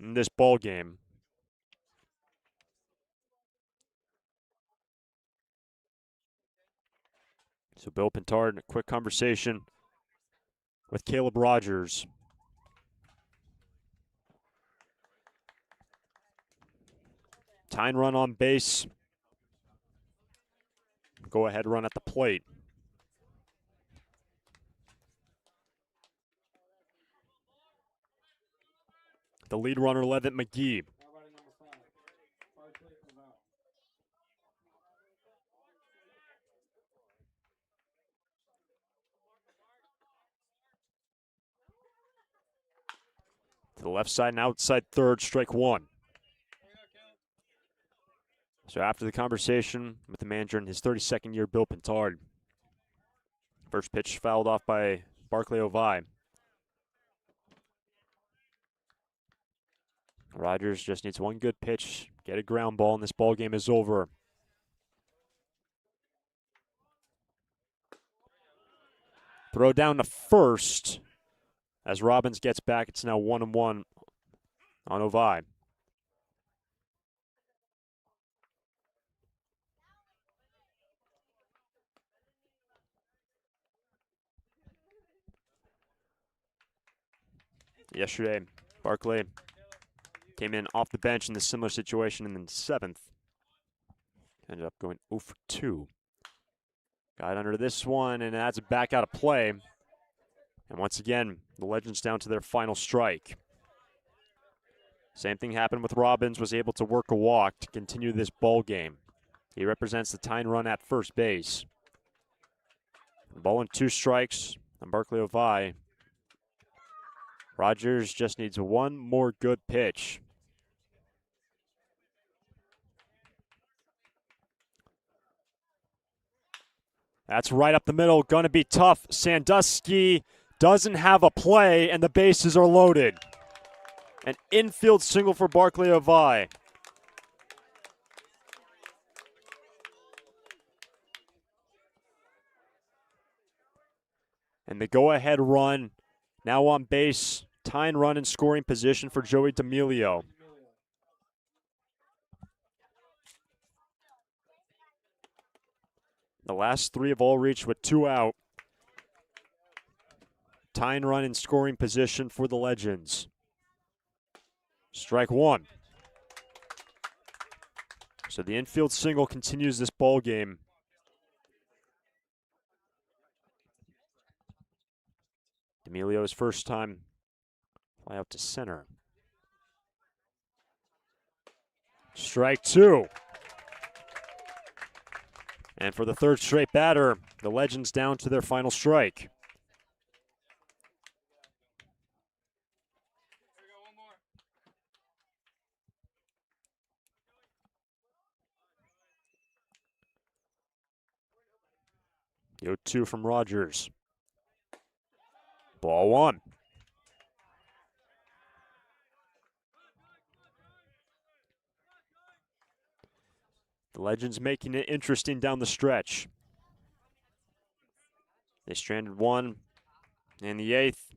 in this ball game. So Bill Pintard, a quick conversation with Caleb Rogers. Tying run on base. Go ahead run at the plate. The lead runner, Levitt McGee. To the left side and outside third, strike one. So after the conversation with the manager in his 32nd year, Bill Pintard. First pitch fouled off by Barclay Ovi. Rogers just needs one good pitch, get a ground ball, and this ball game is over. Throw down to first. As Robbins gets back, it's now 1-1 on Ovi. Yesterday, Barclay came in off the bench in a similar situation in the 7th. Ended up going 0 for 2. Got under this one and adds it back out of play. And once again, the Legends down to their final strike. Same thing happened with Robbins, was able to work a walk to continue this ball game. He represents the tying run at first base. Ball and 2 strikes on Barclay Ovi. Rogers just needs one more good pitch. That's right up the middle, gonna be tough. Sandusky doesn't have a play, and the bases are loaded. An infield single for Barclay Ovi. And the go-ahead run now on base, tying run in scoring position for Joey D'Amelio. The last 3 have all reached with 2 out. Tying run in scoring position for the Legends. Strike 1. So the infield single continues this ball game. D'Amelio's first time fly out to center. Strike 2. And for the 3rd straight batter, the Legends down to their final strike. The 0-2 from Rogers. Ball 1. The Legends making it interesting down the stretch. They stranded 1 in the 8th.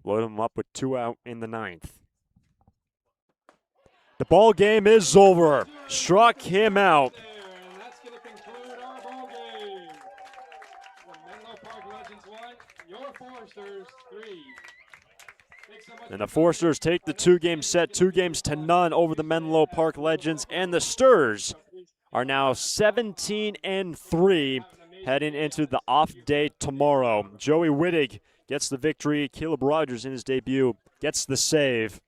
Load them up with 2 out in the 9th. The ball game is over. Struck him out. And that's going to conclude our ball game. The Menlo Park Legends 1, your Foresters 3. And the Foresters take the 2-game set, 2-0 over the Menlo Park Legends, and the Sturs are now 17-3 heading into the off day tomorrow. Joey Wittig gets the victory. Caleb Rogers in his debut gets the save.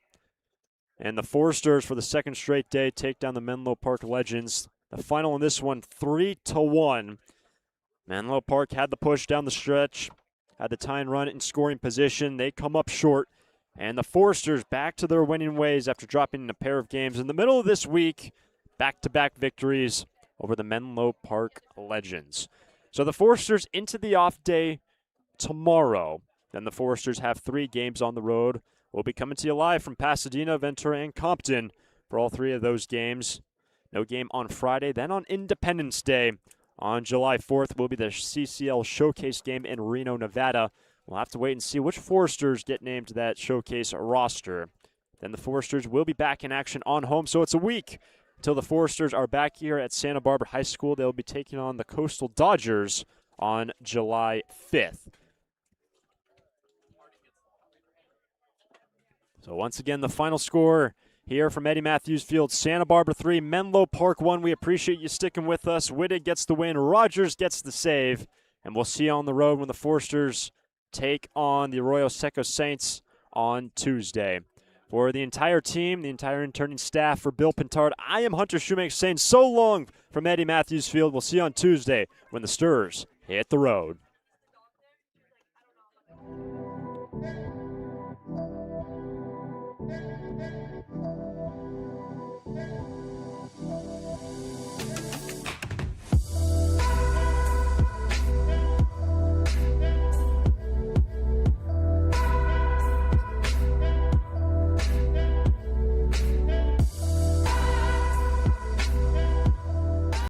And the Foresters for the 2nd straight day take down the Menlo Park Legends. The final in this one, 3-1. Menlo Park had the push down the stretch, had the tying run in scoring position. They come up short. And the Foresters back to their winning ways after dropping a pair of games in the middle of this week. Back-to-back victories over the Menlo Park Legends. So the Foresters into the off day tomorrow. Then the Foresters have 3 games on the road. We'll be coming to you live from Pasadena, Ventura, and Compton for all 3 of those games. No game on Friday. Then on Independence Day on July 4th will be the CCL Showcase game in Reno, Nevada. We'll have to wait and see which Foresters get named to that showcase roster. Then the Foresters will be back in action on home, so it's a week until the Foresters are back here at Santa Barbara High School. They'll be taking on the Coastal Dodgers on July 5th. So once again, the final score here from Eddie Matthews Field, Santa Barbara 3, Menlo Park 1. We appreciate you sticking with us. Wittig gets the win, Rogers gets the save, and we'll see you on the road when the Foresters take on the Arroyo Seco Saints on Tuesday. For the entire team, the entire interning staff, for Bill Pintard, I am Hunter Shoemaker saying so long from Eddie Matthews Field. We'll see you on Tuesday when the Sturs hit the road.